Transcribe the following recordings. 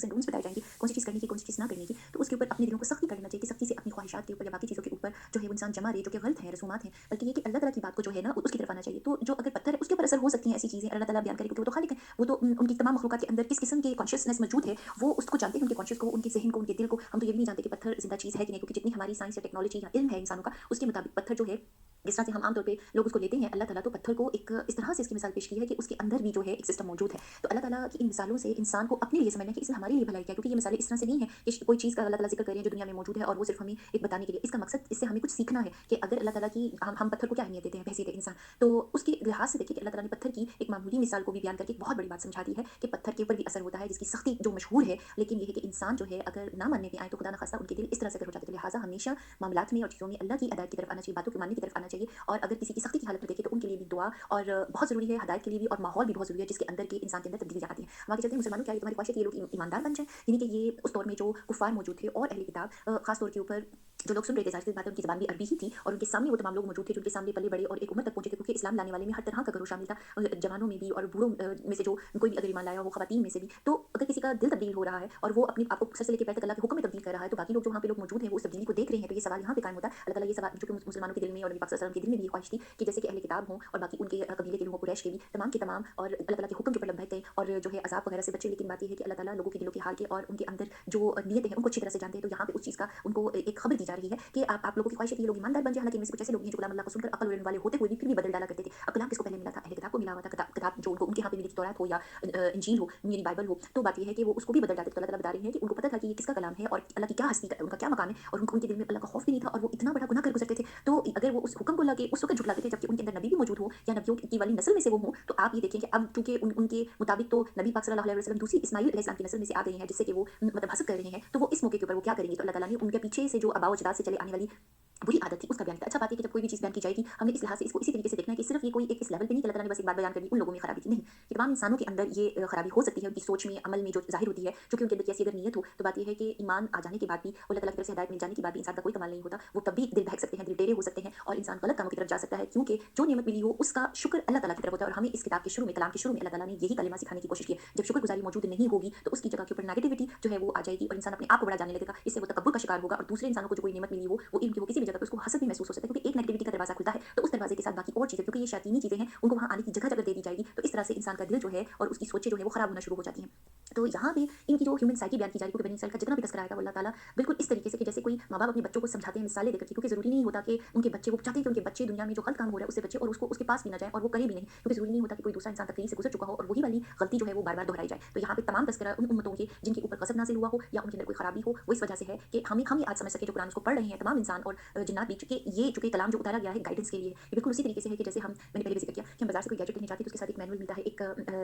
से रूल्स बताए जाएँगे, कौन सी चीज़ करनी चाहिए, कौन सी चीज़ ना करनी चाहिए, तो उसके ऊपर अपने दिलों को सख्ती कर लेना चाहिए कि सख्ती से अपनी ख्वाहिशात के ऊपर या बाकी चीज़ों के ऊपर जो है वो इंसान जमा रहे, जो कि गलत है, रसूमात हैं, बल्कि ये कि अल्लाह ताला की बात को जो है ना उसकी तरफ आना चाहिए। तो जो अगर पत्थर है उसके ऊपर असर हो सकती हैं ऐसी चीज़ें, अल्लाह ताला बयान करे क्योंकि वो तो खालिक है, वो तो उनकी तमाम मखलूक़ात के अंदर किस किस्म की कॉन्शियसनेस मौजूद है, वो उसको जानते हैं, उनके कॉन्शियस को, उनके ज़हन को, उनके दिल को। हम तो ये भी नहीं जानते कि पत्थर ज़िंदा चीज़ है कि नहीं, क्योंकि जितनी हमारी साइंस या टेक्नोलॉजी या इल्म है इंसानों का, उसके मुताबिक पत्थर जो है, जिस तरह से हम आम तौर पे लोग उसको लेते हैं अल्लाह ताला, तो पत्थर को एक इस तरह से इसकी मिसाल पेश की है कि उसके अंदर भी जो है एक सिस्टम मौजूद है। तो अल्लाह ताला की इन मिसालों से इंसान को अपने लिए समझना कि इसमें हमारे लिए भलाई क्या है, क्योंकि ये मिसालें इस तरह से नहीं है कि कोई चीज़ का अल्लाह ताला ज़िक्र कर रहे हैं जो दुनिया में मौजूद है और वो सिर्फ हमें एक बताने के लिए। इसका मकसद इससे हमें कुछ सीखना है कि अगर अल्लाह ताला की हम पत्थर को क्या अहमियत देते हैं बहैसियत इंसान, तो उसके लिहाज से देखिए कि अल्लाह ताला ने पत्थर की एक मामूली मिसाल को भी बयान करके एक बहुत बड़ी बात समझा दी है कि पत्थर के ऊपर भी असर होता है, जिसकी सख्ती जो मशहूर है, लेकिन ये है कि इंसान जो है अगर ना मानने में आए तो खुदा न खास्ता उनके दिल इस तरह से अगर हो जाते हैं। तो लिहाजा हमेशा मामलात में और चीज़ों में अल्लाह की हिदायत की तरफ आना चाहिए, बातों के मानने की तरफ आना चाहिए। और अगर किसी की सख्ती की हालत में देखें तो उनके लिए भी दुआ और बहुत ज़रूरी है, हिदायत के लिए भी, और माहौल भी बहुत ज़रूरी है जिसके अंदर के इंसान के अंदर तब्दीली आती है। हम आगे चलते हैं, मुसलमानों क्या ये तुम्हारी ख्वाहिश है कि ये लोग ईमानदार बन जाएँ? यानी कि ये उस दौर में जो कुफ़ार मौजूद थे और अहले किताब ख़ास तौर के ऊपर जो लोग सुन रहे थे, ज़ाहिर सी बात है उनकी ज़बान भी अरबी ही थी और उनके सामने वो तमाम लोग मौजूद थे जो उनके सामने पले बड़े और एक उम्र तक पहुँचे थे, क्योंकि इस्लाम लाने वाले में हर तरह का गरोह शामिल था, जवानों में भी और बूढ़ों में से जो कोई भी अगर ईमान लाया हो, ख़वातीन में से भी। तो अगर किसी का दिल तब्दील हो रहा है और वो अपने आप को सर से लेके पैर तक अल्लाह के हुक्म में तब्दील कर रहा है, तो बाकी लोग जो वहाँ पे लोग मौजूद हैं वो उस तब्दीली को देख रहे हैं, तो ये सवाल यहाँ पे कायम होता है। अल्लाह ताला ये सवाल जो कि मुसलमानों के दिल में और नबी पाक सल्लल्लाहु अलैहि वसल्लम के दिल में भी ये ख्वाहिश थी कि जैसे कि अहले किताब हों और बाकी उनके कबीले के लोगों, कुरैश के भी तमाम के तमाम, और अल्लाह ताला के हुक्म के ऊपर लब्बैक कहें और जो है अज़ाब वगैरह से बचे। लेकिन बात ये है कि अल्लाह ताला लोगों के दिलों के हाल के और उनके अंदर जो नीयतें हैं उनको अच्छी तरह से जानते हैं। तो यहाँ पे उस चीज़ का उनको एक खबर दी जा रही है कि आप लोगों की ख्वाहिश है कि ये लोग ईमानदार बन जाएँ। हालाँकि इनमें से कुछ ऐसे लोग हैं जो कलाम अल्लाह को सुनकर अक्ल उड़ाने वाले होते हुए भी फिर भी बदल डाला करते थे। अब कलाम किसको पहले मिला था? अहले किताब को मिला हुआ था। किताब जो उनको उनके यहाँ पे मिली थी, तौरात हो या इंजील हो, यानी बाइबल हो, तो बात ये है कि वो उसको भी बदल डालते थे। तो अल्लाह ताला बता रहे हैं कि उनको पता था कि ये किसका कलाम है और अल्लाह की क्या हस्ती का, उनका क्या मकाम है, और उनके दिल में अल्लाह का खौफ भी नहीं था और वो इतना बड़ा गुनाह कर गुज़रते थे। तो अगर वो उस हुक्म को लाके उस वक़्त झुठलाते थे जबकि उनके अंदर नबी भी मौजूद हो या नबियों की वाली नस्ल में से वो हों, तो आप ये देखें कि अब चूँकि उनके मुताबिक तो नबी पाक सल्लल्लाहु अलैहि वसल्लम दूसरी इस्माइल अलैहिस्सलाम की नस्ल में से आ गए हैं, जिससे कि वो मतलब हसद कर रहे हैं। तो वो इस मौके के ऊपर वो क्या करेंगे? तो अल्लाह ताला ने उनके पीछे से जो आबाओ-अजदाद से चले आने वाली बुरी आदत थी उसका बयान किया। अच्छा बात है कि जब कोई भी चीज़ बयान की जाएगी, हमने इस लिहाज से इसको इसी तरीके से देखना है कि सिर्फ ये कोई एक इस लेवल पे नहीं कि अल्लाह ताला ने बस एक बात बयान कर दी, उन लोगों में खराबी थी, नहीं। कि तमाम इंसानों के अंदर ये खराबी हो सकती है, उनकी सोच में, अमल में जो ज़ाहिर होती है, जो कि उनके अंदर की ऐसी अगर नीयत हो, तो बात ये है कि ईमान आ जाने के बाद भी, अल्लाह ताला की तरफ से हिदायत मिल जाने के बाद भी इंसान का कोई कमाल नहीं होता। वो तब भी दिल बहक सकते हैं, दिल टेढ़े हो सकते हैं और इंसान गलत कामों की तरफ जा सकता है, क्योंकि जो नेमत मिली हो उसका शुक्र अल्लाह ताला की तरफ होता है। और हमें इस किताब के शुरू में, कलाम के शुरू में अल्लाह ताला ने यही कलिमा सिखाने की कोशिश की है। जब शुक्रगुज़ारी मौजूद नहीं होगी, तो उसकी जगह के ऊपर नेगेटिविटी जो है वो आ जाएगी और इंसान अपने आप को बड़ा जानने लगेगा। इससे वो तकब्बुर का शिकार होगा और दूसरे इंसानों को जो कोई नेमत मिली हो, वो इनकी वो किसी भी जगह पे उसको हसद भी महसूस हो सकता है, क्योंकि एक नेगेटिविटी का दरवाज़ा खुलता है, तो उस दरवाज़े के साथ बाकी और चीज़ें, क्योंकि ये शैतानी चीज़ें हैं, उनको वहाँ आने की जगह अगर दे दी जाएगी, तो इस तरह से इंसान का दिल जो है और उसकी सोचें जो है वो खराब होना शुरू हो जाती हैं। तो यहाँ पे इनकी जो ह्यूमन साइकी बयान की जा रही है, क्योंकि बनी इसराइल का जितना भी तज़किरा आएगा वो अल्लाह ताला बिल्कुल इस तरीके से कि जैसे कोई माँ-बाप अपने बच्चों को समझाते हैं मिसालें देकर के, क्योंकि ज़रूरी नहीं होता कि उनके बच्चे, वो चाहते हैं कि उनके बच्चे दुनिया में जो गलत काम हो रहा है उससे बचे और उसको उसके पास भी ना जाए और वो करे भी नहीं, क्योंकि ज़रूरी नहीं होता कि कोई दूसरा इंसान तकलीफ से गुजर चुका हो और वही वाली गलती जो है वो बार-बार दोहराई जाए। तो यहाँ पे तमाम तज़किरा उन उम्मतों के जिनके ऊपर गज़ब नाज़िल हुआ हो या उनके अंदर कोई खराबी हो, वो इस वजह से है कि हम ये आज समझ सकें जो कुरान इसको पढ़ रहे हैं तमाम इंसान और जिन्नात भी, चूँकि ये चूँकि कलाम जो उतारा गया है गाइडेंस के लिए, ये बिल्कुल उसी तरीके से है कि जैसे मैंने पहले भी ज़िक्र किया कि हम बाज़ार से कोई गैजेट लेने जाते हैं तो उसके साथ एक मैनुअल मिलता है, एक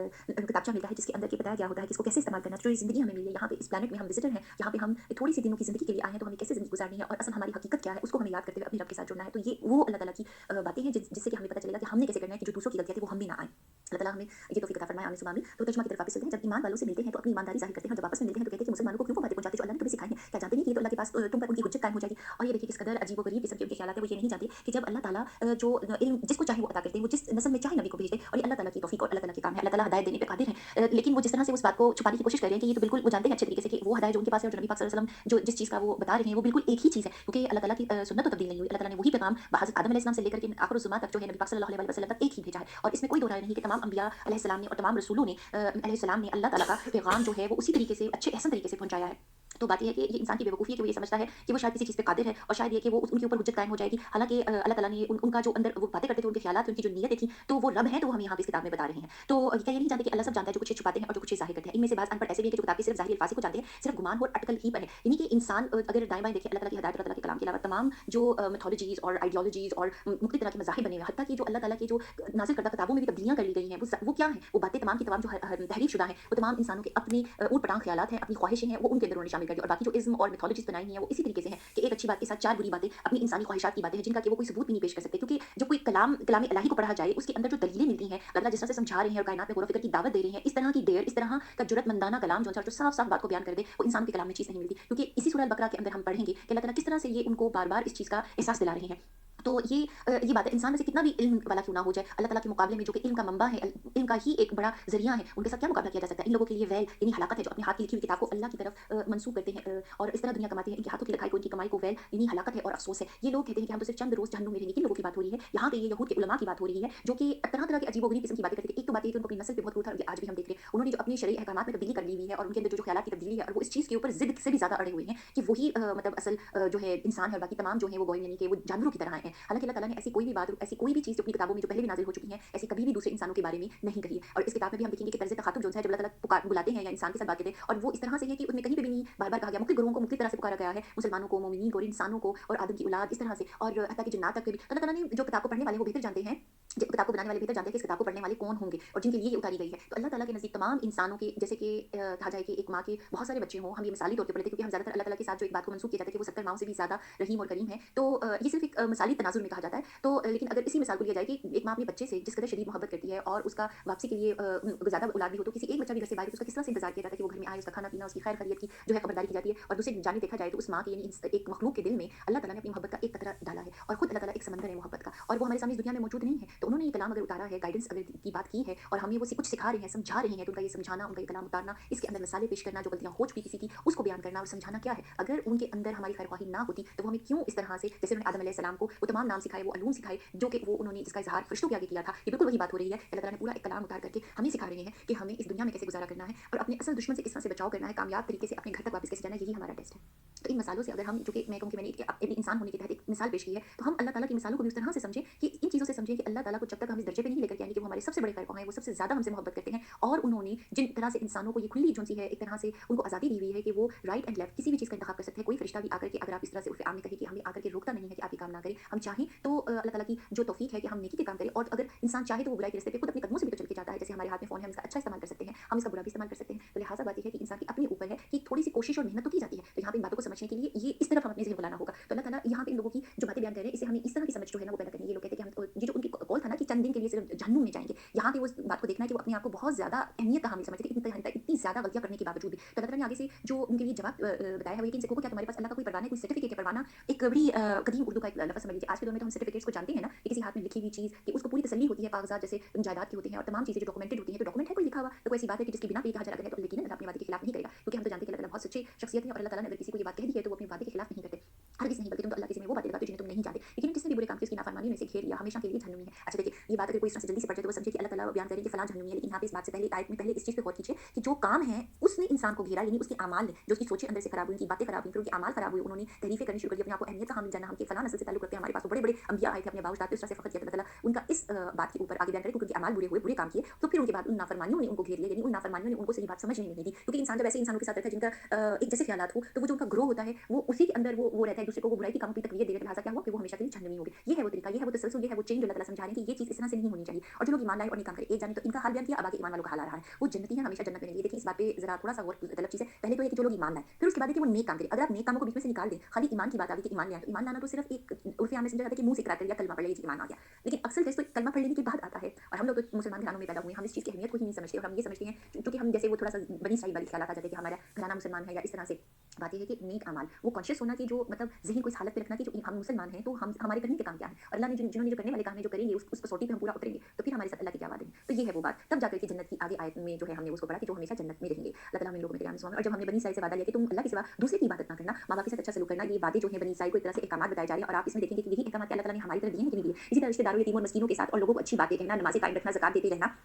किताबचा मिलता है जिसके अंदर ये बताया गया होता है कि इसको कैसे इस्तेमाल करना है। जो ये ज़िंदगी हमें मिली है यहाँ पे इस प्लैनेट में, हम विज़िटर हैं, यहाँ पे हम थोड़ी सी दिनों की ज़िंदगी के लिए आए हैं, तो हमें कैसे ज़िंदगी गुज़ारनी है और असल हमारी हकीकत क्या है उसको हमें याद करते हुए अपने रब के साथ जुड़ना है। तो ये वो अल्लाह ताला की बातें हैं जिससे कि हमें पता चलेगा कि हमने कैसे करना है कि जो दूसरों की गलतियाँ थी वो हम भी ना आएँ। अल्लाह ताला हमें ये तौफीक अता फरमाए, आमीन सुम्मा आमीन। तो तर्जुमा की तरफ वापस चलते हैं। जब ईमान वालों से मिलते हैं तो अपनी ईमानदारी ज़ाहिर करते हैं, जब आपस में मिलते हैं तो कहते हैं कि मुसलमानों को क्यों वो बातें पहुँचाते जो अल्लाह ने तुम्हें सिखाई हैं? क्या जानते नहीं कि ये तो अल्लाह के पास तुम पर उनकी हुज्जत कायम हो जाएगी? और ये देखिए किस कदर अजीब-ओ-गरीब किस्म के उनके ख़यालात हैं। वो ये नहीं जानते कि जब अल्लाह ताला जो इल्म जिसको चाहे वो अता करते हैं, वो जिस नस्ल में चाहे नबी को भेज दे, और ये अल्लाह ताला की तौफीक और अल्लाह ताला के काम है। अल्लाह ताला हिदायत देने पे कादिर है। लेकिन वो जिस तरह से उस बात को छुपाने की कोशिश कर रहे हैं कि ये तो बिल्कुल वो जानते हैं अच्छे तरीके से कि वो हिदायत जो उनके पास है और जो नबी पाक सल्लल्लाहु अलैहि वसल्लम जो जिस चीज़ का वो बता रहे हैं वो बिल्कुल एक ही चीज़ है, क्योंकि अल्लाह ताला की सुन्नत तो तब्दील नहीं हुई। अल्लाह ताला ने वही पैगाम हज़रत आदम अलैहिस्सलाम से लेकर के आखिरुज़्ज़मा तक जो है नबी पाक सल्लल्लाहु अलैहि वसल्लम तक एक ही भेजा है। और इसमें कोई दो राय नहीं कि तमाम अंबिया अलैहिस्सलाम ने और तमाम रसूलों ने अलैहिस्सलाम ने अल्लाह ताला का पैगाम जो है वो उसी तरीके से अच्छे एहसन तरीके से पहुँचाया है। तो बात ये है कि ये इंसान की बेवकूफ़ी है कि वो ये समझता है कि वो शायद किसी चीज़ पे कादिर है और शायद ये कि वो उनके ऊपर हुज्जत कायम हो जाएगी। हालाँकि अल्लाह ताला ने उनका जो अंदर वो बातें करते थे, उनके ख़यालात थे, उनकी जो नीयतें थी, तो वो रब है, तो वो हमें यहाँ पे इस किताब में बता रहे हैं। तो क्या ये नहीं जानते कि अल्लाह सब जानता है, जो कुछ ये छुपाते हैं और जो कुछ ये ज़ाहिर करते हैं। इनमें से बाज़ अनपढ़ ऐसे भी हैं कि जो किताब के सिर्फ़ ज़ाहिरी अल्फ़ाज़ ही को जानते हैं, सिर्फ़ गुमान और अटकल ही पर है। यानी कि इंसान अगर दाएँ-बाएँ देखे अल्लाह ताला की हिदायत और अल्लाह ताला के कलाम के अलावा तमाम जो मिथोलॉजीज़ और आइडियोलॉजीज़ और मुख्तलिफ़ तरह के मज़ाहिब बने हुए हैं, हत्ता कि जो अल्लाह ताला की जो नाज़िल करदा किताबों में भी तब्दीलियाँ कर ली गई हैं, वो क्या हैं? वो बातें तमाम की तमाम जो तहरीफ़ शुदा हैं, वो तमाम इंसानों के अपने ऊट-पटांग ख़यालात हैं, अपनी ख्वाहिशें हैं, वो उनके अंदर उन्होंने शामिल कर दी। और बाकी जो इज़्म और मिथोलॉजीज़ बनाई हैं, वो इसी तरीके से हैं कि एक अच्छी बात के साथ चार बुरी बातें अपनी इंसानी ख्वाहिशात की बातें हैं, जिनका कि वो कोई सबूत भी नहीं पेश कर सकते। क्योंकि जब कोई कलाम इलाही को पढ़ा जाए, उसके अंदर जो दलीलें मिलती हैं, अल्लाह जिस तरह से समझा रहे हैं और कायनात में गौर-व-फ़िक्र की दावत दे रहे हैं, इस तरह की डेयर, इस तरह का जुर्रतमंदाना कलाम जो साफ-साफ बात को बयान कर दे, वो इंसान के कलाम में चीज़ नहीं मिलती। क्योंकि इसी सूरह अल-बकरा के अंदर हम पढ़ेंगे कि अल्लाह ताला किस तरह से ये उनको बार-बार इस चीज़ का एहसास दिला रहे हैं। तो ये बात है, इंसान में से कितना भी इल्म वाला क्यों ना हो जाए, अल्लाह ताला के मुकाबले में जो कि इल्म का मंबा है, इल्म का ही एक बड़ा ज़रिया है, उनके साथ क्या मुकाबला किया जा सकता है? इन लोगों के लिए वैल यानी हलाकत है, जो अपने हाथ की लिखी हुई किताब को अल्लाह की तरफ मंसूब करते हैं और इस तरह दुनिया कमाते हैं, इनके हाथों की लिखाई को, इनकी कमाई को वैल यानी हलाकत है और अफ़सोस है। ये लोग कहते हैं कि हम तो सिर्फ़ चंद रोज़ जहन्नुम में रहेंगे। किन लोगों की बात हो रही है? यहाँ पे ये यहूद के उलमा की बात हो रही है, जो कि तरह-तरह के अजीबो-गरीब किस्म की बातें करते थे। एक तो बात ये है कि उनको अपनी नस्ल पे बहुत क्रोध था, और ये आज भी हम देख रहे हैं। उन्होंने जो अपने शरई अहकामात में तब्दीली कर ली हुई है और उनके अंदर जो ख़यालात की तब्दीली है, और वो इस चीज़ के ऊपर ज़िद से भी ज़्यादा अड़े हुए हैं कि वही मतलब असल जो है इंसान है, और बाकी तमाम जो है वो गोइम यानी कि वो जानवरों की तरह हैं। हालाँकि अल्लाह ताला ने ऐसी कोई भी बात, ऐसी कोई भी चीज़ जो अपनी किताबों में जो पहले भी नाज़िल हो चुकी हैं, ऐसी कभी भी दूसरे इंसानों के बारे में नहीं कही है। और इस किताब में भी हम देखेंगे कि तर्ज़ तख़ातुब जो है, जब अल्लाह ताला बुलाते हैं या इंसान के साथ बात करते हैं, और वो इस तरह से है कि उसमें कहीं पे भी नहीं बार-बार कहा गया, मुख्तलिफ़ ग्रोहों को मुख्तलिफ़ तरह से पुकारा गया है, मुसलमानों को, मोमिनीन को और इंसानों को और आदम की औलाद, इस तरह से, और हत्ता कि जिन्नात तक के भी। तो अल्लाह ताला ने जो किताब को पढ़ने वाले वो बेहतर जानते हैं, जो किताब को बनाने वाले बेहतर जानते हैं कि इस किताब को पढ़ने वाले कौन होंगे और जिनके लिए ये उतारी गई है। तो अल्लाह ताला के नज़दीक तमाम इंसानों के, जैसे कि कहा जाए कि एक माँ के बहुत सारे बच्चे हों, हम ये मिसाली तौर पे पढ़ते हैं, क्योंकि हम ज़्यादातर अल्लाह ताला के साथ जो एक बात को मंसूब किया जाता है कि वो 70 माँओं से भी ज़्यादा रहीम और करीम है। तो ये सिर्फ़ एक मिसाली तनाज़ुर में कहा जाता है। तो लेकिन अगर इसी मिसाल को लिया जाए कि एक माँ अपने बच्चे से जिस कदर शदीद मोहब्बत करती है, और उसका वापसी के लिए ज़्यादा औलाद भी हो, तो किसी एक बच्चा भी घर से बाहर है, तो उसका किस तरह से इंतज़ार किया जाता है कि वो घर में आए, उसका खाना-पीना, उसकी खैर खैरियत की जो है खबरदारी की जाती है। और दूसरी जानिब देखा जाए तो उस माँ की यानी एक मखलूक के दिल में अल्लाह ताला ने अपनी मोहब्बत का एक कतरा डाला है, और खुद अल्लाह ताला एक समंदर है मोहब्बत का, और वो हमारे सामने इस दुनिया में मौजूद नहीं है। तो उन्होंने ये कलाम अगर उतारा है, गाइडेंस अगर की बात की है, और हमें वो कुछ सिखा रहे हैं, समझा रहे हैं, तो उनका ये समझाना, उनका ये कलाम उतारना, इसके अंदर मिसालें पेश करना, जो गलतियाँ हो चुकी किसी की, उसको बयान करना और समझाना क्या है। अगर उनके अंदर हमारी खैर-ख्वाही ना होती, तो वो हमें क्यों इस तरह से, जैसे उन्होंने आदम अलैहिस्सलाम को वो तमाम नाम सिखाए, वो अलूम सिखाए, जो कि वो उन्होंने जिसका इज़हार फरिश्तों के आगे किया था, ये बिल्कुल वही बात हो रही है। अल्लाह ताला ने पूरा एक कलाम उतार करके हमें सिखा रहे हैं कि हमें इस दुनिया में कैसे गुज़ारा करना है, और अपने असल दुश्मन से किस तरह से बचाव करना है, कामयाब तरीके से अपने घर तक वापस कैसे जाना है, यही हमारा टेस्ट है। तो इन मिसालों से अगर हम, जो कि मैं कहूँ कि मैंने एक इंसान होने के तहत एक मिसाल पेश की है, तो हम अल्लाह ताला की मिसालों को भी उस तरह से समझें कि इन चीज़ों से समझें कि अल्लाह ताला को जब तक हम इस दर्जे पे नहीं लेकर के आएंगे कि वो हमारे सबसे बड़े खैर-ख्वाह हैं, वो सबसे ज़्यादा हमसे मोहब्बत करते हैं, और उन्होंने जिन तरह से इंसानों को ये खुली जो सी है, एक तरह से उनको आज़ादी दी हुई है कि वो राइट एंड लेफ्ट किसी भी चीज़ का इंतखाब कर सकते हैं। कोई फरिश्ता भी आकर के, अगर आप इस तरह से उर्फ़ आम में कहें कि हमें आकर के रोकता नहीं है कि आप ये काम ना करें, हम चाहें तो अल्लाह ताला की जो तौफ़ीक है कि हम नेकी के काम करें, और अगर इंसान चाहे तो वो बुराई के रास्ते पे खुद अपने कदमों से भी तो चल के जाता है। जैसे हमारे हाथ में फ़ोन है, हम इसका अच्छा इस्तेमाल कर सकते हैं, हम इसका बुरा भी इस्तेमाल कर सकते हैं। तो लिहाज़ा बात ये है कि इंसान के अपने ऊपर है कि थोड़ी-सी कोशिश और मेहनत तो की जाती है। तो यहाँ पे इन बातों को समझने के लिए ये इस तरफ हम अपने ज़हन को लाना होगा। तो अल्लाह ताला यहाँ पे इन लोगों की जो बातें बयान कर रहे हैं, इसे हमें इस तरह की समझ जो है ना वो पैदा करनी है। ये लोग कहते हैं कि हम, ये जो उनकी कौल था ना कि चंद दिन के लिए सिर्फ जहन्नुम में जाएँगे, यहाँ पे वो इस बात को देखना है कि वो अपने आप को बहुत ज़्यादा अहमियत का हामिल समझते थे, इतनी ज़्यादा गलतियाँ करने के बावजूद भी। तो अल्लाह ताला ने आगे से जो उनके लिए जवाब बताया है वो ये कि इनसे कहो क्या तुम्हारे पास अल्लाह का कोई परवाना है, कोई सर्टिफ़िकेट है? परवाना एक बड़ी कदीम उर्दू का एक लफ़्ज़ समझ लीजिए। आज के दौर में तो हम सर्टिफ़िकेट्स को जानते हैं ना कि किसी हाथ में लिखी हुई चीज़, कि उसको पूरी तसल्ली होती है, कागज़ात जैसे जायदाद के होते हैं और तमाम चीज़ें जो डॉक्यूमेंटेड होती हैं, तो डॉक्यूमेंट है कोई लिखा हुआ, तो कोई ऐसी बात है कि जिसकी बिना पे कहा जा रहा है, तो यकीनन अल्लाह अपने वादे के खिलाफ नहीं करेगा, क्योंकि हम तो जानते हैं कि अल्लाह ताला बहुत सच्चे शख्सियत है, और अल्लाह ताला ने अगर किसी को ये बात कह दी है तो वो अपने वादे के खिलाफ नहीं करते। हरगिज़ नहीं, बल्कि तुम तो अल्लाह के सिवा वो बातें बताते हो जिन्हें तुम नहीं जानते। लेकिन किसी भी बुरे काम की उसकी नाफरमानी में से घेर लिया, हमेशा के लिए जहन्नुमी है। अच्छा देखिए, ये बात अगर कोई इस तरह से जल्दी से पढ़ जाए तो वो समझे कि अल्लाह ताला बयान कर रहे हैं कि फलां जहन्नुमी है, लेकिन यहाँ पे इस बात से पहले आयत में पहले इस चीज़ पे गौर कीजिए कि जो काम है उसने इंसान को घेरा, यानी उसके अमाल ने, जो उसकी सोचें अंदर से खराब हुई, उनकी बातें खराब हुई, फिर उनके अमाल खराब हुए, उन्होंने तहरीफें करनी शुरू कर दी, अपने आप को अहमियत का हामिल जानना, हम कि फलां नस्ल से ताल्लुक रखते हैं, हमारे पास तो बड़े-बड़े अंबिया आए थे, अपने बाउजदाद पे उस तरह से फ़ख्र किया। तो अल्लाह ताला उनका इस बात के ऊपर आगे बयान करें, क्योंकि उनके अमाल बुरे हुए, बुरे काम किए, तो फिर उनके बाद उन नाफरमानियों ने उनको घेर लिया, यानी उन नाफरमानियों ने उनको सही बात समझ नहीं दी। क्योंकि इंसान जब ऐसे इंसानों के साथ रहता है जिनका एक जैसे ख़्यालात हो, तो वो जो उनका ग्रो होता है, वो उसी के अंदर वो रहता है, एक दूसरे को वो बुराई की कामों की तक़वियत दे रहे हैं। लिहाज़ा क्या हुआ कि वो हमेशा के लिए जहन्नमी हो गए। ये है वो तरीका, ये है वो तसलसल, ये है वो चेंज, जो अल्लाह ताला समझा रहे हैं कि ये चीज़ इस तरह से नहीं होनी चाहिए। और जो लोग ईमान लाए और नेक काम करे, एक जानिब तो इनका हाल बयान किया, अब आगे ईमान वालों का हाल आ रहा है। वो जन्नती हैं, हमेशा जन्नत में रहेंगे। देखिए इस बात पे ज़रा थोड़ा-सा गौर तलब चीज़ है। पहले तो ये कि जो लोग ईमान लाए, फिर उसके बाद है कि वो नेक काम करें। अगर आप नेक कामों को बीच में से निकाल दें, खाली ईमान की बात आ गई कि ईमान ले आए, तो ईमान लाना तो सिर्फ एक उर्फ़ आम में समझा जाता है कि मुँह से इकरार कर लिया, कलमा पढ़ लिया, जी ईमान आ गया। लेकिन अक्सर टेस्ट तो कलमा पढ़ लेने के बाद आता है, और हम लोग तो मुसलमान घरानों में पैदा हुए हैं, हम इस चीज़ की अहमियत को ही नहीं समझते, और हम ये समझते हैं क्योंकि हम जैसे वो थोड़ा-सा बनी इस्राइल वाली ख़्यालात आ जाते हैं कि हमारा घराना मुसलमान है, या इस तरह से बात ये है कि नेक अमाल वो कॉन्शियस होना कि जो मतलब ज़हन को इस हालत में रखना कि जो हम मुसलमान हैं, तो हम हमारे करने के काम क्या है, और अल्लाह ने जिन्होंने जो करने वाले काम है, जो करेंगे उस कसौटी पे हम पूरा उतरेंगे, तो फिर हमारे साथ अल्लाह के क्या वादे हैं। तो ये है वो बात, तब जाकर के जन्नत की आगे आयत में जो है हमने उसको पढ़ा कि जो हमेशा जन्नत में रहेंगे। अल्लाह ताला हम इन लोगों में क़यामत में। और जब हमने बनी इस्राइल से वादा लिया कि तुम अल्लाह के सिवा दूसरे की इबादत ना करना, माँ-बाप के साथ अच्छा सलूक करना, ये वादे जो हैं बनी इस्राइल को एक तरह से अहकामात बताए जा रहे हैं, और आप इसमें देखेंगे कि यही अहकामात अल्लाह ताला ने हमारी तरफ दिए हैं कि नहीं दिए। इसी तरह रिश्तेदारों, यतीमों और मिस्कीनों के साथ और लोगों को अच्छी बातें कहना, नमाज़ें कायम रखना, ज़कात देते रहना,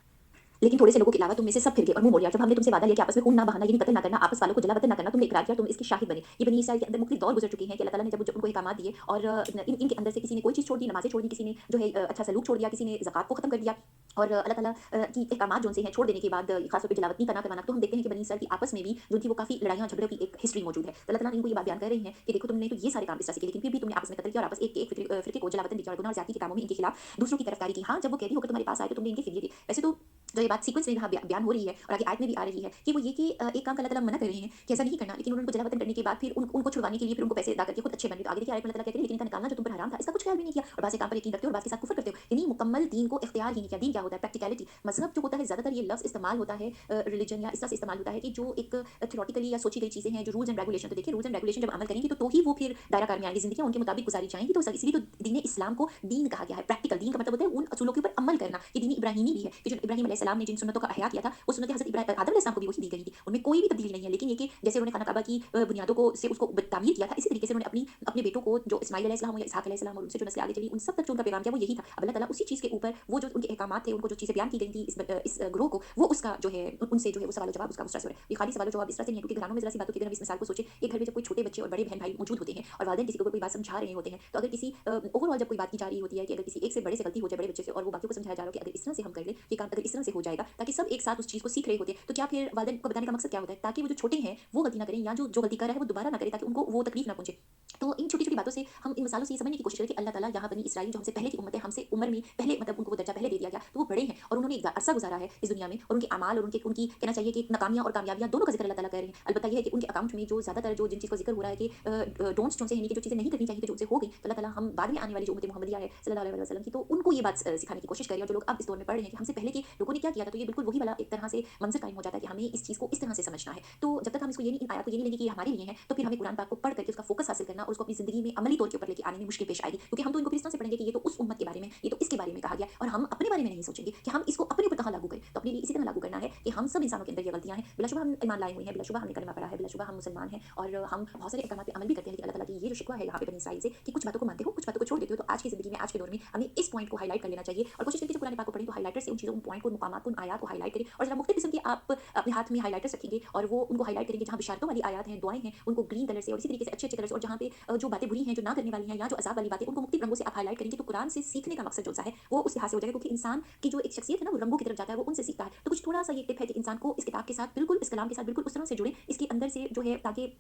लेकिन थोड़े से लोगों के अलावा तुम में से सब फिर गए और मुंह मोड़ लिया। जब हमने तुमसे वादा लिया कि आपस में खून ना बहाना, यानी कत्ल ना करना, आपस वालों को जलावतन ना करना, तुमने इकरार किया, तुम इसके शाहिद बने। ये बनी इस्राइल के अंदर मुख्तलिफ दौर गुजर चुके हैं कि अल्लाह ताला ने जब उनको अहकामात दिए, और इनके अंदर से किसी ने कोई चीज़ छोड़ दी, नमाज़ें छोड़ दी, किसी ने जो है अच्छा सलूक छोड़ दिया, किसी ने ज़कात को खत्म कर दिया, और अल्लाह ताला की अहकामात जो से हैं छोड़ देने के बाद खास तौर पे जलावतनी का ना करवाना। तो हम देखते हैं कि बनी इस्राइल की आपस में भी जो थी वो काफ़ी लड़ाइयाँ झगड़ों की एक हिस्ट्री मौजूद है। तो अल्लाह ताला ने इनको ये बात बयान कर रही हैं कि देखो तुमने तो ये सारे काम इस तरह से किए, लेकिन फिर भी तुमने आपस में कत्ल किया, और आपस एक फ़िरके को जलावतन दी, और गुनाह और ज़्यादती के कामों में इनके खिलाफ दूसरों की तरफदारी की। हाँ, जब वो कैदी होकर तुम्हारे पास आए तो तुमने इनके फ़िदिये दिए। वैसे तो जो ये बात सीक्वेंस में यहाँ बयान हो रही है और आगे आयत में भी आ रही है कि वो ये कि एक काम का अल्लाह ताला मना कर रहे हैं कि ऐसा नहीं करना, लेकिन उन्होंने उनको जला वतन करने के बाद फिर उनको छुड़वाने के लिए फिर उनको पैसे अदा करके खुद अच्छे बने। तो आगे देखिए आयत में अल्लाह ताला कहते हैं लेकिन इनका निकालना जो तुम पर हराम था इसका कुछ ख्याल भी नहीं किया और बात काम पर यकीन रखते हो और बात के साथ कुफर करते हो, यानी मुकम्मल दीन को इख्तियार ही नहीं किया। दीन क्या होता है? प्रैक्टिकलिटी। मजहब जो होता है ज़्यादातर ये लफ्ज़ इस्तेमाल होता है रिलीजन या इस तरह से इस्तेमाल होता है कि जो एक थ्योरेटिकली या सोची गई चीज़ें हैं, जो रूल्स एंड रेगुलेशन, तो देखिए रूल्स एंड रेगुलेशन जब अमल करेंगे तो ही वो फिर दायरा कार में आएंगी, जिंदगी उनके मुताबिक गुजारी जाएंगी। तो इसलिए तो दीन इस्लाम को दीन कहा गया है। प्रैक्टिकल दीन का मतलब होता है उन असूलों के ऊपर अमल करना। ये दीन इब्राहिमी भी है कि जो इब्राहिम अलैहिस्सलाम ने जिन सुन्नतों का अहया किया था वो सुन्नतें हज़रत आदम अलैहिस्सलाम को भी वही दी गई थी, उनमें कोई भी तब्दीली नहीं है। लेकिन ये कि जैसे उन्होंने खाना काबा की बुनियादों को से उसको तामीर किया था, इसी तरीके से उन्होंने अपने बेटों को जो इस्माइल अलैहिस्सलाम या इसहाक अलैहिस्सलाम और उनसे जो नस्लें आगे चली उन सब तक जो उनका पैगाम किया वो यही था। अब अल्लाह ताला उसी चीज़ के ऊपर वो जो उनके अहकामात थे, उनको जो चीज़ें बयान की गई थी इस ग्रोह को, वो उसका जो है उनसे जो है वो सवाल जवाब उसका उस तरह से हो रहा है। ये खाली सवाल जवाब इस तरह से नहीं है, क्योंकि घरानों में ज़रा सी बातों की अगर हम इस मिसाल को सोचें, एक घर में जब कोई छोटे बच्चे और बड़े बहन भाई मौजूद होते हैं और वालिदैन किसी को कोई बात समझा रहे होते हैं, तो अगर किसी ओवरऑल जब कोई बात की जा रही होती है कि अगर किसी एक से बड़े से गलती हो जाए बड़े बच्चे से और वो बाकियों को समझाया जा रहा है कि अगर इस तरह से हम कर लें, ये काम अगर इस तरह से हो जाएगा, ताकि सब एक साथ उस चीज़ को सीख रहे होते हैं, तो क्या फिर वालिदैन को बताने का मकसद क्या होता है? ताकि वो जो छोटे हैं वो गलती ना करें, या जो गलती कर रहा है वो दोबारा ना करे, ताकि उनको वो तकलीफ ना पहुंचे। तो इन छोटी छोटी बातों से हम इन मिसालों से ये समझने की कोशिश करें कि अल्लाह ताला यहाँ बनी इसराइल जो हमसे पहले की उम्मत है, हमसे उम्र में पहले मतलब उनको वो दर्जा पहले दे दिया गया, तो वो बड़े हैं और उन्होंने एक अरसा गुजारा है इस दुनिया में, और उनके अमाल और उनकी कहना चाहिए कि नाकामियां और कामयाबियां दोनों का जिक्र अल्लाह ताला कर रहे हैं। अलबत्ता ये है कि उनके अकाउंट में जो ज़्यादातर जो जिन चीज़ का जिक्र हो रहा है कि डोंट्स जो से, यानी कि जो चीज़ें नहीं करनी चाहिए तो जो उनसे हो गई, तो अल्लाह ताला हम बाद में आने वाली जो उम्मत मोहम्मदिया है सल्लल्लाहु अलैहि वसल्लम की, तो उनको ये बात सिखाने की कोशिश करें। और जो लोग अब इस दौर में पढ़ रहे हैं कि हमसे पहले के लोगों ने क्या किया था, तो ये बिल्कुल वही वाला एक तरह से मंजर कायम हो जाता है कि हमें इस चीज़ को इस तरह से समझना है। तो जब तक हम इसको ये नहीं, इन आयत को ये नहीं लेंगे कि ये हमारे लिए है, तो फिर हमें कुरान पाक को पढ़ करके उसका फोकस हासिल करना और उसको अपनी जिंदगी में अमली तौर के ऊपर लेके आने में मुश्किल पेश आएगी, क्योंकि हम तो इनको फिर इस तरह से पढ़ेंगे कि ये तो उस उम्मत के बारे में, ये तो इसके बारे में कहा गया, और हम अपने बारे में नहीं सोचेंगे कि हम इसको अपने ऊपर कहाँ लागू करें। तो अपने लिए इसी तरह लागू करना है कि हम सब इंसानों के अंदर ये गलतियां हैं, बिलाशुबा हम ईमान लाए हुए हैं, बिलाशुबा हमने कलमा पढ़ा है, बिलाशुबा हम मुसलमान हैं और हम बहुत सारे अहकाम पे अमल भी करते हैं, लेकिन अल्लाह ताला की ये जो शिकवा है यहाँ पे बनी इसराइल से कि कुछ बातों को मानते हो कुछ बातों को छोड़ देते हो। तो आज की जिंदगी में आज के दौर में हमें इस पॉइंट को हाईलाइट कर लेना चाहिए और कोशिश करके जब कुरान पाक को पढ़ें तो हाईलाइटर से उन चीज़ों, उन पॉइंट को, उन मुकामात को, उन आयात को हाईलाइट करें, और जरा मुख्तलिफ किस्म के आप अपने हाथ में हाईलाइटर्स रखेंगे और वो उनको हाईलाइट करेंगे जहाँ बिशारतों वाली आयात हैं, दुआएं हैं, उनको ग्रीन कलर से और इसी तरीके से अच्छे अच्छे कलर से, और जहाँ पे जो बातें बुरी हैं, जो ना करने वाली हैं, या जो अजाब वाली बातें, उनको मुख्तलिफ रंगों से आप हाईलाइट करेंगे। तो कुरान से सीखने का मकसद जो सा है वो उस लिहाज से हो जाएगा, क्योंकि इंसान की जो एक शख्सियत है ना वो रंगों की तरफ जाता है, वो उनसे सीखता है। तो कुछ थोड़ा सा ये टिप है कि इंसान को इस किताब के साथ बिल्कुल, इस कलाम के साथ बिल्कुल उस तरह से जुड़े, इसके अंदर से जो है, ताकि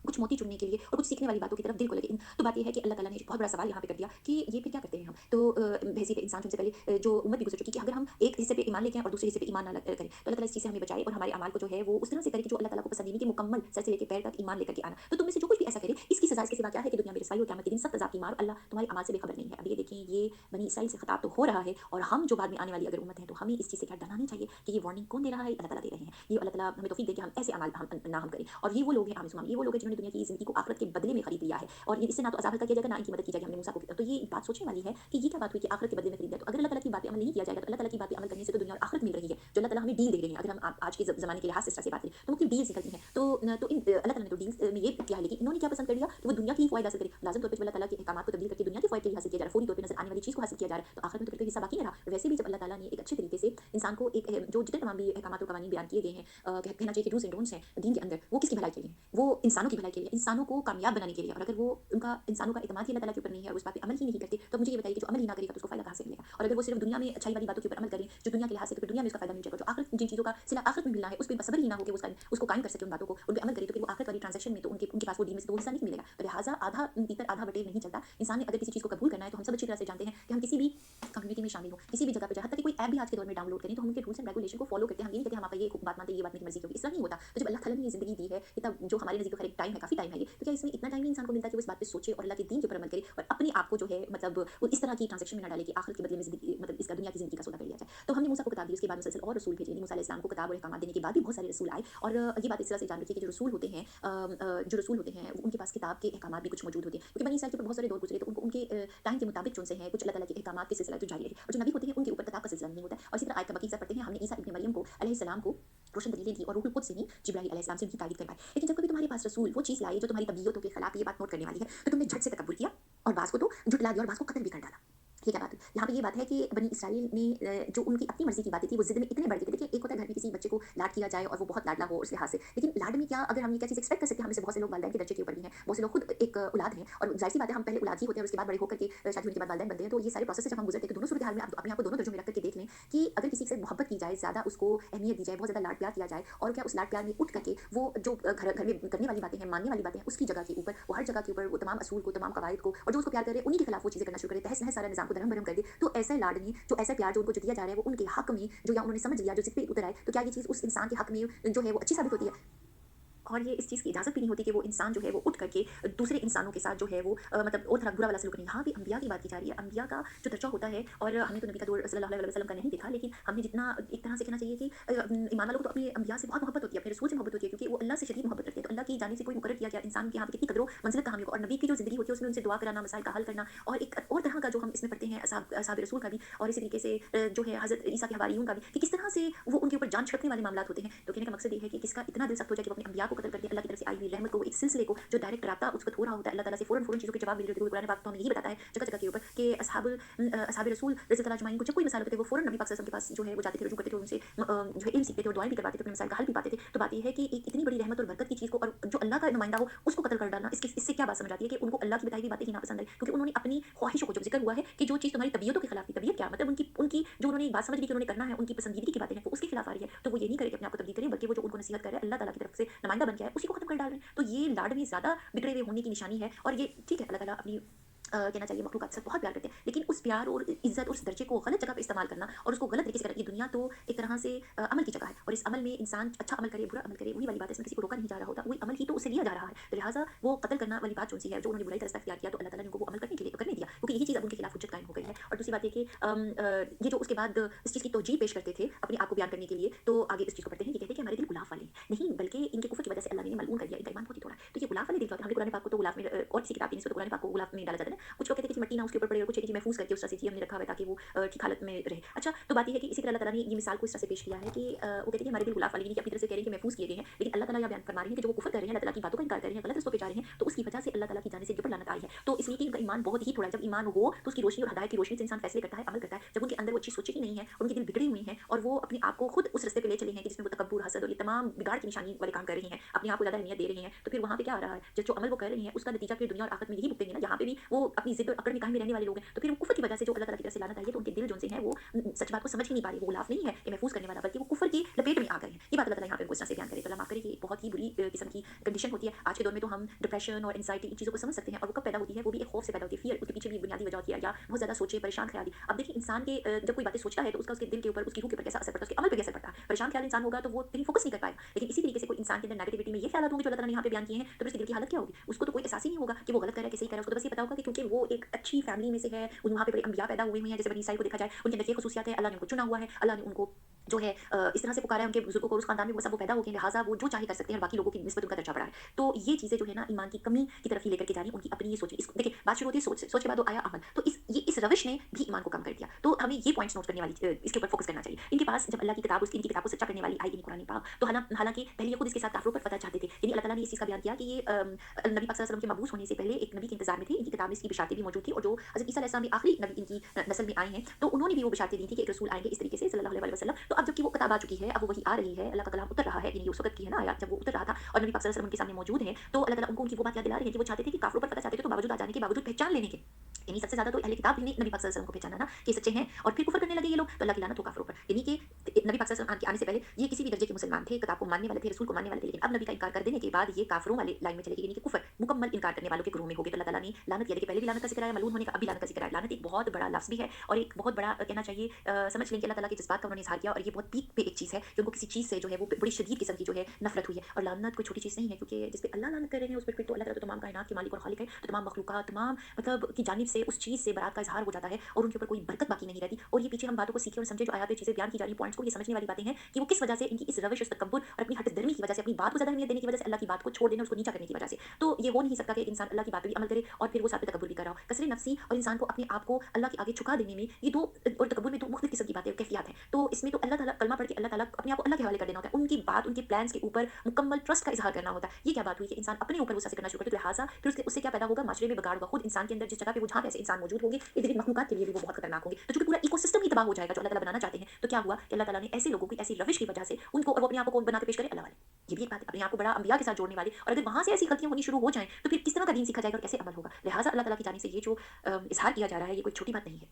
कुछ मोती चुनने के लिए और कुछ सीखने वाली बातों की तरफ दिल को लगे। तो बात ये है कि अल्लाह ताला ने एक बहुत बड़ा सवाल यहाँ पे कर दिया कि ये फिर क्या करते हैं हम? तो बहसीत इंसान जो हमसे पहले जो उम्मत भी गुजर चुकी कि अगर हम एक हिस्से पे ईमान लेके आएं और दूसरे हिस्से पे ईमान ना करें, तो अल्लाह ताला इस चीज़ से हमें बचाए और हमारे अमाल को जो है वो उस तरह से करे कि जो अल्लाह ताला को पसंद, यानी कि मुकम्मल सर से लेके पैर तक ईमान लेकर के आना। तो तुम में से जो कुछ भी ऐसा करे, इसकी सजा इसके सिवा क्या है कि दुनिया में रसवाई और क़यामत के दिन सख्त अज़ाब की मार, अल्लाह तुम्हारे अमाल से बेखबर नहीं है। अब ये देखें, ये बनी इसराइल से खिताब तो हो रहा है, और हम जो बाद में आने वाली अगर उम्मत है तो हमें इस चीज़ से क्या डरना नहीं चाहिए कि ये वार्निंग कौन दे रहा है? अल्लाह ताला दे रहे हैं। ये अल्लाह ताला हमें तौफीक दे कि हम ऐसे अमाल ना हम करें। और ये वो लोग हैं आम, ये वो लोग हैं जिन्होंने दुनिया की ज़िंदगी को आखिरत के बदले में खरीद लिया है, और ये इससे ना तो अज़ाब हल्का किया जाएगा, ना इनकी मदद की जाएगी। हमने मूसा को, तो ये बात सोचने वाली है कि ये क्या बात हुई कि आखिरत के बदले में खरीद लिया। तो अगर अल्लाह ताला की बात पे अमल नहीं किया जाएगा, तो अल्लाह ताला की बात पे अमल करने से तो दुनिया और आखिरत मिल रही है, जो अल्लाह ताला हमें डील दे रहे हैं। अगर हम आज के ज़माने के लिहाज से इस तरह से बात करें तो मुख्तलिफ डील्स निकलती हैं। तो इन अल्लाह ताला ने तो डील्स में ये किया है, लेकिन इन्होंने क्या पसंद कर लिया कि वो दुनिया की फ़ायदा हासिल करे। लाज़िम तौर पे जब अल्लाह ताला के अहकामात को तब्दील करके दुनिया के फ़ायदे के लिए हासिल किया जा रहा है, फौरी तौर पे नज़र आने वाली चीज़ को हासिल किया जा रहा है, तो आखिर में तो फिर कोई हिस्सा बाकी नहीं रहा। वैसे भी जब अल्लाह ताला ने एक अच्छे तरीके से इंसान को एक जो जितने तमाम भी अहकामात और कवानीन बयान किए गए हैं, कहना चाहिए कि डूज़ एंड डोंट्स हैं दीन के अंदर, वो किसकी भलाई के लिए? वो इंसानों की भलाई के लिए, इंसानों को कामयाब बनाने के लिए। और अगर वो उनका इंसानों का एतमाद ही अल्लाह ताला के ऊपर नहीं है और उस बात पे अमल ही नहीं करते, तो मुझे ये बताइए कि जो अमल ही ना करेगा तो उसको फ़ायदा कहाँ से मिलेगा? और अगर वो सिर्फ दुनिया में अच्छाई वाली बातों के ऊपर अमल करें, जो दुनिया के लिहाज से, तो फिर दुनिया में उसका फ़ायदा मिल जाएगा। जो आखिरत जिन चीज़ों का सिला आखिरत में मिलना है, उस पे सब्र ही ना हो कि उसको कायम कर सके, उन बातों को उन पे अमल करे, तो फिर वो आखिरत वाली ट्रांज़ैक्शन में तो उनके पास वो दीन में से तो वो हिस्सा नहीं मिलेगा। तो लिहाज़ा आधा तीतर आधा बटेर नहीं चलता। इंसान ने अगर किसी चीज़ को कबूल करना है, तो हम सब अच्छी तरह से जानते हैं कि हम किसी भी कम्युनिटी में शामिल हो, किसी भी जगह पे जाए, हत्ता कि कोई ऐप भी आज के दौर में डाउनलोड करें, तो हम उनके रूल्स एंड रेगुलेशन को फॉलो करते हैं। हम ये नहीं कहते हम आपका ये बात मानते हैं, ये बात मेरी मर्ज़ी की होगी, इस तरह नहीं होता। तो जब अल्लाह ताला ने ये ज़िंदगी दी है, इतना जो हमारे नज़दीक खैर टाइम है, काफ़ी टाइम है ये, तो क्या इसमें इतना टाइम नहीं इंसान को मिलता है कि वो इस बात पे सोचे और अल्लाह के दीन के ऊपर अमल करे और अपने आप को जो है मतलब वो इस तरह की ट्रांज़ैक्शन में ना डाले कि आखिरत के बदले में ज़िंदगी, मतलब इसका दुनिया की ज़िंदगी का सौदा कर लिया जाए। तो हमने मूसा को किताब दी, उसके बाद मुसलसल और रसूल भेजे। मूसा अलैहिस्सलाम को किताब और अहकामात देने के बाद भी बहुत सारे रसूल आए, और ये बात इस तरह से जान रखिए कि जो रसूल होते हैं उनके पास किताब के अहकामात भी कुछ मौजूद होते हैं, क्योंकि बनी इसराइल के ऊपर बहुत सारे दौर गुजरे, तो उनको उनके टाइम के मुताबिक जो उनसे हैं कुछ अल्लाह ताला के अहकामात के सिलसिला तो जारी रहे, और जो नबी होते हैं उनके ऊपर किताब का सिलसिला नहीं होता है। और इसी तरह आयत का बाकी हिस्सा पढ़ते हैं, हमने ईसा इब्न मरियम को अलैहिस्सलाम को रोशन दलीलें दी और रूहुल कुद्स ने जिब्राईल अलैहिस्सलाम से उनकी तारीफ करवाई। लेकिन जब कभी तुम्हारे पास रसूल वो चीज़ लाए जो तुम्हारी तबीयतों के खिलाफ, ये बात नोट करने वाली है, तो तुमने झट से तकब्बुर किया और बाज़ को तो झुठला दिया और बाज़ को कत्ल भी कर डाला। ये क्या बात हुई? यहाँ पे ये बात है कि बनी इसराइल में जो उनकी अपनी मर्ज़ी की बातें थी, वो ज़िद में इतने बढ़ गए थे। देखिए, एक होता है घर में किसी बच्चे को लाड किया जाए और वो बहुत लाडला हो उस लिहाज से, लेकिन लाड में क्या, अगर हम ये क्या चीज़ एक्सपेक्ट कर सकते हैं? हम में से बहुत से लोग वालिदैन के दर्जे के ऊपर भी हैं, बहुत से लोग खुद एक औलाद हैं, और ज़ाहिर-सी बात है हम पहले औलाद ही होते हैं और उसके बाद बड़े होकर के शादी होने के बाद वालिदैन बनते हैं। तो ये सारे प्रोसेस से जब हम गुजरते हैं, तो दोनों सूरत-ए-हाल में आप अपने आप को दोनों दर्जों में रख करके देख लें कि अगर किसी से मोहब्बत की जाए, ज़्यादा उसको अहमियत दी जाए, बहुत ज़्यादा लाड प्यार किया जाए, और क्या उस लाड प्यार में उठ करके वो जो घर में करने वाली बातें हैं, मानने वाली बातें हैं, उसकी जगह के ऊपर, वो हर जगह के ऊपर वो तमाम असूल को, तमाम कवायद को, और जो उसको प्यार कर रहे हैं उन्हीं के खिलाफ वो चीज़ें करना शुरू करे, तहस-नहस सारा निज़ाम को को धर्म भरम कर दे, तो ऐसा लाड में जो ऐसा प्यार जो उनको जो दिया जा रहा है वो उनके हक में जो, या उन्होंने समझ लिया, जो जिस पे उतर आए, तो क्या ये चीज़ उस इंसान के हक में जो है वो अच्छी साबित होती है? और ये इस चीज़ की इजाज़त भी नहीं होती कि वो इंसान जो है वो उठ करके दूसरे इंसानों के साथ जो है वो मतलब और थोड़ा बुरा वाला सलूक नहीं। यहाँ पे अंबिया की बात की जा रही है, अंबिया का जो दर्जा होता है, और हमने तो नबी का दौर सल्लल्लाहु अलैहि वसल्लम का नहीं देखा, लेकिन हमने जितना एक तरह से कहना चाहिए कि ईमान वालों को तो अपने अंबिया से बहुत मोहब्बत होती है, अपने रसूल से मोहब्बत होती है, क्योंकि वो अल्लाह से शदीद मोहब्बत रखते हैं। तो अल्लाह की जानिब से कोई मुकर्रर किया गया इंसान के यहाँ पे कितनी कदर मंजिलत का हामी होगा, और नबी की जो ज़िंदगी होती है उसमें उनसे दुआ कराना, मसाइल का हल करना, और एक और तरह का जो हम इसमें पढ़ते हैं असहाब रसूल का भी, और इसी तरीके से जो है हज़रत ईसा के हवारियों का भी, कि किस तरह से वो उनके ऊपर जान छिड़कने वाले मामलात होते हैं। तो कहने का मकसद ये है कि किसका इतना दिल सख्त हो जाए कि वो अपने अंबिया को कत्ल कर दे, अल्लाह की तरफ से आई हुई रहमत को, एक सिलसिले को, जो डायरेक्ट राब्ता उसको हो रहा होता है अल्लाह ताला से, फ़ौरन चीज़ों के जवाब मिल रहे होते हैं। कुरान पाक तो हमें यही बताता है जगह-जगह के ऊपर कि असहाब रसूल रज़ी अल्लाह अजमाइन को जब कोई मसाइल होते थे, वो फ़ौरन नबी पाक सल्लल्लाहु अलैहि वसल्लम के पास जो है वो जाते थे, रुजू करते थे, उनसे जो है इल्म सीखते थे और दुआएँ भी करवाते थे, अपने मसाइल का हल भी पाते थे। तो बात ये है कि एक इतनी बड़ी रहमत और बरकत की चीज़ को, और जो अल्लाह का नुमाइंदा हो उसको कत्ल कर डालना, इससे क्या बात समझ आती है कि उनको अल्लाह की बताई हुई बातें ही नापसंद आई, क्योंकि उन्होंने अपनी ख्वाहिशों को, जब ज़िक्र हुआ है कि जो चीज़ तुम्हारी तबीयतों के खिलाफ थी, तबीयत क्या मतलब उनकी उनकी जो उन्होंने बात समझ ली कि उन्होंने करना है, उनकी पसंदीदगी की बातें हैं, वो उसके खिलाफ आ रही है, तो वो ये नहीं करे कि अपने आप को तब्दील करें, बल्कि वो जो उनको नसीहत कर रहा है अल्लाह ताला की तरफ से नुमाइंदा बन के आए, उसी को खत्म कर डाल रहे हैं। तो ये लाड में ज़्यादा बिगड़े हुए होने की निशानी है, और ये ठीक है, अल्लाह ताला अपनी कहना चाहिए मखलूक़ात के साथ बहुत प्यार करते हैं, लेकिन उस प्यार और इज़्ज़त, उस दर्जे को गलत जगह पे इस्तेमाल करना और उसको गलत तरीके से करना, ये दुनिया तो एक तरह से अमल की जगह है, और इस अमल में इंसान अच्छा अमल करे, बुरा अमल करे, वही वाली बात है, इसमें किसी को रोका नहीं जा रहा होता, वही अमल ही तो उसे लिया जा रहा है। तो लिहाजा वो कत्ल करना वाली बात जो-सी है, जो उन्होंने बुराई का रास्ता इख्तियार किया, तो अल्लाह ताला ने उनको वो अमल करने के लिए करने दिया, क्योंकि यही चीज़ अब उनके खिलाफ हुज्जत कायम हो गई है। और दूसरी बात ये कि ये जो उसके बाद इस चीज़ की तौजीह पेश करते थे अपने आप को बयान करने के लिए, तो आगे इस चीज़ को पढ़ते हैं कि कहते हैं कि हमारे दिल गुलाफ वाले हैं, नहीं बल्कि इनके कुफ्र की वजह से अल्लाह ने मलऊन कर दिया, इनका ईमान बहुत ही थोड़ा है। तो ये गुलाफ वाले दिल जो होते हैं, हमने कुरान पाक को तो गुलाफ में और किसी किताब की निस्बत कुरान पाक को गुलाफ में डाला जाता है ना, कुछ लोग कहते हैं कि मिट्टी ना उसके ऊपर पड़े, और कुछ है कि महफूज़ करके उस तरह से हमने रखा हुआ है ताकि वो ठीक हालत में रहे। अच्छा, तो बात ये है कि इसी तरह अल्लाह ताला ने ये मिसाल को इस तरह से पेश किया है कि वो कहते हैं कि हमारे दिल गुलाफ वाले, यानी कि अपनी तरफ से कह रहे हैं कि महफूज़ किए गए हैं, लेकिन अल्लाह ताला यहाँ बयान फरमा रहे हैं कि जो वो कुफ्र कर रहे हैं, अल्लाह ताला की बातों का इनकार कर रहे हैं, गलत रस्तों पे जा रहे हैं, तो उसकी वजह से अल्लाह ताला की जानिब से इनके ऊपर लानत आई है। तो इसलिए कि उनका ईमान बहुत ही थोड़ा है। जब ईमान हो तो उसकी रोशनी और हदायत की रोशनी से इंसान फैसले करता है, अमल करता है। जब उनके अंदर वो अच्छी सोचें ही नहीं है, उनके दिल बिगड़े हुए हैं, और वो अपने आप को खुद उस रास्ते पे ले चले हैं कि जिसमें वो तकब्बुर, हसद और ये तमाम बिगाड़ की निशानी वाले काम कर रहे हैं, अपने आप को ज़्यादा अहमियत दे रहे हैं, तो फिर वहाँ पे क्या आ रहा है? जो अमल वो कर रहे हैं उसका नतीजा फिर दुनिया और आखिरत में यही भुगतेंगे ना। यहाँ पे भी वो अपनी ज़िद और अकड़ में कायम में रहने वाले लोग हैं, तो फिर वो कुफ्र की वजह से जो अल्लाह ताला की तरफ से लानत आई है, तो उनके दिल जो से हैं वो सच बात को समझ ही नहीं पा रहे। वो गुलाफ नहीं है ये महफूज़ करने वाला, बल्कि वो कुफ्र की लपेट में आ गए हैं। ये बात अल्लाह ताला यहाँ पे उनको इस तरह से बयान करे, तो अल्लाह माफ़ करे कि बहुत ही बुरी किस्म की कंडीशन होती है। आज के दौर में तो हम डिप्रेशन और एंग्जायटी इन चीज़ों को समझ सकते हैं, और वो कब पैदा होती है? वो भी एक खौफ से पैदा होती है, फियर उसके पीछे भी बुनियादी वजह होती है, या बहुत ज़्यादा सोचे, परेशान ख्याली। अब देखिए इंसान के जब कोई बातें सोचता है तो उसका उसके दिल के ऊपर, उसकी रूह के ऊपर कैसा असर पड़ता है, उसके अमल पे कैसा पड़ता है। परेशान ख्याल इंसान होगा तो वो कहीं फोकस नहीं कर पाएगा, लेकिन इसी तरीके से कोई इंसान के अंदर नेगेटिविटी में ये ख्यालात होंगे जो अल्लाह ताला ने यहाँ पे बयान किए हैं, तो फिर उसके दिल की हालत क्या होगी? उसको तो कोई एहसास ही नहीं होगा कि वो गलत कर रहा है कि सही कर रहा है। उसको तो बस ये पता होगा कि क्योंकि वो एक अच्छी फैमिली में से है, वहाँ पे बड़े अंबिया पैदा हुए हैं, जैसे बनी इसराइल को देखा जाए, उनके अंदर ये खसूसियात है, अल्लाह ने उनको चुना हुआ है, अल्लाह ने उनको जो है इस तरह से पुकारा है, उनके बुजुर्गों को उस खानदान में वो सब वो पैदा हो गए, लिहाजा वो जो चाहे कर सकते हैं, और बाकी लोगों की निस्बत उनका दर्जा बढ़ा है। तो ये चीज़ें जो है ना ईमान की कमी की तरफ ही लेकर के जा रही हैं, उनकी अपनी ये सोच है। देखिए बात शुरू होती है सोच से, सोच के बाद वो आया अमल, तो इस रविश ने भी ईमान को कम कर दिया। तो हमें ये पॉइंट्स नोट करने वाली इसके ऊपर फोकस करना चाहिए। इनके पास जब अल्लाह की किताब, उसकी इनकी किताब को सच्चा करने वाली आई इन कुरान पाक, तो हालांकि पहले ये खुद इसके साथ काफिरों पर फतह चाहते थे, यानी अल्लाह ताला ने इस चीज़ का बयान किया कि ये नबी पाक सल्लल्लाहु अलैहि वसल्लम के मबूस होने से पहले एक नबी के इंतजार में थे, इनकी किताब में इसकी बिशारतें भी मौजूद थी, और जो हज़रत ईसा अलैहिस्सलाम भी आखिरी नबी इनकी नस्ल में आए हैं, तो उन्होंने भी वो बिशारतें दी थी कि एक रसूल आएंगे इस तरीके से सल्लल्लाहु अलैहि वसल्लम। तो अब जबकि वो किताब आ चुकी है, अब वो वही आ रही है, अल्लाह का कलाम उतर रहा है, यानी उस वक्त की है ना आयत, जब वो उतर रहा था और नबी पाक सल्लल्लाहु अलैहि वसल्लम उनके सामने मौजूद हैं, तो अल्लाह ताला उनको उनकी वो बात याद दिला रही है कि वो चाहते थे कि काफिरों पर पता चाहते थे, तो बावजूद आ जाने के बावजूद पहचान लेने के, यानी सबसे ज़्यादा तो अहले किताब ने नबी पाक सल्लल्लाहु अलैहि वसल्लम को पहचाना ना कि सच्चे हैं, और फिर कुफ्र करने लगे ये लोग, तो अल्लाह की लानत हो काफिरों पर। यानी कि नबी पाक सल्लल्लाहु अलैहि वसल्लम के आने से पहले ये किसी भी दर्जे के मुसलमान थे, किताब को मानने वाले थे, रसूल को मानने वाले थे, लेकिन अब नबी का इनकार कर देने के बाद ये काफिरों वाले लाइन में चले गए, यानी कि कुफ्र मुकम्मल इनकार करने वालों के ग्रुप में हो गए। तो अल्लाह ताला ने लानत किया, पहले भी लानत का जिक्र आया, मलून होने का अब भी लानत का जिक्र आया। लानत एक बहुत बड़ा लफ्ज़ भी है, और एक बहुत बड़ा कहना चाहिए समझ लें कि अल्लाह ताला के जज्बात का उन्होंने इज़हार किया, और ये बहुत पीक पे एक चीज़ है कि उनको किसी चीज़ से जो है वो बड़ी शदीद किस्म की जो है नफरत हुई है। और लानत कोई छोटी चीज़ नहीं है, क्योंकि जिस पे अल्लाह लानत कर रहे हैं उस पर फिर तो अल्लाह ताला तो तमाम कायनात के मालिक और खालिक है, तो तमाम मखलूक़ात, तमाम मतलब की जानिब से उस चीज़ से बरात का इज़हार हो जाता है, और उनके ऊपर कोई बरकत बाकी नहीं रहती। और ये पीछे हम बातों को सीखे और समझे, जो आयात में चीज़ें बयान की जा रही हैं, पॉइंट्स को ये समझने वाली बातें हैं कि वो किस वजह से इनकी इस रविश, उस तकब्बुर और अपनी हठधर्मी की वजह से, अपनी बात को ज़्यादा अहमियत देने की वजह से, अल्लाह की बात को छोड़ देना, उसको नीचा करने की वजह से। तो ये हो नहीं सकता कि एक इंसान अल्लाह की बात पे भी अमल करे और फिर वो साथ में तकब्बुर भी कर रहा हो। कसरे नफ्सी और इंसान को अपने आप को अल्लाह के आगे झुका देने में, ये दो, और तकब्बुर में दो मुख्तलिफ किस्म की बातें और कैफियत हैं। तो इसमें तो अल्लाह ताला कलमा पढ़ के अल्लाह ताला अपने आप को अल्लाह के हवाले कर देना होता है, उनकी बात, उनके प्लान्स के ऊपर मुकम्मल ट्रस्ट का इज़हार करना होता है। ये क्या बात हुई कि इंसान अपने ऊपर गुस्सा करना शुरू कर दे, तो लिहाजा फिर उससे क्या पैदा होगा? माशरे में बिगाड़ होगा। खुद इंसान के अंदर जिस जगह पे वो, जहाँ ऐसे इंसान मौजूद होंगे, इधर मखलूकात के लिए भी वो बहुत खतरनाक होंगे। तो चूंकि पूरा इकोसिस्टम ही तबाह हो जाएगा जो अल्लाह ताला बनाना चाहते हैं, तो क्या हुआ कि अल्लाह ताला ने ऐसे लोगों की ऐसी रविश की वजह से उनको, और वो अपने आप को कौन बना के पेश करे? अल्लाह वाले। ये भी एक बात है, अपने आप को बड़ा अंबिया के साथ जोड़ने वाले, और अगर वहाँ से ऐसी गलतियाँ होनी शुरू हो जाएँ, तो फिर किस तरह का दीन सीखा जाएगा और कैसे अमल होगा? लिहाजा अल्लाह ताला की जानिब से ये जो इज़हार किया जा रहा है, ये कोई छोटी बात नहीं है।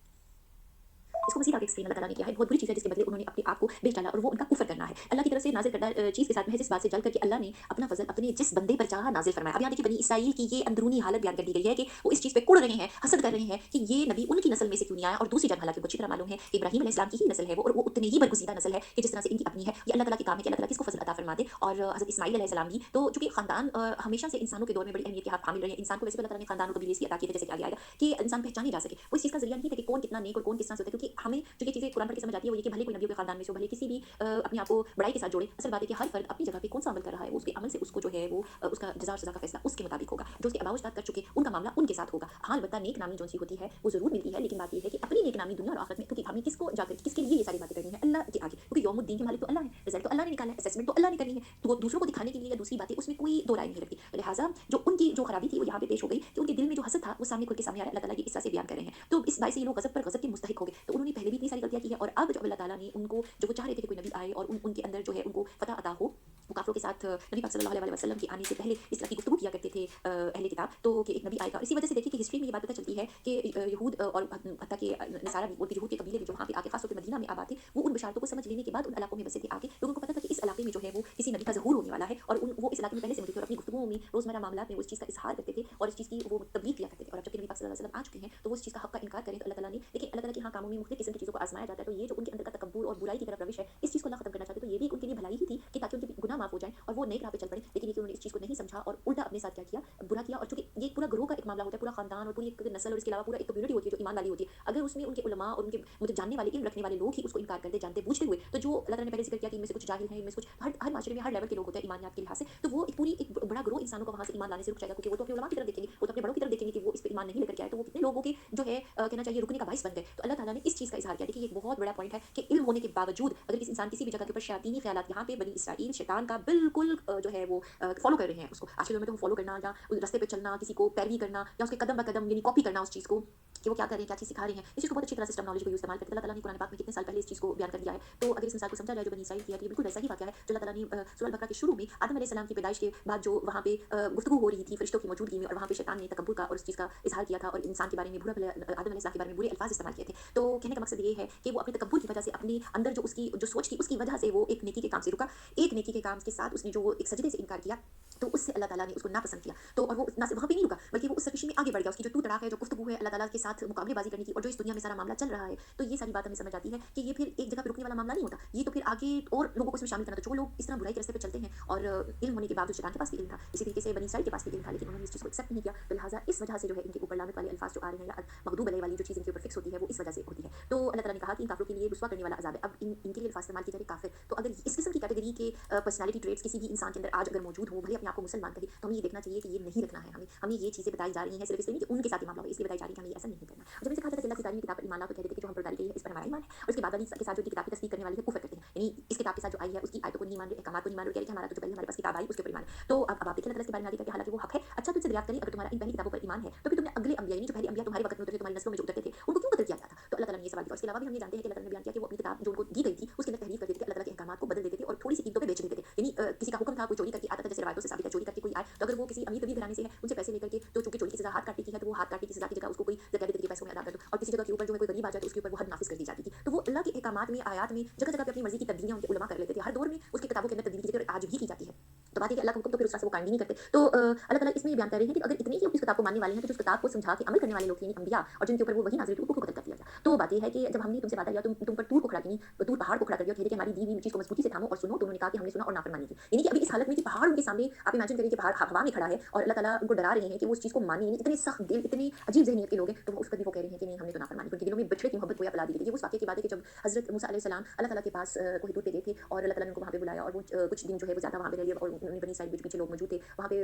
इसको मज़ीद आगे एक्सप्लेन अल्लाह ताला ने किया है, बहुत बुरी चीज़ है जिसके बदले उन्होंने अपने आप को बेच डाला और वो उनका कुफ़्र करना है। अल्लाह की तरफ से नाज़िल करदा चीज़ के साथ महज़ इस बात से जल कर कि अल्लाह ने अपना फ़ज़ल अपने जिस बंदे पर चाहा नाज़िल फ़रमाया। अब यहाँ देखिए बनी इसराइल की ये अंदरूनी हालत बयान कर दी गई है कि वो इस चीज़ पे कुढ़ रहे हैं, हसद कर रहे हैं कि ये नबी उनकी नस्ल में से क्यों नहीं आया। और दूसरी तरफ हालाँकि उनको अच्छी तरह मालूम है कि इब्राहीम अलैहिस्सलाम की ही नस्ल है वो, और वो उतनी ही बरगुज़ीदा नस्ल है कि जिस तरह से इनकी अपनी है। ये अल्लाह ताला के काम है कि अल्लाह ताला किसको फ़ज़ल अता फ़रमा दे। और हज़रत इस्माईल अलैहिस्सलाम भी तो चूँकि ख़ानदान हमेशा से इंसानों के दौर में बड़ी अहमियत के हाथ हामिल रहे हैं। इंसान को वैसे भी अल्लाह ताला ने ख़ानदान और कबीले इसलिए अता किए थे, जैसे कि आगे आएगा, कि इंसान पहचाने जा सके। वो इस चीज़ का ज़रिया नहीं है कि कौन कितना नेक और कौन किस तरह से होता है, क्योंकि हमें जो ये चीज़ें कुरान पढ़ के समझ आती है वो ये कि भले कोई नबियों के ख़ानदान में से हो, भले किसी भी अपने आप को बड़ाई के साथ जोड़े। असल बात है कि हर फ़र्द अपनी जगह पे कौन-सा अमल कर रहा है, वो उसके अमल से उसको जो है वो उसका जज़ा और सज़ा का फ़ैसला उसके मुताबिक होगा। जो उसके आबा-ओ-अजदाद कर चुके उनका मामला उनके साथ होगा। हाँ, अलबत्ता नेक नामी जो-सी होती है वो ज़रूर मिलती है, लेकिन बात ये है कि अपनी नेक नामी दुनिया और आखिरत में, क्योंकि हमें किसको जाकर किसके लिए ये सारी बातें करनी है, अल्लाह के आगे, क्योंकि यौमुद्दीन के मालिक तो अल्लाह है, रिज़ल्ट तो अल्लाह ने निकाला है, असेसमेंट तो अल्लाह ने करनी है। तो दूसरों को दिखाने के लिए या दूसरी बातें उसमें कोई दो राय नहीं लगती। तो लिहाज़ा जो उनकी जो खराबी थी वो यहाँ पे पेश हो गई कि उनके दिल में जो हसद था वो सामने खुल के सामने आ रहा है। अल्लाह ताला ये इस तरह से बयान कर रहे हैं। तो इस बात से ये लोग गज़ब पर गज़ब के मुस्तहिक हो गए। तो उन्होंने पहले भी इतनी सारी गलतियाँ की है, और अब जब अल्लाह ताला ने उनको, जो वो चाह रहे थे कि कोई नबी आए और उनके अंदर जो है उनको फ़तह अता हो, वो काफ़िरों के साथ नबी पाक सल्लल्लाहु अलैहि वसल्लम के आने से पहले इस तरह की गुफ्तगू किया करते थे अहले किताब, तो कि एक नबी आएगा। इसी वजह से देखिए कि हिस्ट्री में ये बात पता चलती है कि यहूद और हत्ता कि नसारा भी, वो यहूद के कबीले भी जो वहाँ पे आके खास तौर पे मदीना में आबाद थे, वो उन बशारतों को समझ लेने के बाद उन इलाकों में बसे थे आके। लोगों को पता था कि इस इलाके में जो है वो किसी नबी का ज़हूर होने वाला है, और वो इस इलाके में पहले से मौजूद थे और अपनी गुफ्तगूओं में, रोज़मर्रा मामलात में वो इस चीज़ का इज़हार करते थे और इस चीज़ की वो तबलीग किया करते थे। और अब जबकि नबी पाक सल्लल्लाहु अलैहि वसल्लम आ चुके हैं तो वो इस चीज़ का हक़ का इनकार करें तो अल्लाह ताला ने, देखिए अल्लाह ताला के यहाँ कामों में मुख्तलिफ़ किस्म की चीज़ों को आज़माया जाता है। तो ये जो उनके अंदर का तकब्बुर और बुराई की तरफ रविश है, इस चीज़ को अल्लाह ख़त्म करना चाहते हैं। तो ये भी उनके लिए भलाई ही थी कि ताकि उनके गुनाह माफ़ हो जाएँ और वो नेक राह पे चल पड़ें। लेकिन ये कि उन्होंने इस चीज़ को नहीं समझा और उल्टा अपने साथ क्या किया, बुरा किया। और चूँकि ये एक पूरा ग्रोह का एक मामला होता है, पूरा ख़ानदान और पूरी एक नस्ल और इसके अलावा पूरा एक कम्युनिटी होती है जो ईमान वाली होती है। अगर उसमें उनके उलमा और उनके मतलब जानने वाले, इल्म रखने वाले लोग ही उसको इनकार कर दें जानते बूझते हुए, तो जो अल्लाह ताला ने पहले ज़िक्र किया कि इनमें से कुछ जाहिल हैं, इनमें से कुछ हर माशरे में हर लेवल के लोग होते हैं ईमानियात के लिहाज से, तो वो एक पूरी एक बड़ा ग्रोह इंसानों को वहाँ से ईमान लाने से रुक जाएगा, क्योंकि वो तो अपने उलमा की तरफ देखेंगे, वो तो अपने बड़ों की तरफ देखेंगे कि वो इस पे ईमान नहीं लेकर के आए, तो वो कितने लोगों के जो है कहना चाहिए रुकने का बाइस बन गए। तो अल्लाह ताला ने इस चीज़ का इज़हार किया। देखिए ये एक बहुत बड़ा पॉइंट है कि इल्म होने के बावजूद अगर किसी इंसान किसी भी जगह के ऊपर शयातीनी ख़यालात, यहाँ पे बनी इसराइल शैतान का बिल्कुल जो है वो फ़ॉलो कर रहे हैं उसको। आज के दौर में तो फ़ॉलो करना या उस रास्ते पे चलना, किसी को पैरवी करना या उसके कदम ब कदम यानी कॉपी करना उस चीज़ को, कि वो क्या कर रहे हैं, क्या चीज़ सिखा रहे हैं, इस चीज़ को बहुत अच्छी तरह से सिस्टम नॉलेज को यूज़ इस्तेमाल करके अल्लाह ताला ने कुरान पाक में कितने साल पहले इस चीज़ को बयान कर दिया है। तो अगर इस मिसाल को समझा जाए जो बनी इसराइल की है, तो ये बिल्कुल वैसा ही वाक़या है जो अल्लाह ताला ने सूरह अल-बकरा के शुरू में आदम अलैहिस्सलाम की पैदाइश के बाद जो वहाँ पे गुफ्तगू हो रही थी फरिश्तों की मौजूदगी में, और वहाँ पे शैतान ने तकब्बुर का और उस चीज़ का इज़हार किया था और इंसान के बारे में बुरा भला, आदम अलैहिस्सलाम के बारे में बुरे अल्फाज़ इस्तेमाल किए थे। तो कहने का मकसद ये है कि वो अपने तकब्बुर की वजह से, अपने अंदर जो उसकी जो सोच थी उसकी वजह से वो एक नेकी के काम से रुका। एक नेकी के काम के साथ उसने जो एक सजदे से इनकार किया, तो उससे अल्लाह ताला ने उसको नापसंद किया। तो और वो ना सिर्फ वहाँ पे नहीं रुका, बल्कि वो उस सरकशी में आगे बढ़ गया। उसकी जो तू तड़ाक है, जो गुफ्तगू है अल्लाह ताला के साथ मुकाबलेबाज़ी करने की, और जो इस दुनिया में सारा मामला चल रहा है, तो ये सारी बात हमें समझ आती है कि ये फिर एक जगह पे रुकने वाला मामला नहीं होता। ये तो फिर आगे और लोगों को इसमें शामिल करना। तो जो लोग इस तरह बुराई के रास्ते पे चलते हैं और इल्म होने के बावजूद, शैतान के पास भी इल्म था, इसी तरीके से बनी इसराइल के पास भी इल्म था, लेकिन उन्होंने इस चीज़ को एक्सेप्ट नहीं किया। तो लिहाज़ा इस वजह से जो है इनके ऊपर लानत वाले अल्फाज़ जो आ रहे हैं या मगदूब अलैहि वाली जो चीज़ इनके ऊपर फिक्स होती है, वो इस वजह से होती है। तो अल्लाह ताला ने कहा कि इन काफ़िरों के लिए रुसवा करने वाला अज़ाब है। अब इनके लिए अल्फाज़ इस्तेमाल किए जा रहे काफ़िर। तो अगर इस किस्म की कैटेगरी के पर्सनैलिटी ट्रेट्स किसी भी इंसान के अंदर आज अगर मौजूद हो, भले अपने आप को मुसलमान कहे, तो हमें ये देखना चाहिए कि ये नहीं रखना है हमें। हमें ये चीज़ें बताई जा रही हैं सिर्फ इसलिए नहीं कि उनके साथ ही मामला हो, इसलिए बताई जा रही है कि हमें ऐसा नहीं करना। जब इनसे कहा जाता है कि अल्लाह की तारीफ़ की किताब पर ईमान लाओ, तो कहते थे कि जो हम पर उतारी गई है इस पर हमारा ईमान है, और उसके बाद वाली के साथ जो किताब की तस्दीक करने वाले थे कुफ़्र करते हैं। यानी इस किताब के साथ जो आई है उसकी आयतों को नहीं मान रहे, अहकामात को नहीं मान रहे, कह रहे कि हमारा तो जो पहले हमारे पास किताब आई उसके ऊपर ईमान है। तो अब आप देखिए अल्लाह ताला इसके बारे में आगे कहते हैं हालाँकि वो हक़ है। अच्छा तुझसे दरियाफ़त करें, अगर तुम्हारा इन पहली किताबों पर ईमान है, तो फिर तुमने अगले अंबिया यानी जो पहले अंबिया तुम्हारे वक़्त में उतरे थे, तुम्हारी नस्लों में जो उतरते थे, उनको क्यों कत्ल किया गया था? तो अल्लाह ताला ने ये सवाल किया। और इसके अलावा भी हम ये जानते हैं कि अल्लाह ताला ने बयान किया कि वो अपनी किताब जो उनको दी गई थी उसके अंदर तहरीफ कर देते थे, अल्लाह ताला के अहकामात को बदल देते थे और थोड़ी सी कीमतों पे बेच देते थे। यानी किसी का हुक्म था, कोई चोरी करके आता था, जैसे रिवायतों से साबित है, चोरी करके कोई आए तो अगर वो किसी अमीर कबीर घराने से है, उनसे पैसे लेकर के, तो चूँकि चोरी की सज़ा हाथ काटने की है, तो वो हाथ काटने की सज़ा की जगह उसको कोई ज़कात दे के पैसों में अदा कर दो। और किसी जगह के ऊपर जो है कोई गरीब आ जाए तो उसके ऊपर वो हद नाफ़िज़ कर दी जाती थी। तो वो अल्लाह के अहकामात में, आयात में जगह-जगह पे अपनी मर्ज़ी की तब्दीलियाँ उनके उलमा कर लेते थे। हर दौर में उसकी किताबों के अंदर तब्दीली की जाती है और आज भी की जाती है। तो बात है कि अल्लाह का हुक्म तो फिर उस तरह से वो कायम भी नहीं करते। तो अल्लाह ताला इसमें ये बयान कर रहे हैं कि अगर इतने ही उस किताब को मानने वाले हैं, तो जो उस किताब को समझा के अमल करने वाले लोग थे, यानी अंबिया, और जिनके ऊपर वो वही नाज़िल हुई, उनको क्यों कत्ल कर दिया गया? तो बात ये है कि जब हमने तुमसे वादा किया, तुम पर तूर को खड़ा यानी तूर पहाड़ को खड़ा कर दिया, कह रहे कि हमारी दी हुई चीज़ को मज़बूती से थामो और सुनो, तो उन्होंने कहा कि हमने सुना और नाफ़रमानी की। यानी कि अभी इस हालत में कि पहाड़ उनके सामने, आप इमेजिन करिए कि पहाड़ हवा में खड़ा है और अल्लाह ताला उनको डरा रहे हैं कि वो उस चीज़ को माने, यानी इतने सख्त दिल, इतने अजीब ज़हनियत के लोग हैं, तो उस पर भी वो कह रहे हैं कि नहीं हमने तो नाफ़रमानी की। उनके दिलों में बिछड़े की मोहब्बत गोया फैला दी गई। ये उस वाक़ये की बात है कि जब हज़रत मूसा अलैहिस्सलाम अल्लाह ताला के पास कोहिनूर पे गए थे और अल्लाह ताला ने उनको वहाँ पे बुलाया और वो कुछ दिन जो है वो ज़्यादा वहाँ पे रह लिए और उन्होंने बनी इसराइल के पीछे लोग मौजूद थे वहाँ पे।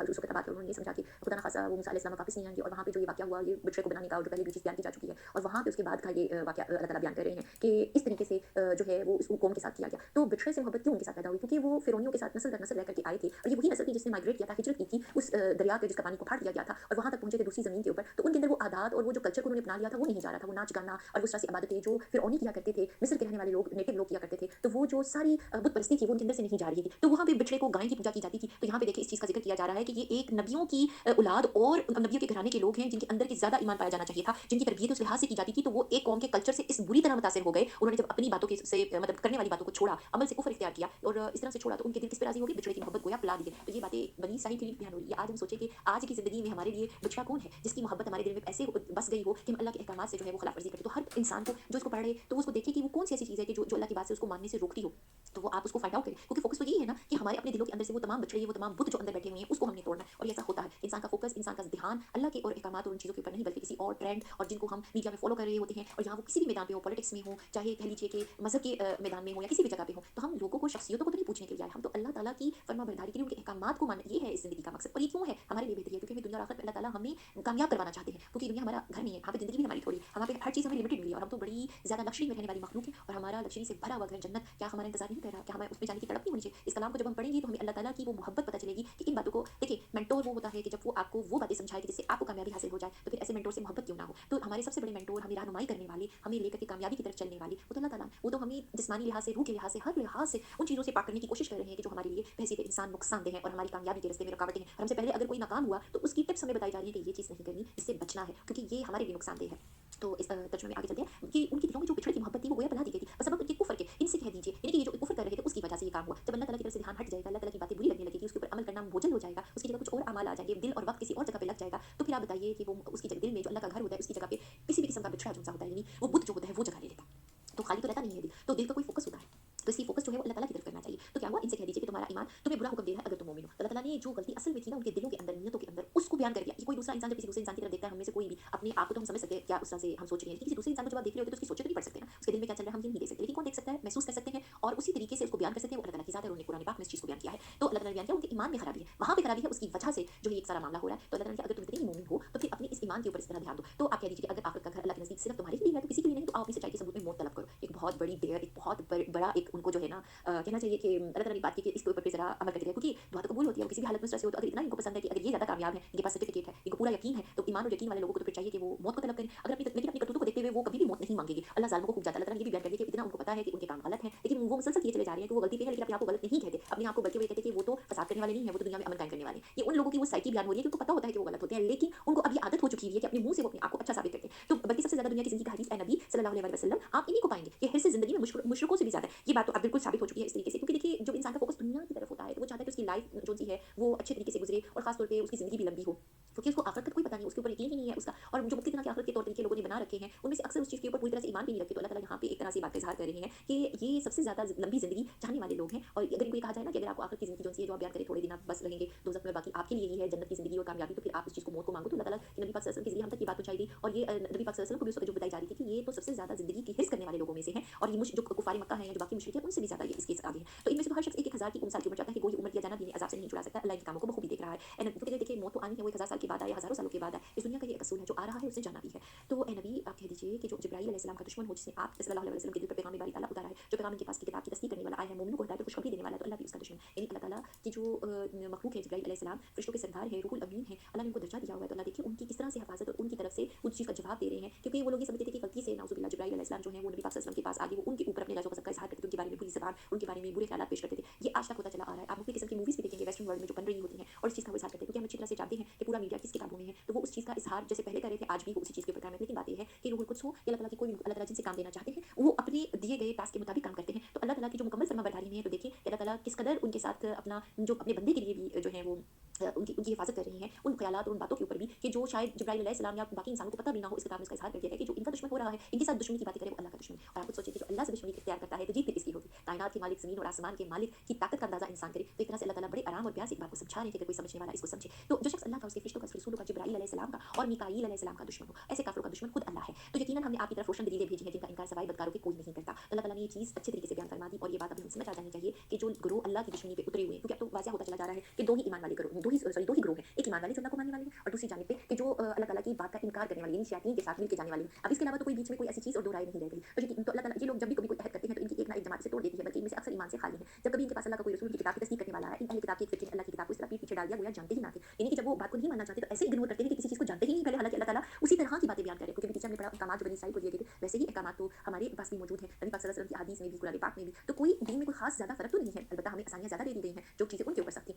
उस वक़्त बात उन्होंने ये समझा कि खुदा न ख़ासा वो मूसा अलैहिस्सलाम वापस नहीं आएंगे, और वहाँ पे जो ये वाक़या हुआ, ये बिछड़े को बनाने का, और जो पहले भी चीज़ बयान की जा चुकी है, और वहाँ पे उसके बाद का ये वाक़या अल्लाह ताला बयान कर रहे हैं कि इस तरीके से जो है वो उस कौम के साथ किया गया। तो बिछड़े से मोहब्बत क्यों उनके साथ पैदा हुई? क्योंकि वो फ़िरौनियों के साथ नस्ल दर नस्ल रह करके आए थे, और ये वही नस्ल थी जिसने माइग्रेट किया था, हिजरत की थी उस दरिया के जिसका पानी को फाड़ दिया गया था, और वहाँ तक पहुँचे थे दूसरी ज़मीन के ऊपर। तो उनके अंदर वो आदात और वो जो कल्चर को उन्होंने अपना लिया था वो नहीं जा रहा था, वो नाच गाना और उस तरह से इबादतें जो फ़िरौनी किया करते थे, मिस्र के रहने वाले लोग, नेटिव लोग किया करते थे, तो वो जो सारी बुत परस्ती थी वो उनके अंदर से नहीं जा रही थी। तो वहाँ पे बिछड़े को गाय की पूजा की जाती थी, तो यहाँ पे देखिए इस चीज़ का ज़िक्र किया जा रहा है कि ये एक नबियों की औलाद और नबियों के घराने के लोग हैं, जिनके अंदर की ज़्यादा ईमान पाया जाना चाहिए था, जिनकी तरबियत उस लिहाज से की जाती थी, तो वो एक कौम के कल्चर से इस बुरी तरह मुतासिर हो गए, उन्होंने जब अपनी बातों के से मतलब करने वाली बातों को छोड़ा, अमल से कुफ्र इख्तियार किया और इस तरह से छोड़ा, तो उनके दिल किस पे राज़ी हो गए? बिछड़े की मोहब्बत गोया पिला दी गई। तो ये बातें बनी इसराइल के लिए बयान हो रही है। आज हम सोचें कि आज की ज़िंदगी में हमारे लिए बिछड़ा कौन है, जिसकी मोहब्बत हमारे दिल में ऐसे बस गई हो कि हम अल्लाह के अहकामात से जो है वो खिलाफवर्जी करते। तो हर इंसान को जो इसको पढ़ रहे, तो वो उसको देखे कि वो कौन सी ऐसी चीज़ है कि जो अल्लाह की बात से उसको मानने से रोकती हो। तो वो आप उसको फाइंड आउट करें, क्योंकि फोकस तो यही है ना कि हमारे अपने दिलों के अंदर से वो तमाम बिछड़े, वो तमाम बुत जो अंदर बैठे हुए हैं, उसको हमने तोड़ना है। और ये ऐसा होता है, इंसान का फोकस, इंसान का ध्यान अल्लाह के और अहकामात और उन चीज़ों के ऊपर नहीं, बल्कि किसी और ट्रेंड और जिनको हम मीडिया में फॉलो कर रहे होते हैं, और यहाँ वो किसी भी मैदान पे हो, पॉलिटिक्स में हो, चाहे कह लीजिए कि मज़हब के मैदान में हो या किसी भी जगह पे हो, तो हम लोगों को, शख्सियतों को तो नहीं पूछने के लिए आए, हम तो अल्लाह ताला की फर्माबरदारी के लिए, उनके अहकामात को मानना, ये है इस ज़िंदगी का मकसद। और ये क्यों है हमारे लिए बेहतरी है, क्योंकि हमें दुनिया और आखिरत में अल्लाह ताला हमें कामयाब करवाना चाहते हैं, क्योंकि दुनिया हमारा घर नहीं है, यहाँ पे ज़िंदगी भी हमारी थोड़ी, यहाँ पे हर चीज़ हमें लिमिटेड मिली है, और हम तो बड़ी ज़्यादा लग्जरी में रहने वाली मखलूक है, और हमारा लग्जरी से भरा हुआ घर जन्नत क्या हमारा इंतजार नहीं कर रहा? क्या हमें उसमें जाने की तड़प नहीं होनी चाहिए? इस कलाम को जब हम पढ़ेंगे तो हमें अल्लाह ताला की वो मोहब्बत पता चलेगी कि इन बातों को देखिए। मेंटोर वो होता है कि जब वो आपको वो बातें समझाए कि जिससे आपको कामयाबी हासिल हो जाए, तो फिर ऐसे मेंटोर से मोहब्बत क्यों ना हो? तो हमारे सबसे बड़े मेंटोर, हमें रहनुमाई करने वाले, हमें लेकर के कामयाबी की तरफ चलने वाले, वो तो अल्लाह ताला है। वो तो हमें जिस्मानी लिहाज से, रूह के लिहाज से, हर लिहाज से उन चीज़ों से पाक करने की कोशिश कर रहे हैं कि जो हमारे लिए बहसीत इंसान नुकसानदेह है और हमारी कामयाबी के रास्ते में रुकावटें हैं। और हमसे पहले अगर कोई नाकाम हुआ तो उसकी टिप्स हमें बताई जा रही है कि ये चीज़ नहीं करनी, इससे बचना है, क्योंकि ये हमारे लिए नुकसानदेह है। तो इस तर्जुमे में आगे चलते हैं कि उनके दिलों में जो बिछड़ की मोहब्बत थी, वो गोया पला दी गई थी, और सबब उनके कुफ्र के। इनसे कह दीजिए, यानी कि ये जो कुफ्र कर रहे थे, उसकी वजह से ये काम हुआ। जब अल्लाह ताला की तरफ से ध्यान हट जाएगा, अल्लाह ताला की बातें बुरी लगने लगेगी, उसके ऊपर अमल करना बोझल हो जाएगा, उसकी जगह कुछ और अमाल आ जाएंगे, दिल और वक्त किसी और जगह पे लग जाएगा, तो फिर आप बताइए कि वो उसकी दिल में जो अल्लाह का घर होता है, उसकी जगह पे किसी भी किस्म का बिछड़ा जो होता है, यानी वो बुत जो होता है, वो जगह ले लेता है। तो खाली तो रहता नहीं है दिल, तो दिल का कोई फोकस होता है, तो इसकी फोकस जो है वो अल्लाह ताला की तरफ करना चाहिए। तो क्या हुआ, इनसे कह दीजिए कि तुम्हारा ईमान तुम्हें बुरा हुक्म दे रहा है अगर तुम मोमिन हो। तो अल्लाह ताला ने जो गलती असल में थी ना उनके दिलों के अंदर, नियतों के अंदर, उसको बयान कर दिया कि कोई दूसरा इंसान जब किसी दूसरे इंसान की तरफ देखता है, हम में से कोई भी अपने आप को तो हम समझ सकते हैं क्या उस तरह से हम सोच रहे हैं, किसी दूसरे इंसान को जब आप देख रहे होते तो उसकी सोच तो नहीं पढ़ सकते ना, उसके दिल में क्या चल रहा है हम ये नहीं देख सकते, लेकिन कौन देख सकता है, महसूस कर सकते हैं, और उसी तरीके से उसको बयान कर सकते हैं वो अल्लाह ताला की ज़ात है, और उन्होंने कुरान पाक में इस चीज़ को बयान किया है। तो अल्लाह ताला ने बयान किया उनके ईमान में खराबी है, वहाँ पे खराबी है, उसकी वजह से जो है एक सारा मामला हो रहा है। तो अल्लाह ताला ने कहा अगर तुम इतने ही मोमिन हो तो फिर अपने इस ईमान के ऊपर इस तरह ध्यान दो। तो आप कह दीजिए कि अगर आखिरत का घर अल्लाह के नज़दीक सिर्फ तुम्हारे लिए है तो किसी के लिए नहीं, तो आप अपनी सच्चाई के सबूत में मौत तलब करो। एक बहुत बड़ी डेयर, एक बहुत बड़ा एक उनको जो है ना कहना चाहिए कि अल्लाह ताला ने बात की कि इसके ऊपर पे ज़रा अमल करके देखो, क्योंकि दुआ तो कबूल होती है, वो किसी भी हालत में उस तरह से हो, तो अगर इतना इनको पसंद है कि अगर ये ज़्यादा कामयाब है, इनके पास सर्टिफिकेट है, इनको पूरा यकीन है, तो ईमान और यकीन वाले लोगों को तो फिर चाहिए कि वो मौत को तलब करें। अगर अपनी लेकिन अपनी करतूतों को देखते हुए वो कभी भी मौत नहीं मांगेंगे। अल्लाह ज़ालिमों को खूब जाता है। अल्लाह ताला ने ये भी बयान कर दिया कि इतना उनको पता है कि उनके काम गलत हैं, लेकिन वो मुसलसल किए चले जा रहे हैं कि वो गलती पे है, लेकिन अपने आप को गलत नहीं कहते। अपने आप को बल्कि वो ये कहते हैं कि वो तो फसाद करने वाले नहीं है, वो तो दुनिया में अमन कायम करने वाले हैं। ये उन लोगों की वो साइकी बयान हो रही है कि उनको पता होता है कि वो गलत होते हैं, लेकिन उनको अब ये आदत हो चुकी है कि अपने मुँह से वो अपने आप को अच्छा साबित करते हैं। तो बल्कि सबसे ज़्यादा दुनिया की ज़िंदगी का हदीस है नबी सल्लल्लाहु अलैहि वसल्लम, आप इन्हीं को पाएँगे कि हिर्स ज़िंदगी में मुशरिकों से भी ज़्यादा है। ये बात तो अब बिल्कुल साबित हो चुकी है इस तरीके से, क्योंकि देखिए जब इंसान का फोकस दुनिया की तरफ होता है, तो वो चाहता है कि उसकी लाइफ जो सी है वो अच्छे तरीके से गुजरे, और खास तौर पे उसकी ज़िंदगी भी लंबी हो, क्योंकि उसको आखिरत का कोई पता नहीं, उसके ऊपर यकीन ही नहीं है उसका। और जो मुक्ति तरह के आखिरत के तौर तरीके लोगों ने बना रखे हैं, उनमें से अक्सर उस चीज़ के ऊपर पूरी तरह से ईमान भी नहीं रखते। तो अल्लाह ताला यहाँ पे एक तरह से बात का इज़हार कर रहे हैं कि ये सबसे ज़्यादा लंबी ज़िंदगी चाहने वाले लोग हैं। और अगर इनको ये कहा जाए ना कि अगर आपको आखिरत की ज़िंदगी जो सी है, जो आप बयान करें, थोड़े दिन आप बस रहेंगे दोज़ख में, बाकी आपके लिए ही है जन्नत की ज़िंदगी और कामयाबी, तो फिर आप उस चीज़ को मौत को मांगो। तो अल्लाह ताला के नबी पाक सल्लल्लाहु अलैहि वसल्लम के ज़रिए हम तक ये बात पहुँचाई गई, और ये नबी पाक सल्लल्लाहु अलैहि वसल्लम को भी उस वक़्त जो बताई जा रही थी कि ये तो सबसे ज़्यादा ज़िंदगी की हिर्स करने वाले लोगों में से हैं, और ये जो कुफ़ार मक्का हैं या जो बाकी मुशरिक हैं, उनसे भी ज़्यादा ये इसके आगे हैं। तो इनमें से तो हर शख्स 1-1 हज़ार की साल की उम्र चाहता है कि वो ये उम्र दिया जाना भी अज़ाब से नहीं छुड़ा सकता। अल्लाह के कामों को बखूबी देख रहा है। क्योंकि देखिए मौत तो आनी है, वो 1000 साल के बाद आए, हज़ारों सालों के बाद आए। इस दुनिया का ये एक असूल है, जो आ रहा है उसे जाना भी है। तो ए नबी आप कह दीजिए कि जो जिब्राईल अलैहिस्सलाम का दुश्मन हो, जिसने आप सल्लल्लाहु अलैहि वसल्लम के दिल पर पैगाम बारी ताला उतारा है, जो पैगाम इनके पास की किताब की तस्दीक करने वाला आया है, मोमिनों को हिदायत और खुशखबरी देने वाला है, तो अल्लाह भी उसका दुश्मन है। यानी अल्लाह ताला की जो मखलूक है जिब्राईल अलैहिस्सलाम, फरिश्तों के सरदार है, रूहुल अमीन है, अल्लाह ने उनको दर्जा दिया हुआ है। तो अल्लाह देखिए उनकी किस तरह से हिफाज़त और उनकी तरफ से उस चीज़ का जवाब दे रहे हैं, क्योंकि वो लोग ये समझते थे कि गलती से नाउज़ुबिल्लाह जिब्राईल अलैहिस्सलाम जो है वो नबी पाक सल्लल्लाहु अलैहि वसल्लम के पास आगे वो उनके ऊपर अपने रज़ो ग़ज़ब का इज़हार करते थे, उनके बारे में बुरी ज़बान, उनके बारे में बुरे ख़यालात पेश करते थे। ये आज तक होता चला आ रहा है। आप मुख्तलिफ़ किस्म की मूवीज़ भी देखेंगे वेस्टर्न वर्ल्ड में जो बन रही होती हैं, और इस चीज़ का वो इज़हार करते हैं, क्योंकि हम अच्छी तरह से जानते हैं कि पूरा मीडिया किस किताबों में है, तो वो उस चीज़ का इज़हार जैसे पहले कर रहे थे, आज भी वो उसी चीज़ के ऊपर कायम है। लेकिन बात ये है कि रूहुल कुद्स हो या अल्लाह ताला की कोई भी, अल्लाह ताला जिनसे काम देना चाहते हैं वो अपने दिए गए टास्क के मुताबिक काम करते हैं। तो अल्लाह ताला की जो मुकम्मल फर्माबरदारी में है, तो देखिए कि अल्लाह ताला किस कदर उनके साथ अपना जो अपने बंदे के लिए भी जो है वो उनकी उनकी हिफाजत कर रहे हैं, उन ख्यालात और उन बातों के ऊपर भी कि जो शायद जिब्राईल अलैहिस्सलाम या बाकी इंसानों को पता भी ना हो। इस किताब में इसका इज़हार कर दिया गया है कि जो इनका दुश्मन हो रहा है, इनके साथ दुश्मनी की बातें करे, वो अल्लाह का दुश्मन है। और आप खुद सोचिए कि जो अल्लाह से दुश्मनी इख्तियार करता है, तो जीत फिर किसकी होगी? कायनात के मालिक, ज़मीन और आसमान के मालिक की ताकत का अंदाज़ा इंसान करे। तो एक तरह से अल्लाह ताला बड़े आराम और प्यार से एक बात को समझा रहे हैं कि अगर कोई समझने वाला इसको समझे। तो जो शख्स अल्लाह का, उसके फरिश्तों का, रसूलों का, जिब्राईल अलैहिस्सलाम का और मीकाईल अलैहिस्सलाम का दुश्मन हो, ऐसे काफ़िरों का दुश्मन खुद अल्लाह है। तो यकीनन हमने आपकी तरफ रोशन दलीलें भेजी हैं जिनका इनकार सवाए बदकारों के कोई नहीं करता। तो अल्लाह ताला ने ये चीज़ अच्छे तरीके से बयान फरमा दी, और ये बात अभी हमें समझ आ जानी चाहिए कि जो गिरोह अल्लाह की दुश्मनी पे उतरे हुए हैं, क्योंकि अब तो वाज़िह होता चला जा रहा है कि दो ही ईमान वाले गिरोह, दो ही गिरोह हैं। एक ईमान वाले जो अल्लाह को मानने वाले हैं, और दूसरी जानिब पे कि जो अल्लाह ताला की बात का इनकार करने वाले, यानी शैतान के साथ मिल के जाने वाले हैं। अब इसके अलावा तो कोई बीच में कोई ऐसी चीज़ और दो राय नहीं रह गई। तो अल्लाह ताला, ये लोग जब भी कभी कोई अहद करते हैं तो इनकी एक ना एक जमात से तोड़ देती है, बल्कि इनमें से अक्सर ईमान से खाली हैं। जब कभी इनके पास अल्लाह का कोई रसूल की किताब की तस्दीक करने वाला है, इन अहले किताब की एक फिरके ने अल्लाह की किताब को इस तरह पीठ पीछे डाल दिया, गोया जानते ही ना थे। यानी कि जब वो बात को नहीं मानना चाहते, तो ऐसे इग्नोर करते हैं कि किसी चीज़ को जानते ही नहीं पहले, हालांकि अल्लाह ताला उसी तरह की बातें बयान कर रहे हैं। क्योंकि पीछे हमने पढ़ा अहकामात जो बनी इसराइल को दिए गए थे, वैसे ही अहकामात तो हमारे पास भी मौजूद हैं, नबी पाक सल्लल्लाहु अलैहि वसल्लम की हदीस में भी, कुरान पाक में भी। तो कोई दीन में कोई खास ज़्यादा फ़र्क तो नहीं है, अलबत्ता हमें आसानियाँ ज़्यादा दे दी गई हैं, जो चीज़ें उनके ऊपर सख्त थी।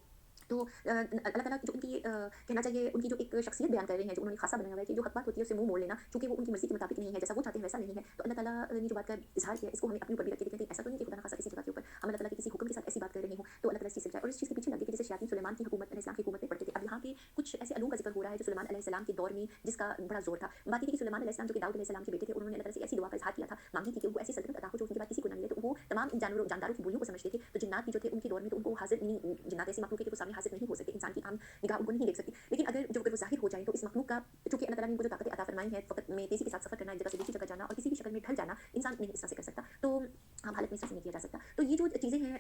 तो अल्लाह ताला की जो उनकी कहना चाहिए उनकी जो एक शख्सियत बयान कर रहे हैं, जो उन्होंने खासा बनाया हुआ है कि जो हक बात होती है उससे मुँह मोड़ लेना, चूँकि वो उनकी मर्ज़ी के मुताबिक नहीं है, जैसा वो चाहते हैं वैसा नहीं है। तो अल्लाह ताला ने जो बात का इज़हार किया है, इसको हमें अपने ऊपर भी रख के देखना चाहिए। ऐसा तो नहीं कि खुदा न खासा किसी जगह के ऊपर हम अल्लाह ताला के किसी हुक्म के साथ ऐसी बात कर रहे हों, तो अल्लाह ताला इस चीज़ से बचाए। और इस चीज़ के पीछे लगे कि जैसे शयातीन सुलेमान की हुकूमत अलैहिस्सलाम की हुकूमत में पड़ते थे। अब यहाँ पे कुछ ऐसे अलूम का ज़िक्र हो रहा है जो सुलेमान अलैहिस्सलाम के दौर में जिसका बड़ा ज़ोर था। बात ये थी कि सुलेमान अलैहिस्सलाम जो कि दाऊद अलैहिस्सलाम के बेटे थे, उन्होंने अल्लाह ताला से ऐसी दुआ का इज़हार किया था, मांगी थी कि उनको ऐसी सल्तनत अता हो जो उनके बाद किसी को ना मिले। तो वो तमाम जानदारों की बोलियों को समझते थे। तो जिन्नात भी जो थे उनके दौर में तो उनको हाज़िर नहीं, जिन्नात ऐसी मखलूक है कि वो सामने हाज़िर नहीं हो सकते, इंसान की आम निगाह उनको नहीं देख सकती। लेकिन अगर वो ज़ाहिर हो जाएँ तो इस मखलूक का, चूँकि अल्लाह ताला ने उनको जो ताकतें अता फ़रमाई हैं, फ़क़त में तेज़ी के साथ सफ़र करना, एक जगह से दूसरी जगह जाना और किसी भी शक्ल में ढल जाना, इंसान नहीं इस तरह से कर सकता। तो आम हालत में इस तरह से नहीं किया जा सकता। तो ये जो चीज़ें हैं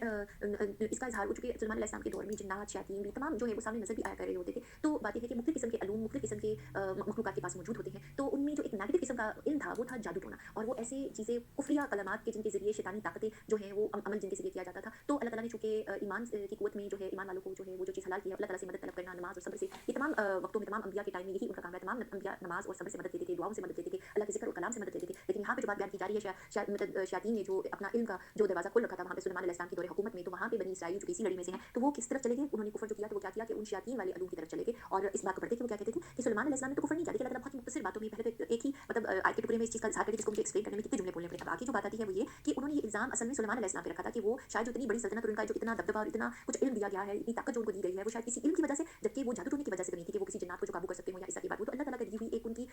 इसका इज़हार हो चुके सुलेमान अलैहिस्सलाम के दौर में जिन्नात, शयातीन भी तमाम जो है वो सामने नज़र भी आया कर रहे होते थे। तो बात ये है कि मुख्तलिफ़ किस्म के अलूम, मुख्तलिफ़ किस्म के मखलूक़ात के पास मौजूद होते हैं। तो उनमें जो एक नेगेटिव किस्म का इल्म था वो था जादू टोना, और वो ऐसी चीज़ें कुफ़रिया कलमात के जिनके ज़रिए शैतानी ताकतें जो हैं वो अमल जिनके ज़रिए किया जाता था। तो अल्लाह ताला ने चूँकि ईमान की क़ुव्वत में जो है ईमान वालों को जो है वो जो चीज़ हलाल की है, अल्लाह ताला से मदद तलब करना, नमाज़ और सब्र से, ये तमाम वक़्तों में तमाम अंबिया के टाइम में यही उनका काम है। तमाम अंबिया नमाज़ और सब्र से मदद लेते थे, दुआओं से मदद लेते थे, अल्लाह के ज़िक्र और कलाम से मदद लेते थे। लेकिन यहाँ पे जो बात बयान की जा रही है मतलब शयातीन ने जो अपना इल्म का जो दरवाज़ा खोल रखा था वहाँ पे सुलेमान अलैहिस्सलाम की दौर हुकूमत में, तो वहाँ पे बनी इसराइल जो कि इसी लड़ी में से हैं, तो वो किस तरफ चले गए? उन्होंने कुफ़र जो किया तो वो क्या किया कि उन शयातीन वाले अलूम की तरफ चले गए। और इस बात को पढ़ते थे वो क्या कहते थे कि सुलेमान अलैहिस्सलाम ने तो कुफ़र नहीं किया, लेकिन अल्लाह ताला बहुत ही मुख्तसर बातों में पहले तो एक ही मतलब आयत के टुकड़े में इस चीज़ का इज़हार करके जिसको मुझे एक्सप्लेन करने में कितने जुमले बोलने पड़े। अब आगे जो बात आती है वो ये कि उन्होंने ये इल्ज़ाम असल में सुलेमान अलैहिस्सलाम पे रखा था कि वो शायद जो इतनी बड़ी सल्तनत और उनका जो इतना दबदबा और इतना कुछ इल्म दिया गया है, इतनी ताकत जो उनको दी गई है, वो शायद किसी इल्म की वजह से, जबकि वो जादू टोने की वजह से तो नहीं थी कि वो किसी जिन्नात को जो काबू कर सकते हो या इस तरह की बात। वो तो अल्लाह ताला की दी हुई एक उनकी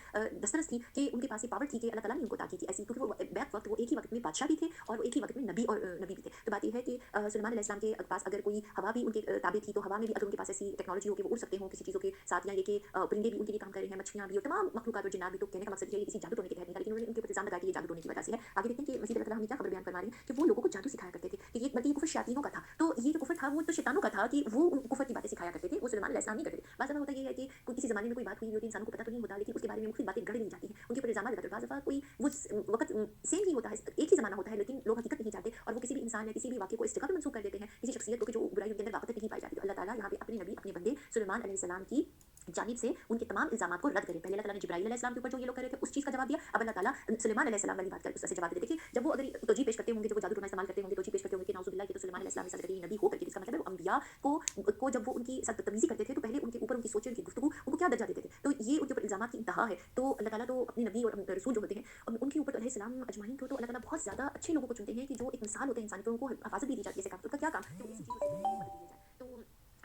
दस्तरस थी कि उनके पास ये पावर थी कि अल्लाह ताला ने उनको अता की थी ऐसी, क्योंकि वो बैक वक़्त वो एक ही वक़्त में बादशाह भी थे और वो एक ही वक़्त में नबी भी थे। तो बात ये है कि सुलेमान अलैहिस्सलाम के पास अगर कोई हवा भी उनके ताबे थी, तो हवा में भी अगर उनके पास ऐसी टेक्नोलॉजी हो कि वो उड़ सकते हों किसी चीज़ों के साथ, या ये कि परिंदे भी उनके लिए काम कर रहे हैं, मछलियाँ भी और तमाम मखलूक़ात और जिन्नात भी, तो कहने का मकसद ये किसी जादू टोने के तहत नहीं था, लेकिन उन्होंने उनके ऊपर इल्ज़ाम लगाया कि ये जादू टोने की वजह से है। आगे देखते हैं कि मज़ीद अल्लाह ताला हमें क्या खबर बयान फरमा रहे हैं कि वो लोगों को जादू सिखाया करते थे, कि ये बल्कि ये कुफ़र शयातीनों का था। तो ये जो कुफ़र था वो तो शैतानों का था कि वो कुफ़र की बातें सिखाया करते थे, वो सुलेमान अलैहिस्सलाम नहीं करते थे। बाज़ दफ़ा होता ये है कि कोई किसी ज़माने में कोई बात हुई होती है, इंसानों को पता तो नहीं होता, लेकिन उसके बारे में मुख्तलिफ़ बातें गढ़ ली जाती हैं, उनके ऊपर इल्ज़ामात लगाते हैं। बाज़ दफ़ा कोई वो वक़्त सेम ही होता है, एक ही ज़माना होता है, लेकिन लोग हकीकत नहीं जानते और वो किसी भी इंसान या किसी भी वाक़ये को इस जगह पे मंसूब कर देते हैं, किसी शख्सियत को कि जो बुराई उनके अंदर वाक़ई नहीं पाई जाती। तो अल्लाह ताला यहाँ पे अपने नबी, अपने बंदे सुलेमान अलैहिस्सलाम की जानिब से उनके तमाम इल्ज़ामात को रद्द करें। पहले अल्लाह ताला ने जिब्राईल अलैहिस्सलाम के ऊपर जो ये लोग कर रहे थे उस चीज़ का जवाब दिया। अब अल्लाह ताला सुलेमान अलैहिस्सलाम वाली बात का उस तरह से जवाब देते कि जब वो अगर तौजीह पेश करते होंगे, जब वो जादू टोना इस्तेमाल करते होंगे, तौजीह पेश करते होंगे कि नाउज़ुबिल्लाह, ये तो सुलेमान अलैहिस्सलाम के साथ कभी नबी हो करके, इसका मतलब है वो अंबिया को जब वो उनकी साथ बदतमीज़ी करते थे तो पहले उनके ऊपर उनकी सोचें, उनकी गुफ्तगू, उनको क्या दर्जा देते थे। तो ये उनके ऊपर इल्ज़ामात की इंतहा है। तो अल्लाह ताला तो अपने नबी और रसूल जो होते हैं उनके ऊपर अलैहिस्सलाम अजमाइन को तो अल्लाह ताला बहुत ज़्यादा अच्छे लोगों को चुनते हैं कि जो एक मिसाल होते हैं इंसान की, उनको हिफाज़त भी दी जाती है, ज़कात उनका क्या काम है, तो इसी चीज़ों से जो है वो मदद दी जाए। तो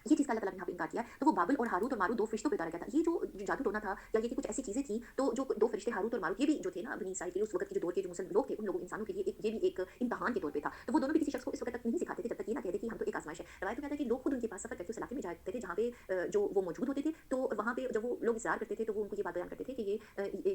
ये चीज़ का अल्लाह ताला ने यहाँ पे इनकार किया है। तो वो बाबिल और हारूत और मारूत 2 फ़रिश्तों पे उतारा गया था। ये जो जादू टोना था या ये कि कुछ ऐसी चीज़ें थी, तो जो 2 फ़रिश्ते हारूत और मारूत ये भी जो थे ना बनी इसराइल के उस वक़्त के जो दौर के जो मुसलमान लोग थे, उन लोगों इंसानों के लिए ये भी एक इम्तिहान के तौर पे था। तो वो दोनों भी किसी शख़्स को इस वक़्त तक नहीं सिखाते थे जब तक ये ना कह दे कि हम तो एक आज़माइश है। रवायत में आता है कि लोग खुद उनके पास सफ़र करके उस इलाके में जाया करते थे जहाँ पे जो वो मौजूद होते थे। तो वहाँ पे जब वो लोग इसरार करते थे तो वो उनको ये बात बयान करते थे कि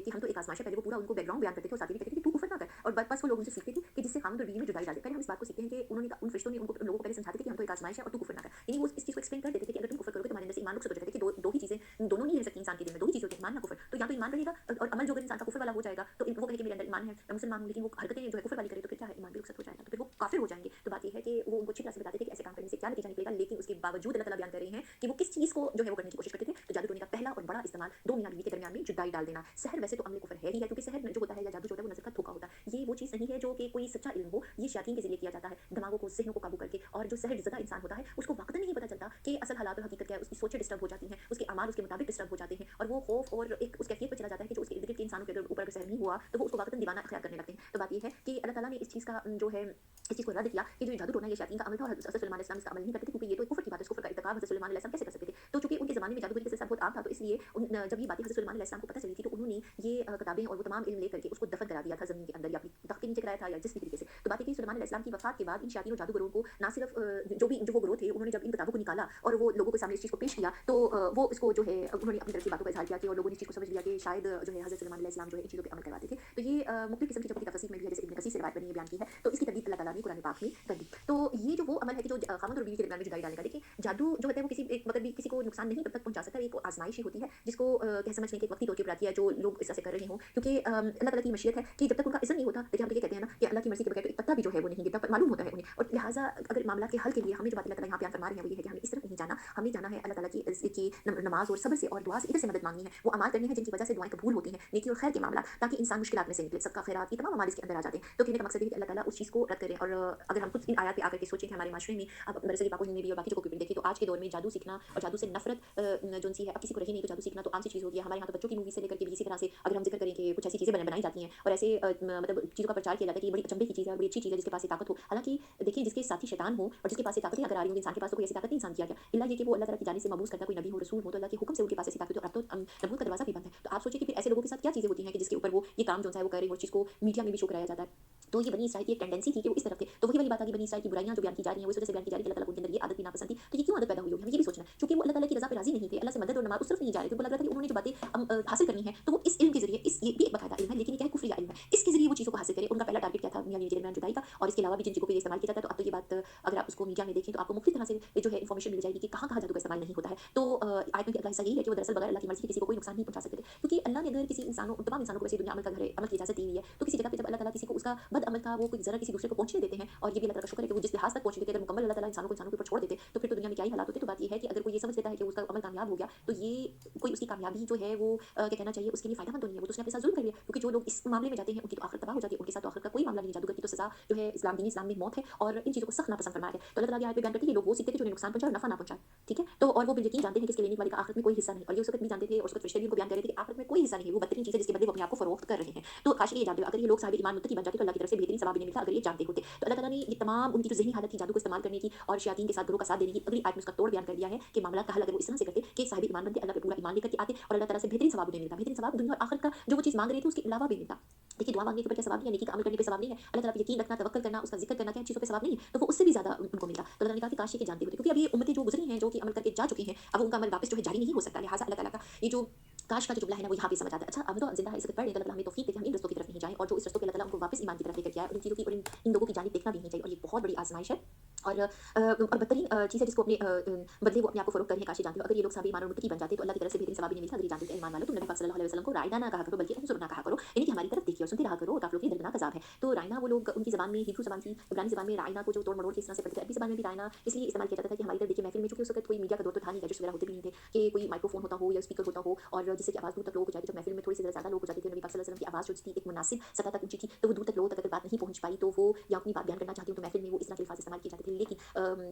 कि हम तो एक आज़माइश है। पहले वो पूरा उनको बैकग्राउंड बयान करते थे और साथ ही कहते थे कि तू कुफ़र ना कर, और बस वो लोग उनसे सीखते थे कि जिससे ख़ावंद और बीवी में जुदाई डाले। पहले हम इस बात को सीखते हैं कि उन्होंने उन फ़रिश्तों ने उन लोगों को पहले समझाते थे कि हम तो एक आज़माइश है और तू कुफ़र ना कर। यानी वो इस चीज़ को एक्सप्लेन कर देते थे कि अगर तुम कुफ़र करोगे तुम्हारे अंदर से ईमान रुक सकता है। कहते कि दो ही चीज़ें, दोनों नहीं रह सकती इंसान के दिल में, दो ही चीज़ें होती हैं, ईमान या कुफ़र। तो या तो ईमान रहेगा और अमल जो अगर इंसान का कुफ़र वाला हो जाएगा तो वो कहे कि मेरे अंदर ईमान है, मैं मुसलमान हूँ, लेकिन वो हरकतें जो है कुफ़र वाली करे तो फिर क्या है, ईमान भी रुखसत हो जाएगा, तो फिर वो काफ़िर हो जाएंगे। तो बात ये है कि वो उनको अच्छी तरह से बताते थे कि ऐसे काम करने से क्या नतीजा निकलेगा, लेकिन उसके बावजूद अल्लाह ताला बयान कर रहे हैं कि वो किस चीज़ को जो है वो करने की कोशिश करते थे। तो जादू टोने का पहला और बड़ा इस्तेमाल दो मियाँ बीवी के दरमियान में जुदाई डाल देना। सहर वैसे तो अमल कुफ़र है ही है, क्योंकि सहर जो होता है या जादू जो होता है वो नज़र का धोखा होता है। ये वो चीज़ नहीं है जो कि कोई सच्चा इल्म हो, ये शयातीन के ज़रिए किया जाता है, दिमागों को, ज़हनों को काबू करके। और जो सहर ज़दा इंसान होता है उसको वक़्तन नहीं पता चलता कि असल हालात और हकीकत क्या है, उसकी सोचें डिस्टर्ब हो जाती हैं, उसके अमाल उसके मुताबिक डिस्टर्ब हो जाते हैं और वो खौफ और एक उस कैफियत पे चला जाता है कि जो उसके इर्द गिर्द के इंसानों के ऊपर अगर सहर नहीं हुआ तो वो उसको वक़्तन दीवाना अख्तियार करने लगते हैं। तो बात ये है कि अल्लाह ताला ने इस चीज़ का जो है इस चीज़ को रद्द किया कि जो जादू टोना ये शयातीन का अमल था और हज़रत सुलेमान अलैहिस्सलाम इसका अमल नहीं करते थे, क्योंकि ये तो कुफ़र की बात है, इस कुफ़र का इर्तिकाब हज़रत सुलेमान अलैहिस्सलाम कैसे कर सकते थे। तो चूँकि उनके ज़माने में जादूगरी का सिलसिला बहुत आम था, तो इसलिए जब ये बातें हज़रत सुलेमान अलैहिस्सलाम को पता चली थी तो उन्होंने ये किताबें और वो तमाम इल्म लेकर के उसको दफन करा दिया था ज़मीन के अंदर, या अपनी तख्त के नीचे कराया था, या जिस भी तरीके से। तो बात है कि सुलेमान अलैहिस्सलाम की वफ़ात के बाद इन शयातीन और जादूगरों को ना सिर्फ जो वो गिरोह थे उन्होंने जब इन किताबों को निकाला और वो लोगों के सामने इस चीज़ को पेश किया, तो वो इसको जो है उन्होंने अपनी तरफ से बातों का इज़हार किया कि और लोगों ने इस चीज़ को समझ लिया कि शायद जो है हज़रत सुलेमान अलैहिस्सलाम जो है इन चीज़ों पे अमल करवाते थे। तो ये मुख्तलिफ़ किस्म की जब तफसीर में भी है, जैसे इब्न कसीर से रिवायत बनी है, बयान की है, तो इसकी तरदीद अल्लाह ताला ने कुरान पाक में कर दी। तो ये जो वो अमल है कि जो ख़ावंद और बीवी के दरमियान में जुदाई डालने का, देखिए जादू जो होता है वो किसी एक वक़्त भी किसी को नुकसान नहीं तब तक पहुँचा सकता है, एक आज़माइश ही होती है जिसको कह समझ लें कि एक वक्ती तौर के ऊपर आती है जो लोग इस तरह से कर रहे हों, क्योंकि अल्लाह ताला की मशीयत है कि जब तक उनका इज़्न नहीं होता, देखिए हम तो ये कहते हैं ना कि अल्लाह की मर्ज़ी के बगैर तो एक पत्ता भी जो है वो नहीं गिरता, पर मालूम होता है उन्हें। और लिहाज़ा अगर मामला के हल के लिए हमें जो बात अल्लाह ताला यहाँ बयान फरमा रहे हैं वो ये है कि हमें इस तरफ नहीं जाना, हमें जाना है अल्लाह ताला की नमाज़ और सब्र से और दुआ से, इधर से मदद माँगनी है। वो अमाल करने हैं जिनकी वजह से दुआएँ कबूल होती हैं, नेकी और खैर के मामला, ताकि इंसान मुश्किलात में से निकले। सदका खैरात ये तमाम अमाल इसके अंदर आ जाते हैं। तो कहने का मकसद ये है कि अल्लाह ताला उस चीज़ को रद्द करे। और अगर हम खुद इन आयत पे आकर के सोचें कि हमारे माशरे में अब दरअसल पाक में भी और बाकी जगहों पे भी देखें, तो आज के दौर में जादू सीखना और जादू से नफ़रत जो सी है, अब किसी को रही नहीं, तो जादू सीखना तो आम सी चीज़ हो गई है। हमारे यहाँ तो बच्चों की मूवी से लेकर के भी इसी तरह से अगर हम ज़िक्र करें कि कुछ ऐसी चीज़ें बनाई जाती हैं और ऐसे मतलब चीज़ों का प्रचार किया जाता है कि ये बड़ी अचंभे की चीज़ है, बड़ी अच्छी चीज़ है जिसके पास ये ताकत हो। हालाँकि देखिए, जिसके साथी शैतान हो और जिसके पास ये ताकतें अगर आ रही हों, इंसान के पास तो कोई ऐसी ताकत नहीं इंसान की आ गया, इल्ला ये कि वो अल्लाह ताला की जानिब से मबूस करता कोई नबी हो, रसूल हो, तो अल्लाह के हुक्म से उनके पास ऐसी ताकत हो। अब तो नबूवत का दरवाज़ा भी बंद है। तो आप सोचिए कि फिर ऐसे लोगों के साथ क्या चीज़ें होती हैं कि जिसके ऊपर वो ये काम जो है वो कर रहे हैं और चीज़ को मीडिया में भी शो कराया जाता है। तो ये बनी इसराइल की एक टेंडेंसी थी कि वो इस तरफ थे। तो वही वाली बात आ गई, बनी इसराइल की बुराइयाँ जो बयान की जा रही हैं, वो इस वजह से बयान की जा रही है कि अल्लाह ताला को उनके अंदर ये आदत भी नापसंद थी। तो ये क्यों आदत पैदा हुई होगी? हमें ये भी सोचना है। चूँकि वो अल्लाह ताला की रज़ा पे राज़ी नहीं थे, अल्लाह से मदद और नमाज़ उस तरफ नहीं जा रहे थे। उनको लग रहा था कि उन्होंने जो बातें हासिल करनी है, तो वो इस इल्म के ज़रिए, ये भी एक बाकायदा इल्म है, लेकिन ये क्या है, कुफ़्रिया इल्म है। इसके ज़रिए वो चीज़ों को हासिल करें। उनका पहला टारगेट क्या था? मियाँ बीवी के दरमियान जुदाई का। और इसके अलावा भी जिन चीज़ों पे ये इस्तेमाल किया जाता है, तो अब तो ये बात अगर आप उसको मीडिया में देखें, तो आपको मुख्तलिफ तरह से जो है इन्फॉर्मेशन मिल जाएगी कि कहाँ-कहाँ जादू का इस्तेमाल नहीं होता है। तो आयत में भी अल्लाह हिस्सा यही है कि वो दरअसल बगैर अल्लाह की मर्ज़ी के किसी को कोई नुकसान नहीं पहुँचा सकते थे। क्योंकि अल्लाह ने अगर किसी इंसानों तमाम इंसानों को वैसे दुनिया अमल का घर है, अमल की इजाज़त दी हुई है, तो किसी जगह पे जब अल्लाह ताला किसी को उसका बद-अमल का वो कोई ज़रा किसी दूसरे को पहुँचने देते हैं, और ये भी अल्लाह ताला का शुक्र है कि वो जिस लिहाज़ तक पहुँच देते, अगर मुकम्मल अल्लाह ताला इंसानों के ऊपर छोड़ देते, तो फिर तो दुनिया में क्या ही हालात होते। तो बात ये है कि अगर कोई ये समझ लेता है कि उसका अमल कामयाब हो गया, तो ये कोई उसकी कामयाबी जो है वो क्या कहना चाहिए, उसके लिए फ़ायदेमंद तो नहीं है, वो तो उसने अपने साथ ज़ुल्म कर लिया। क्योंकि जो लोग इस मामले में जाते हैं, उनकी तो आखिरत तबाह हो जाती है, उनके साथ तो आखिरत का कोई मामला नहीं है, जादूगर की तो सज़ा जो है इस्लाम में मौत है, और इन चीज़ों को सख्त नापसंद फरमाया है। तो अल्लाह ताला की आयत में बयान करती है, ये लोग वो सीखते थे जो उन्हें नुकसान पहुँचाए और नफ़ा ना पहुँचाए, ठीक है? तो और वो बिल्यकीन जानते हैं कि इसके लेने वाले का आखिरत में कोई हिस्सा नहीं, और ये उस वक़्त भी जानते थे, और उस वक़्त फ़रिश्ते भी उनको बयान कर रहे थे कि आखिरत में कोई हिस्सा नहीं है, वो बदतरीन चीज़ है जिसके बदले वो अपने आप को फ़रोख्त कर रहे हैं। तो काश ये जानते हो, अगर ये लोग साहिब ईमान मुत्तकी बन जाते, तो अल्लाह की तरफ से बेहतरीन सवाब इन्हें मिलता, अगर ये जानते होते। तो अल्लाह ताला ने ये तमाम उनकी जो ज़हनी हालत थी जादू को इस्तेमाल करने की और शयातीन के साथ गुरों का साथ देने की, अगली आयत में उसका तोड़ बयान कर दिया है कि मामला का हल अगर वो इस तरह से करते कि साहिब ईमान बनते, अल्लाह पे पूरा ईमान लेकर के आते, और अल्लाह ताला से बेहतरीन सवाब उन्हें मिलता। बेहतरीन सवाब दुनिया और आखिरत का जो वो चीज़ मांग रहे थे उसके अलावा भी मिलता। देखिए, दुआ मांगने के ऊपर क्या सवाब नहीं है, नेकी का अमल करने पे सवाब नहीं है, अल्लाह ताला पे यकीन रखना, तवक्कुल करना, उसका ज़िक्र करना, क्या चीज़ों पे सवाब नहीं है, तो वो उससे भी ज़्यादा उनको मिलता। तो अल्लाह ने कहा कि काश ये जानते होते, क्योंकि अब ये उम्मतें जो गुज़री हैं, जो कि अमल करके जा चुकी हैं, अब उनका अमल वापस जो है जारी नहीं हो सकता। लिहाज़ा अल्लाह ताला का ये जो काश का जो जुमला है ना, वो यहाँ पे समझ आता है। अच्छा, हम तो ज़िंदा है, इस वक़्त पढ़ रहे हैं, तो अल्लाह ताला हमें तौफ़ीक दे कि हम इन रस्तों की तरफ नहीं जाएँ, और जो इस रस्तों पे अल्लाह ताला उनको वापस ईमान की तरफ लेकर के आए, और इन चीज़ों की और इन लोगों की जानिब देखना भी नहीं चाहिए, और ये बहुत बड़ी आज़माइश है। और बदतरीन चीज़ है जिसको अपने बदले वो अपने आप को फ़रोख्त कर रहे हैं, काश ये जानते हो। अगर ये लोग साहिब ईमान और मुत्तकी बन जाते, तो अल्लाह की तरफ से बेहतरीन सवाब इन्हें मिलता। अगर ये जानते थे ईमान वालों, तुम नबी पाक सल्लल्लाहु अलैहि वसल्लम को रायना ना कहा करो, बल्कि उन्ज़ुरना कहा करो, यानी कि हमारी तरफ देखिए और सुनते रहा करो, काफ़िरों के लिए दर्दनाक अज़ाब है। तो रायना वो लोग, उनकी ज़बान में हिब्रू ज़बान थी, इब्रानी ज़बान में रायना को जो तोड़-मरोड़ के इस तरह से पढ़ते थे, अरबी ज़बान में भी रायना इसलिए इस्तेमाल किया जाता था कि हमारी तरफ देखिए। महफ़िल में चूँकि उस वक़्त कोई मीडिया का दौर तो था नहीं, गैजेट्स वगैरह होते भी नहीं थे कि कोई माइक्रोफ़ोन होता हो या स्पीकर होता हो, और जिससे कि आवाज़ दूर तक लोगों को जाती। जब महफ़िल में थोड़ी सी ज़्यादा लोग हो जाते थे, नबी पाक सल्लल्लाहु अलैहि वसल्लम की आवाज़ जो थी एक मुनासिब सतह तक ऊँची थी, तो वो दूर तक लोगों तक अगर बात नहीं पहुँच पाई, तो वो या अपनी बात बयान करना चाहती हूँ, तो महफ़िल में वो इस तरह के अल्फ़ाज़ इस्तेमाल किए जाते थे। लेकिन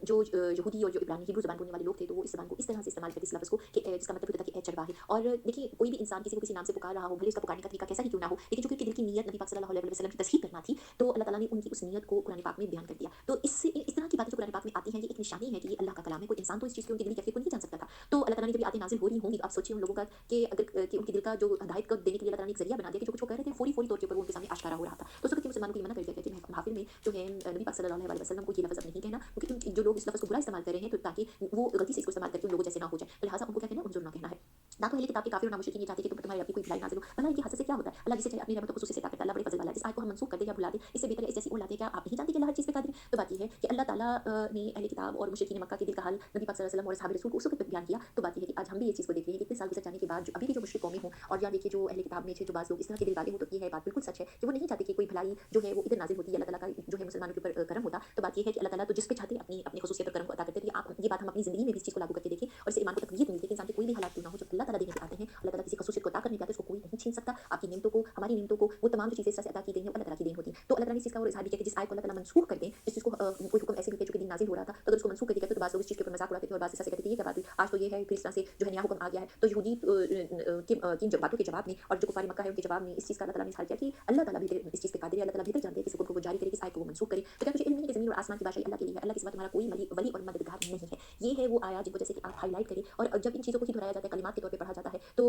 जो यहूदी और जो इब्रानी हिब्रू ज़बान बोलने वाले लोग थे, तो वो इस ज़बान को इस तरह से इस्तेमाल करते, इस लफ्ज़ को, कि जिसका मतलब होता था कि ए चरवाहे। और देखिए, कोई भी इंसान किसी को किसी नाम से पुकार रहा हो, भले उसका पुकारने का तरीका कैसा ही क्यों ना हो, लेकिन चूँकि उनके दिल की नीयत नबी पाक सल्लल्लाहु अलैहि वसल्लम की तज़हीक करना थी, तो अल्लाह ताला ने उनकी उस नीयत को कुरान पाक में बयान कर दिया। तो इससे इस तरह की बातें जो कुरान पाक में आती हैं, ये एक निशानी है कि ये अल्लाह का कलाम है। कोई इंसान तो इस चीज़ की उनकी दिल की कैफियत को नहीं जान सकता था। तो अल्लाह ताला ने जब ये आयतें नाज़िल हो रही होंगी, तो आप सोचिए उन लोगों का कि अगर कि उनके दिल का जो हिदायत को देने के लिए अल्लाह ताला ने एक ज़रिया बना दिया कि जो कुछ वो कह रहे थे, फौरी तौर के ऊपर वो उनके सामने आश्कारा हो रहा था। तो उस वक़्त के मुसलमानों को ये मना कर दिया गया कि महफ़िल में जो है नबी पाक सल्लल्लाहु अलैहि वसल्लम को ये लफ़्ज़ अब नहीं कहना, क्योंकि जो लोग इस लफ़्ज़ को बुरा इस्तेमाल कर रहे हैं, तो ताकि वो गलती से इसको इस्तेमाल करके उन लोगों जैसे ना हो जाए, तो लिहाज़ा उनको क्या कहना है, उन्ज़ुरना कहना है। ना तो अहले किताब के काफ़िर और ना मुशरिकीन ये चाहते कि तुम तुम्हारे रब की कोई भलाई नाज़िल हो। भला इनकी हसद से क्या होता है? अल्लाह जिसे चाहे अपनी रहमत ख़ुसूसी से अता करता है, अल्लाह बड़े फ़ज़ल वाला है। जिस आयत को हम मनसूख कर दें या भुला दें, इससे बेहतर है इस जैसी और लाते हैं। क्या आप नहीं जानते कि अल्लाह हर चीज़ पे कादिर है? तो बात ये है कि अल्लाह ताला ने अहले किताब और मुशरिकीन मक्का के दिल का हाल नबी पाक सल्लल्लाहु अलैहि वसल्लम और असहाब रसूल को उस वक़्त बयान किया। तो बात ये है कि आज हम भी इस चीज़ को देख रहे हैं कि इतने साल गुज़र जाने के बाद जो अभी भी जो मुश्रिक कौमें हों, और या देखिए जो अहले किताब में से जो बाज़ लोग इस तरह के दिल वाले हों, तो ये है बात बिल्कुल सच है कि वो नहीं चाहते कि कोई भलाई जो है वो इधर नाज़िल होती है, अल्लाह ताला का जो है मुसलमानों के ऊपर करम होता। तो बात ये है कि अल्लाह ताला तो जिस पे चाहते हैं अपनी अपनी ख़ुसूसियत और करम को अता करते हैं। तो आप ये बात हम अपनी ज़िंदगी में भी इस चीज़ को लागू करके देखें, और इससे ईमान को तक़वियत मिलती है कि इंसान के कोई भी हालात क्यों ना हो, जब अल्लाह ताला देने पे आते हैं, अल्लाह ताला किसी ख़ुसूसियत को अता करने पे आते हैं, उसको कोई नहीं छीन सकता। आपकी नेमतों को, हमारी नेमतों को, वो तमाम जो चीज़ें इस तरह से अता की गई हैं, वो अल्लाह ताला की देन होती हैं। तो अल्लाह ताला ने इस चीज़ का और इज़हार भी किया कि जिस आयत को अल्लाह ताला मनसूख कर दें, जिस चीज़ को कोई हुक्म ऐसे भी थे जो कि दिन नाज़िल हो रहा था, तो अगर उसको मनसूख कर दिया करते, तो बाज़ लोग इस चीज़ के ऊपर मज़ाक उड़ाते थे और बाज़ ऐसा कहते थे, ये क्या बात हुई? आज तो ये है, फिर इस तरह से जो है नया हुक्म आ गया है। तो यहूदी की जब बातों के जवाब में, और जो कुफ़ार मक्का है उनके जवाब में इस चीज़ का अल्लाह ताला ने इज़हार किया कि अल्लाह ताला बेहतर इस चीज़ पे कादिर है, अल्लाह ताला बेहतर जानते हैं किस हुक्म को वो जारी करे, किस आयत को वो मनसूख करे। तो क्या तुझे इल्म नहीं है कि ज़मीन और आसमान की बादशाही अल्लाह के लिए है? अल्लाह के सिवा तुम्हारा कोई वली और मददगार नहीं है। ये है वो आयत जिनको जैसे कि आप हाइलाइट करें, और जब इन चीज़ों को ही दोहराया जाता है, कलिमात के तौर पे पढ़ा जाता है, तो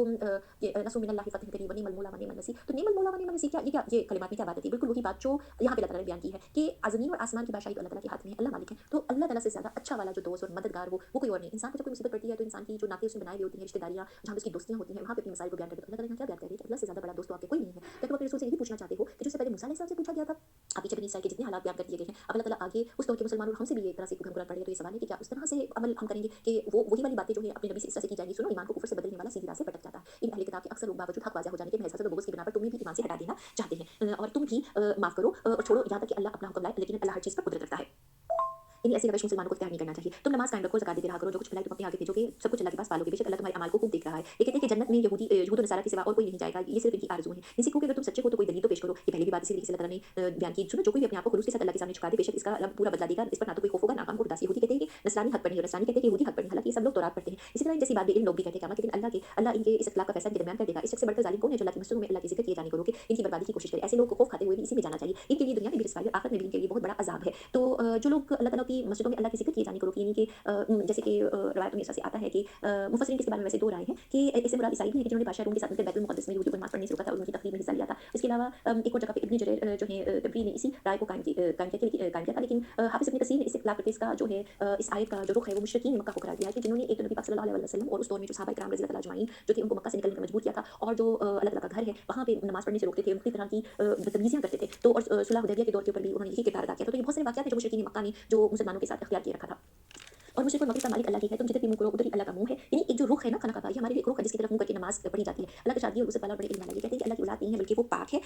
नसु मिनल्लाहि फ़त्हन करीब व निअमल मौला व निअमन नसीर। तो निअमल मौला व निअमन नसीर क्या ये कलिमात में क्या बात आती है? बिल्कुल वही बात जो यहाँ पे अल्लाह ताला ने बयान की है कि ज़मीन और आसमान की बादशाही तो अल्लाह ताला के हाथ में है। हैं, अल्लाह मालिक है। तो अल्लाह ताला से ज़्यादा अच्छा वाला जो दोस्त और मददगार हो, वो कोई और नहीं। इंसान को जब कोई मुसीबत पड़ती है तो इंसान की जो नाते उसने बनाए हुए होती हैं, रिश्तेदारियाँ, जहाँ पे उसकी दोस्तियाँ होती हैं, वहाँ पे अपने मसाइल को बयान कर देता है। तो अल्लाह ताला यहाँ क्या बयान कर रही है कि अल्लाह से ज़्यादा बड़ा दोस्त तो आपके कोई नहीं है। क्या तुम अपने रसूल से यही पूछना चाहते हो कि जिससे पहले मूसा अलैहिस्सलाम से पूछा गया था? आप पीछे बनी इसराइल के जितने हालात बयान कर दिए गए हैं, अब अल्लाह ताला आगे उस दौर के मुसलमानों और हमसे भी ये एक तरह से घुरमुरान पड़ रही है। तो ये सवाल है कि क्या उस तरह से अमल हम करेंगे कि वो वही वाली बातें जो है अपने नबी से इस तरह से की जाएंगी? सुनो, ईमान को कुफ्र से बदलने वाला सीधी राह से भटक जाता है। इन अहले किताब के अक्सर लोग बावजूद हक वाज़िह हो जाने के महज हसद और बुग़्ज़ की बिना पर तुम्हें भी ईमान से हटा देना चाहते हैं, और तुम भी माफ़ करो और छोड़ो यहाँ तक कि अल्लाह अपना हुक्म लाए, लेकिन अल्लाह हर चीज़ पर कुदरत रखता है। इन्हीं ऐसी रवैश मुसलमानों को इख्तियार नहीं करना चाहिए। तुम नमाज़ कायम रखो, ज़कात देते रहा करो, जो कुछ भलाई तुम अपने आगे भेजोगे, सब कुछ अल्लाह के पास पालोगे। बेशक अल्लाह तुम्हारे अमाल को खूब देख रहा है। ये कहते हैं कि जन्नत में यहूद और नसारा के सिवा और कोई नहीं जाएगा, ये सिर्फ इनकी आरज़ू है। इनसे कहो कि अगर तुम सच्चे हो तो कोई दलील तो पेश करो। ये पहली भी बात इसी तरीके से अल्लाह ताला ने बयान की। सुनो, जो कोई भी अपने आप को खुलूस के साथ अल्लाह के सामने झुका दे, बेशक इसका रब पूरा बदला देगा। इस पर ना तो कोई खौफ होगा, ना गम और उदासी। यहूदी कहते हैं कि नसरानी हक पर नहीं, और नसरानी कहते हैं कि यहूदी हक पर नहीं। हालांकि ये सब लोग तौरात पढ़ते हैं। इसी तरह जैसी बात भी इन लोग भी कहते हैं कि अल्लाह के अल्लाह इनके इस इख्तिलाफ का फैसला इनके दरमियान कर देगा। इस शख्स से बढ़कर जालिम कौन है जो अल्लाह की मस्जिदों में अल्लाह की ज़िक्र किए जाने को रोके, इनकी बर्बादी की कोशिश करे। ऐसे लोग को खौफ खाते हुए भी इसी में जाना चाहिए। इनके लिए दुनिया में भी रिसवाई, आखिरत में भी इनके लिए बहुत बड़ा अज़ाब है। तो जो लोग अल्लाह ताला की मस्जिदों में अल्लाह की ज़िक्र किए जाने को रोके, यानी कि जैसे कि रवायत में ऐसा से आता है कि मुफस्सिरीन इसके बारे में वैसे दो राय हैं कि इससे मुराद ईसाई भी है कि जिन्होंने बादशाह रूम के साथ मिलकर बैतुल मुक़द्दस में यहूदियों को नमाज़ पढ़ने से रोका था और उनकी तकरीब में हिस्सा लिया था। इसके अलावा एक और जगह पे इब्न जरीर जो है तबरी ने इसी राय को कायम किया था। लेकिन हाफ़िज़ इब्न कसीर ने इस इख्तिलाफ़ करके इसका जो है इस आयत का जो रुख है वो मुशरिकीन मक्का को करार दिया है कि जिन्होंने एक तो नबी पाक सल्लल्लाहु अलैहि वसल्लम और उस दौर में जो सहाबा इकराम रज़ी अल्लाह अजमईन जो थे उनको मक्का से निकलने पर मजबूर किया था, और जो अल्लाह ताला का घर है वहाँ पे नमाज़ पढ़ने से रोकते थे, मुख्तलिफ़ तरह की बदतमीज़ियाँ करते थे। तो और सुलह हुदैबिया के दौर के ऊपर भी उन्होंने यही किरदार अदा किया था। तो ये बहुत सारे वाक़यात हैं जो मुशरिकीन मक्का ने जो मुसलमानों के साथ इख्तियार किए रखा था। और मुशरिक और मगरिब का मालिक अल्लाह ही है, तुम जिधर भी मुँह करो उधर ही अल्लाह का मुँह है। यानी एक जो रुख है ना खाना काबा, ये हमारे लिए एक रुख है जिसकी तरफ मुँह करके नमाज़ पढ़ी जाती है। अल्लाह का शादी और उससे वाला बड़े इल्म वाला। ये कहते हैं कि अल्लाह की औलाद नहीं है बल्कि वो पाक है।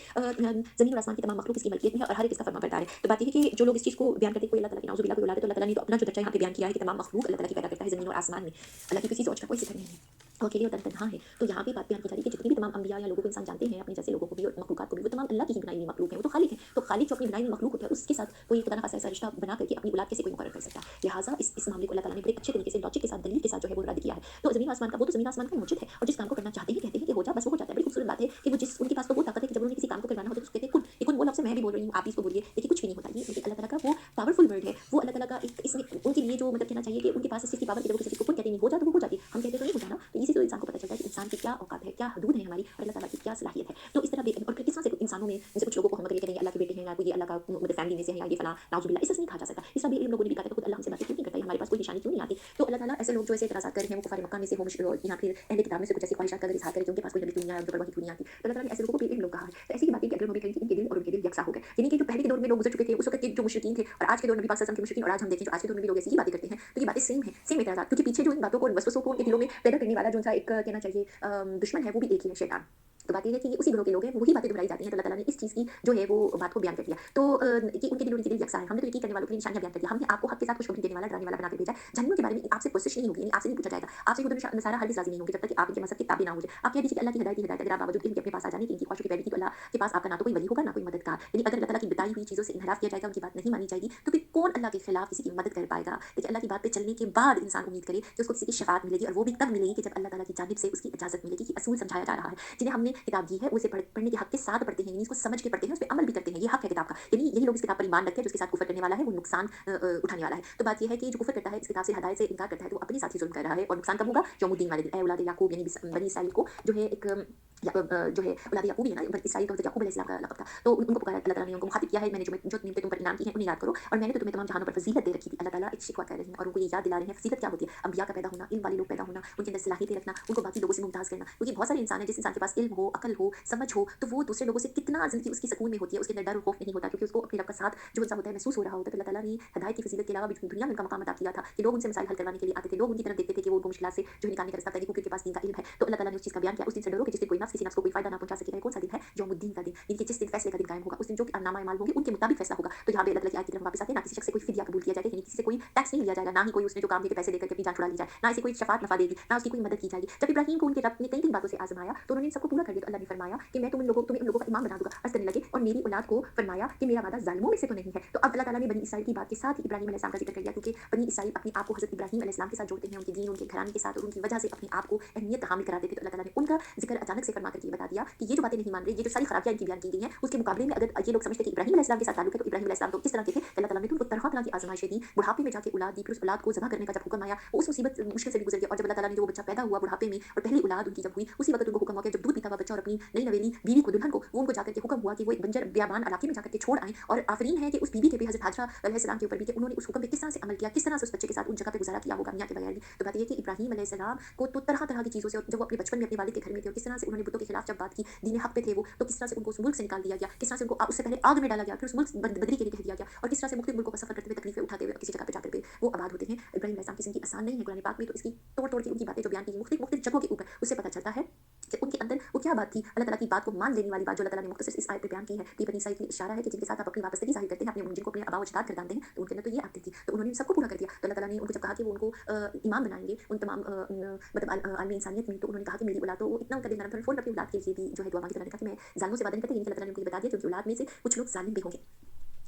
ज़मीन और आसमान की तमाम मखलूक इसकी मलकियत में है और हर एक इसका फर्माबरदार है। तो बात ये है कि जो लोग इस चीज़ को बयान करते हैं कोई अल्लाह ताला की नाउज़ुबिल्लाह कोई औलाद है, तो अल्लाह ताला ने तो अपना जो दर्जा यहाँ पे बयान किया है कि तमाम मखलूक अल्लाह ताला की पैदा करता है ज़मीन और आसमान में। अल्लाह की किसी ज़ौज का कोई ज़िक्र नहीं है, वो अकेले और तन्हा है। तो यहाँ पे बात बयान की जा रही है कि जितनी भी तमाम अंबिया या लोगों को इंसान जानते हैं अपने जैसे लोगों को भी और मखलूकात को भी, वो तमाम अल्लाह की ही बनाई हुई मखलूक है। वो तो खालिक है। तो खालिक जो अपनी बनाई हुई मखलूक होता है उसके साथ कोई खुदा न खासा ऐसा रिश्ता बना करके अपनी औलाद कैसे कोई मुकर्रर कर सकता है? लिहाजा इस मामले को अल्लाह ताला ने बड़े अच्छे तरीके से लॉजिक के साथ दलील के साथ जो है वो रद्द किया है। तो ज़मीन आसमान का वो तो ज़मीन आसमान का मौजूद है, और जिस काम को करना चाहते हैं कहते हैं कि हो जा, बस वो हो जाता है। बड़ी खूबसूरत बात है कि वो जिस उनके पास तो वो ताकत है कि जब उन्हें किसी काम को करवाना होता है तो कहते हैं कुन, ये कुन वो लफ्ज़ मैं भी बोल रही हूँ, आप ही इसको बोलिए, लेकिन कुछ भी नहीं होता। ये अल्लाह ताला का वो पावरफुल वर्ड है। वो अल्लाह ताला का एक इसमें उनके लिए जो मतलब कहना चाहिए कि उनके पास इस चीज़ की पावर है कि जब वो किसी चीज़ को कुन कहते नहीं, हो जा तो वो हो जाती है। हम कहते तो नहीं हो जाना। तो इसी से तो इंसान को पता चलता है कि इंसान की क्या औकात है, क्या हदूद है हमारी, और अल्लाह ताला की क्या सलाहियत है। तो इस तरह और किस तरह से इंसानों में जैसे कुछ लोगों को हम अगर ये कहेंगे अल्लाह के बेटे हैं या कोई अल्लाह का मतलब फैमिली में से है या ये फलां नाउज़ुबिल्लाह, इस तरह से नहीं कहा जा सकता। इस तरह भी इन लोगों ने भी कहा था तो खुद अल्लाह हमसे बातें क्यों नहीं करता, हमारे पास कोई निशानी क्यों नहीं आती? तो अल्लाह ताला ऐसे लोग जो ऐसे इतराज़ात कर रहे हैं वो कुफ़ार मक्का में से हो या फिर अहले किताब में से कुछ ऐसी ख्वाहिशात का अगर इज़हार करें कि उनके पास कोई नबी क्यों नहीं आया, उनके ऊपर वही क्यों नहीं आती, तो अल्लाह ताला ने ऐसे लोगों को भी इन लोग कहा है। तो ऐसी ही बातें कि अगर उन्होंने कही कि इनके दिल और उनके दिल यकसा हो गए, यानी कि जो पहले के दौर में लोग गुजर चुके थे उस वक़्त के जो मुशरिकीन थे और आज के दौर में नबी पाक सल्लल्लाहु अलैहि वसल्लम के मुशरिकीन, और आज हम देखें जो आज के दौर में भी लोग ऐसी ही बातें करते हैं, तो ये बातें सेम इतराज़ात, क्योंकि पीछे जो इन बातों को वसवसों को उनके दिलों में पैदा करने वाला जो उनका एक कहना चाहिए दुश्मन है वो भी एक ही है, शैतान। तो बात ये है कि ये उसी ग्रोह के लोग हैं, वही बातें दोहराई जाती हैं। तो अल्लाह ताला ने इस चीज़ की जो है वो बात को बयान कर दिया। तो कि उनके दिल और उनके दिल यकसा है। हमने तो यकीन करने वालों के लिए निशानियाँ बयान कर दिया। हमने आपको हक़ के साथ खुशखबरी देने वाला, डराने वाला बना के भेजा है। जहन्नम के बारे में आपसे कोशिश नहीं होगी, यानी आपसे नहीं पूछा जाएगा। आपसे यहूद और नसारा हरगिज़ राज़ी नहीं होंगे जब तक कि आप इनके मज़हब के ताबे ना हो जाए। आप कह दीजिए कि अल्लाह की हिदायत ही हिदायत है। अगर आप बावजूद इनके अपने पास आ जाने की इनकी ख्वाहिशों की पैरवी की, तो अल्लाह के पास आपका ना तो कोई वली होगा ना कोई मददगार। यानी अगर अल्लाह ताला की बताई हुई चीज़ों से इन्हिराफ किया जाएगा, उनकी बात नहीं मानी जाएगी, तो फिर कौन अल्लाह के खिलाफ किसी की मदद कर पाएगा? देखिए, अल्लाह की बात पे चलने के बाद इंसान उम्मीद करे कि उसको किसी की शफ़ाअत मिलेगी, और वो भी तब मिलेगी कि जब अल्लाह ताला की जानिब से उसकी इजाज़त मिलेगी कि असूल समझाया जा रहा है। जिन्हें हमने किताब दी है उसे पढ़ने के हक़ के साथ पढ़ते हैं, यानी इसको समझ के पढ़ते हैं, उस पे अमल भी करते हैं। ये हक़ है किताब का। यानी यही लोग इस किताब पर ईमान रखते हैं, जो इसके साथ कुफ़र करने वाला है वो नुकसान उठाने वाला है। तो बात ये है कि जो कुफ़र करता है, इस किताब से हिदायत से इनकार करता है, तो वो अपने साथ ही ज़ुल्म कर रहा है, और नुकसान कब होगा? यौमुद्दीन वाले दिन। ऐ औलाद याकूब, यानी बनी इसराइल को जो है एक जो है औलाद याकूब ही है ना, इसराइल का याकूब अलैहिस्सलाम का लक़ब था। तो उनको पुकारा अल्लाह ताला ने, उनको मुखातिब किया है, मैंने जो नेमतें तुम पर इनाम की हैं उन्हें याद करो, और मैंने तो तुम्हें तमाम जहानों पर फ़ज़ीलत दे रखी थी। अल्लाह ताला एक शिकवा कर रहे हैं और उनको ये याद दिला रहे हैं फ़ज़ीलत क्या होती है। अंबिया का पैदा होना, इल्म वाले लोग पैदा होना, उनके अंदर सलाहियतें रखना, उनको बाकी लोगों से मुमताज़ करना। क्योंकि बहुत सारे इंसान हैं, जिस इंसान के पास इल्म हो, अक़ल हो, समझ हो, तो वो दूसरे लोगों से कितना ज़िंदगी उसकी सुकून में होती है, उसके अंदर डर और खौफ नहीं होता, क्योंकि उसको अपने रब का साथ जो उनसा होता है महसूस हो रहा होता है। तो अल्लाह ताला ने हिदायत की फ़ज़ीलत के अलावा भी दुनिया में उनका मकाम अता किया था कि लोग उनसे मसाइल हल करवाने के लिए आते थे, लोग उनकी तरफ देखते थे कि वो उनको मुश्किलात से जो निकालने का रास्ता बताएंगे, क्योंकि उनके पास दीन का इल्म है। तो अल्लाह ताला ने उस चीज़ का बयान किया, उस दिन से डरो कि जिस दिन कोई नफ्स किसी नफ्स को कोई फ़ायदा ना पहुँचा सकेगा। कौन सा दिन है? यौमुद्दीन का दिन, यानी कि जिस दिन फैसले का दिन कायम होगा, उस दिन जो नामा अमाल होंगे उनके मुताबिक फैसला होगा। तो यहाँ पे अल्लाह ताला की आयत की तरफ वापस आते हैं, ना किसी शख्स से कोई फिदिया कबूल किया जाएगा, यानी किसी से कोई टैक्स नहीं लिया जाएगा, ना ही कोई उसने जो काम किए पैसे देकर के अपनी जान छुड़ा ली जाए, ना इसे कोई शफाअत नफ़ा देगी, ना उसकी कोई मदद की जाएगी। जब इब्राहीम को उनके रब ने कई बातों से आज़माया तो उन्होंने इन सबको पूरा कर दिया, तो अल्लाह ने फरमाया कि मैं तुम्हें उन लोगों का इमाम बना दूँगा। अर्ज़ करने लगे, और मेरी औलाद को फरमाया कि मेरा वादा ज़ालिमों में से तो नहीं है। तो अब अल्लाह ताला ने बनी इसराइल की बात के साथ ही इब्राहीम अलैहिस्सलाम का ज़िक्र कर दिया, क्योंकि बनी इसराइल अपने आप को हज़रत इब्राहीम अलैहिस्सलाम के साथ जोड़ते हैं, उनके दीन, उनके घराने के साथ, और उनकी वजह से अपने आप को अहमियत हामिल कराते थे। तो अल्लाह ताला ने उनका ज़िक्र अचानक से फरमा करके ये बता दिया कि ये जो बातें नहीं मान रहे, ये जो सारी खराबियाँ इनकी बयान की गई हैं, उसके मुकाबले में अगर ये लोग समझते कि इब्राहीम अलैहिस्सलाम के साथ ताल्लुक है, तो इब्राहीम अलैहिस्सलाम तो इस तरह के थे कि अल्लाह ताला ने तो उनको तरह-तरह की आज़माइशें दी, बुढ़ापे में जाके औलाद दी, फिर उस औलाद को ज़िबा करने का जब हुक्म आया, वो उस मुसीबत मुश्किल से भी गुज़र गए, और जब अल्लाह ताला ने जो वो बच्चा पैदा हुआ बुढ़ापे में और पहली औलाद उनकी जब हुई, उसी वक़्त उनको हुक्म हुआ कि जब दूध पीता हुआ बच्चा और अपनी नई नवेली बीवी को, दुल्हन को, वो उनको जाकर के हुक्म हुआ कि वो एक बंजर बियाबान इलाके में जाकर के छोड़ आएँ। और आफ़रीन है कि उस बीबी के भी, हज़रत हाजरा अलैहिस्सलाम के ऊपर भी, कि उन्होंने उस हुक्म पे किस तरह से अमल किया, किस तरह से उस बच्चे के साथ उन जगह पे गुज़ारा किया होगा मियाँ के बगैर भी। तो बात ये है कि इब्राहीम अलैहिस्सलाम को तो तरह-तरह की चीज़ों से, और जब वो अपने बचपन में अपने वालिद के घर में थे और किस तरह से उन्होंने बुतों के खिलाफ जब बात की, दीन हक़ पे थे वो, तो किस तरह से उनको उस मुल्क से निकाल दिया गया, किस तरह से उनको उससे पहले आग में डाला गया, फिर उस मुल्क बदरी के लिए कह दिया गया, और किस तरह से मुख्तलिफ मुल्कों का सफ़र करते हुए, तकलीफ़ें उठाते हुए किसी जगह पे जाकर के वो आबाद होते हैं। इब्राहीम अलैहिस्सलाम की ज़िंदगी आसान नहीं है, कुरान पाक में तो इसकी तोड़-तोड़ के उनकी बातें जो बयान की गई मुख्तलिफ जगहों के ऊपर, उससे पता चलता है कि उनके अंदर वो क्या बात थी, अल्लाह ताला की बात को मान लेने वाली बात जो अल्लाह ताला ने मुख्तसर इस आयत में बयान की है, कि बनी इसराइल की इशारा है कि जिनके साथ आप अपनी वाबस्तगी ज़ाहिर करते हैं, अपने जिनको अपने आबा व अजदाद गर्दानते हैं, तो उनके अंदर तो ये आदतें थी, तो उन्होंने सबको पूरा कर दिया। तो अल्लाह ताला ने उनको जब कहा कि वो उनको इमाम बनाएँगे उन तमाम मतलब आलमी इंसानियत में, तो उन्होंने कहा कि मेरी औलाद, तो वो इतना उनका दिल नरम था, फ़ौरन अपनी औलाद के लिए भी जो है दुआ मांगी। तो उन्होंने कहा कि मैं ज़ालिमों से वादा नहीं करता, यानी कि अल्लाह ताला ने उनको ये बता दिया कि उनकी औलाद में से कुछ लोग ज़ालिम भी होंगे।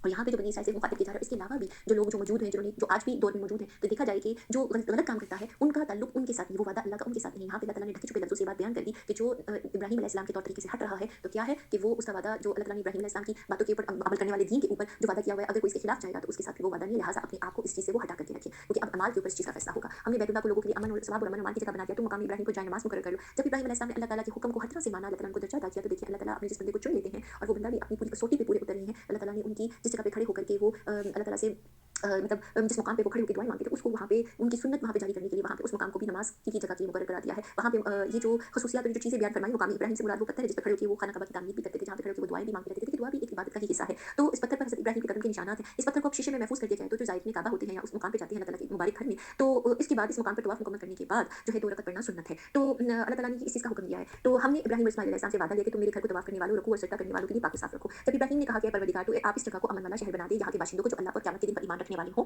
और यहाँ पे जो बनी इसराइल से मुखातिब किया जा रहा है, इसके अलावा भी जो लोग जो मौजूद हैं, जो आज भी दौर में मौजूद हैं, तो देखा जाए कि जो गलत काम करता है, उनका ताल्लुक उनके साथ नहीं, वो वादा अल्लाह का उनके साथ नहीं। यहाँ पे अल्लाह ताला ने ढके छुपे लफ्ज़ों से ये बात बयान कर दी कि जो इब्राहीम अलैहिस्सलाम के तौर तरीके से हट रहा है, तो क्या है कि वो उसका वादा जो अल्लाह ताला ने इब्राहीम अलैहिस्सलाम की बातों के ऊपर अमल करने वाले दीन के ऊपर जो वादा किया हुआ है, अगर कोई इसके खिलाफ जाएगा तो उसके साथ वो वादा नहीं, लिहाजा अपने आप को इस चीज़ से वो हटा करके रखे, क्योंकि अब अमाल के ऊपर इस चीज़ का फैसला होगा। हमने बैतुल्लाह को लोगों के लिए अमन और सवाब और अमन मान की जगह बना दिया, तो मकाम इब्राहीम को जाए नमाज़ मुकर्रर कर लो। जब इब्राहीम अलैहिस्सलाम ने अल्लाह ताला के हुक्म को हर तरह से माना, अल्लाह ताला ने उनको दर्जा अता किया, तो देखिए अल्लाह ताला अपने जिस बंदे को चुन लेते हैं और वो बंदा भी अपनी पूरी कसौटी पे पूरे उतर रहे हैं। अल्लाह ताला ने उनकी जिस जगह पे खड़े होकर के वो अल्लाह ताला से मतलब जिस मुकाम पे वो खड़े होकर दुआएं मांगते थे, उसको वहाँ पे उनकी सुन्नत वहाँ पे जारी करने के लिए वहाँ पे उस मुकाम को भी नमाज की जगह की मुकर्रर करा दिया है। वहाँ पे ये जो खसूसियात और जो चीज़ें बयान फरमाई, मुकामी इब्राहीम से मुराद वो पत्थर है जिस पर खड़े होकर वो खाना काबा की तामीर भी करते थे, जहाँ पे खड़े होकर वो दुआएं भी मांगते रहते थे, कि दुआ भी एक इबादत का ही हिस्सा है। तो इस पत्थर पर हज़रत इब्राहीम के कदम के निशानात हैं। इस पत्थर को अब शीशे में महफूज कर दिया गया है, तो जो ज़ायरीन काबा होते हैं या उस मुकाम पे जाते हैं अल्लाह ताला के मुबारक घर में, तो इसके बाद इस मुकाम पर तवाफ मुकम्मल करने के बाद जो है 2 रकअत पढ़ना सुन्नत है। तो अल्लाह ताला ने इस चीज़ का हुक्म दिया है। तो हमने इब्राहीम और इस्माइल अलैहिस्सलाम से वादा लिया कि तुम मेरे घर को तवाफ करने वालों, रुकू और सजदा करने वालों के लिए पाक साफ रखो। जब इब्राहीम ने कहा कि परवरदिगार, तो आप इस जगह को अमन वाला शहर बना दे, यहाँ के बाशिंदों को जो अल्लाह और क़यामत के दिन पर ईमान रखने वाले हों,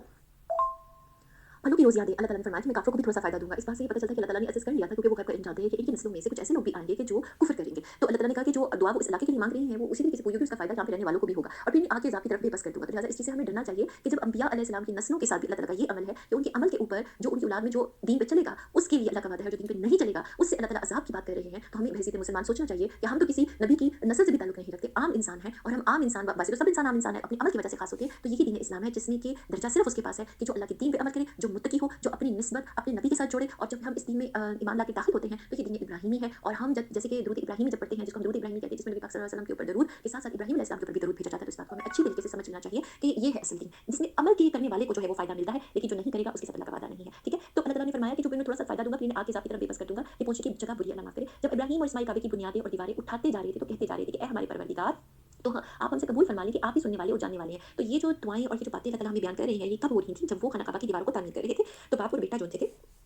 फलों की रोज़ियाँ दे। अल्लाह ताला ने फरमाया कि मैं काफ़िरों को भी थोड़ा-सा फ़ायदा दूँगा। इस बात से ये पता चलता है कि अल्लाह ताला ने अज़्ज़ कर लिया था, क्योंकि वो घर पर जानते हैं कि इनकी नस्लों में से कुछ ऐसे लोग भी आएँगे कि जो कुफ़्र करेंगे। तो अल्लाह ताला ने कहा कि जो दुआ वो इस इलाके के लिए माँग रहे हैं, वो उसी तरीके से पूरी होगी, उसका फ़ायदा यहाँ पे रहने वालों को भी होगा, और फिर आग के अज़ाब की तरफ बेबस कर दूँगा। तो लिहाज़ा इस चीज़ से हमें डरना चाहिए कि जब अंबिया अलैहिस्सलाम की नस्लों के साथ भी अल्लाह ताला का ये अमल है कि उनके अमल के ऊपर जो उनकी औलाद में जो दीन पे चलेगा, उसके लिए अल्लाह का वादा है, जो दीन पे नहीं चलेगा, उससे अल्लाह ताला अज़ाब की बात कर रहे हैं। तो हमें बहसीत मुसलमान सोचना चाहिए कि हम तो किसी नबी की नस्ल से भी ताल्लुक नहीं रखते, आम इंसान हैं, और हम आम इंसान, वैसे तो सब इंसान आम इंसान है, अपने अमल की वजह से खास होते हैं। तो यही दीन इस्लाम है, जिसमें कि दर्जा सिर्फ उसके पास है कि जो अल्लाह के दीन पे अमल करे, जो मुत्तकी हो, जो अपनी निस्बत अपने नबी के साथ जोड़े, और जब हम इस दीन में ईमान लाके दाखिल होते हैं, तो ये दीन इब्राहिमी है। और हम जैसे कि दुरूद इब्राहिमी जब पढ़ते हैं, जिसको हम दुरूद इब्राहिमी कहते हैं, जिसमें नबी पाक सल्लल्लाहु अलैहि वसल्लम के ऊपर दरूद के साथ साथ इब्राहीम अलैहिस्सलाम के ऊपर भी दरूद भेजा जाता है, तो इस बात को हमें अच्छी तरीके से समझ लेना चाहिए कि ये है असल दीन, जिसमें अमल के करने वाले को जो है वो फ़ायदा मिलता है, लेकिन जो नहीं करेगा उसके साथ अल्लाह का वादा नहीं है। ठीक है? तो अल्लाह ताला ने फरमाया कि जो मैं थोड़ा-सा फ़ायदा दूँगा, फिर इन्हें आग के अज़ाब की तरफ बेबस कर दूँगा, ये पहुँचने की जगह बुरी, अल्लाह माफ़ करे। जब इब्राहीम और इस्माइल काबे की बुनियादें और दीवारें उठाते जा रहे थे, तो कहते जा रहे थे कि ऐ हमारे परवरदिगार, तो हाँ, आप हमसे कबूल फरमा लें कि आप ही सुनने वाले और जानने वाले हैं। तो ये जो दुआएँ और ये जो बातें अल्लाह ताला हमें बयान कर रहे हैं, ये कब हो रही थी? जब वो खाना काबा की दीवारों को तामीर कर रहे थे, तो बाप और बेटा जो थे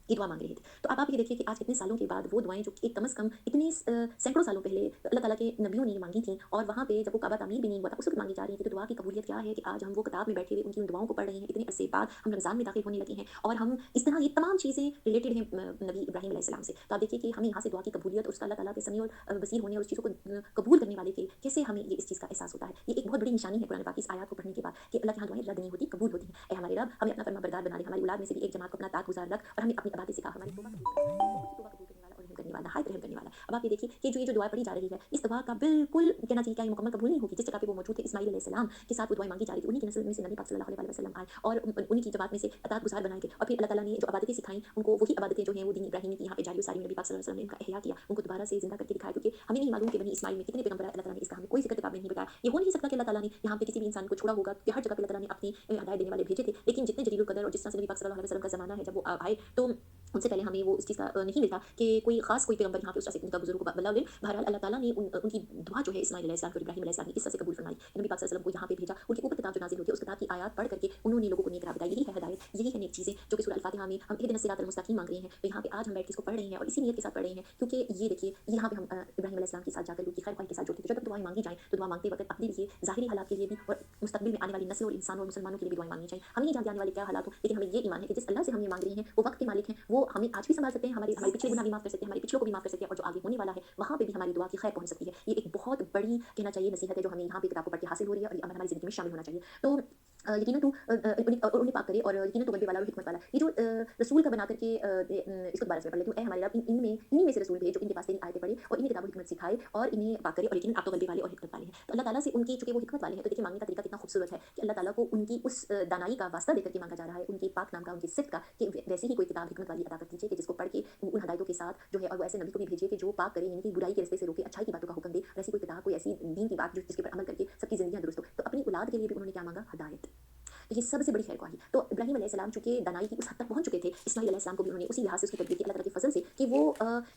ये दुआ मांग रहे थे। तो अब आप ये देखिए कि आज इतने सालों के बाद वो दुआएँ जो एक कम से कम इतने सैकड़ों सालों पहले अल्लाह ताला के नबियों ने मांगी थी, और वहाँ पे जब वो काबा तामीर भी नहीं हुआ था, उस वक़्त मांगी जा रही थी। तो दुआ की कबूलियत क्या है कि आज हम वो किताब में बैठे हुए उनकी उन दुआओं को पढ़ रहे हैं, इतने अरसे बाद हम रमज़ान में दाखिल होने लगे हैं, और हम इस तरह ये तमाम चीज़ें रिलेटेड हैं नबी इब्राहीम अलैहिस्सलाम से। तो आप देखिए कि हमें यहाँ से दुआ की कबूलियत, उसका अल्लाह ताला के समी और बसीर होने और उस चीज़ों को कबूल करने वाले के कैसे हमें ये इस चीज़ का एहसास होता है। ये एक बहुत बड़ी निशानी है कुरान पाक की इस आयत को पढ़ने के बाद, कि अल्लाह के यहाँ दुआएँ रद्द नहीं होती, कबूल होती हैं। ऐ हमारे रब, हमें अपना फरमाबरदार बना ले, हमारी औलाद में से भी एक जमात को अपना ताकगुज़ार रख, और हमें अपनी इबादत सिखा, हमारी तौबा कबूल कर। तौबा कबूल करने वाला और रहम करने वाला, हाय रहम करने वाला। अब आप ये देखिए कि ये जो दुआ पढ़ी जा रही है, इस दुआ का बिल्कुल कहना चाहिए क्या ये मुकम्मल कबूल नहीं होगी। जिस जगह पे वो मौजूद थे, इस्माइल अलैहिस्सलाम के साथ वो दुआएँ मांगी जा रही थी, उन्हीं की नस्ल में से नबी पाक सल्लल्लाहु अलैहि वसल्लम आए, और उन्हीं की जमात में से अतातगुज़ार बनाए गए, और फिर अल्लाह ताला ने जो इबादतें सिखाई उनको, वही इबादतें जो हैं वो दीन इब्राहिमी की यहाँ पे जारी और सारी नबी पाक सल्लल्लाहु अलैहि वसल्लम ने उनका इहया किया, उनको दोबारा से ज़िंदा करके दिखाया, क्योंकि हमें नहीं मालूम कि बनी इस्माइल में कितने पैगम्बर आए, अल्लाह ताला ने इसका हमें कोई ज़िक्र किताब में नहीं बताया। ये हो नहीं सकता कि अल्लाह ताला ने यहाँ पे किसी भी इंसान को छोड़ा होगा, क्योंकि हर जगह पे अल्लाह ताला ने अपनी हिदायत देने वाले भेजे थे। लेकिन जितने जलीलुल कदर और जिस तरह से नबी पाक सल्लल्लाहु अलैहि वसल्लम का ज़माना है, जब वो आए, तो उनसे पहले हमें वो इस चीज़ का नहीं मिलता कि कोई ख़ास कोई पैगम्बर यहाँ पे उस तरह से उनका बुज़ुर्ग को बदला ले। बहरहाल अल्लाह ताला ने उनकी दुआ जो है इस्माइल अलैहिस्सलाम और इब्राहीम अलैहिस्सलाम की इस तरह से कबूल फरमाई। नबी पाक सल्लल्लाहु अलैहि वसल्लम को यहाँ पे भेजा, उनके ऊपर किताब जो नाज़िल होती है, उस किताब की आयत पढ़ करके उन्होंने लोगों को नेक राह बताई। यही है हिदायत, यही है नेक चीज़ें, जो कि सूरह अल-फातिहा में हम इहदिनस सिरातल मुस्तकीम मांग रहे हैं। तो यहाँ पे आज हम बैठ के इसको पढ़ रहे हैं और इसी नियत के साथ पढ़ रहे हैं, क्योंकि ये देखिए यहाँ पे हम इब्राहीम अलैहिस्सलाम के साथ जाकर उनकी खैर ख्वाही के साथ जुड़ते थे। जब तक दुआएँ मांगी जाएँ, तो दुआ मांगते वक़्त अपने लिए, ज़ाहिरी हालात के लिए भी, और मुस्तक़बिल में आने वाली नस्ल और इंसानों और मुसलमानों के लिए भी दुआएँ मांगनी चाहिए। हमें नहीं जानते आने वाले क्या हालात हो, लेकिन हमें ये ईमान है कि जिस अल्लाह से हम ये मांग रहे हैं, वो वक़्त के मालिक हैं, वो हमें आज भी संभाल सकते हैं, हमारे हमारे पिछले गुनाह भी माफ़ कर सकते हैं, हमारे पिछलों को भी माफ़ कर सकते हैं, और जो आगे होने वाला है, वहाँ पे भी हमारी दुआ की खैर पहुँच सकती है। ये एक बहुत बड़ी कहना चाहिए नसीहत है, जो हमें यहाँ पे किताब को पढ़ के हासिल हो रही है, और ये अमल हमारी ज़िंदगी में शामिल होना चाहिए। तो यकीनन तू उन्हें पाक करे और यकीनन तू गज़बे वाला और हिकमत वाला। ये जो रसूल का बना कर के इसको दोबारा से मैं पढ़ लेती हूँ। ऐ हमारे रब इन्हीं में से रसूल भेज जो इनके पास तेरी आयतें पढ़े और इन्हें किताब हिकमत सिखाए और इन्हें पाक करे और यकीनन आप तो गज़बे वाले और हिकमत वाले हैं। तो अल्लाह ताला से उनकी चूँकि वो हिकमत वाले हैं, तो देखिए माँगने का तरीका कितना खूबसूरत है कि अल्लाह ताला को उनकी उस दानाई का वास्ता देकर के माँगा जा रहा है, उनकी पाक नाम का, उनकी सिफ़त का कि वैसे ही कोई किताब हिकमत वाली अता कर दीजिए कि जिसको पढ़ के उन हिदायतों के साथ जो है और वो ऐसे नबी को भी भेजिए कि जो पाक करे, यानी कि बुराई के रास्ते से रोके, अच्छाई की बातों का हुक्म दे। और ऐसी कोई किताब, कोई ऐसी दीन की बात जो जिसके ऊपर अमल करके सबकी ज़िंदगियाँ दुरुस्त हो। तो अपनी औलाद के लिए भी उन्होंने क्या माँगा? हिदायत। तो ये सबसे बड़ी खैरख्वाही। तो इब्राहीम अलैहिस्सलाम चूँकि दानाई की उस हद तक पहुँच चुके थे, इस्माईल अलैहिस्सलाम को भी उन्होंने उसी लिहाज से उसकी तदबीर की अल्लाह ताला के फ़ज़ल से कि वो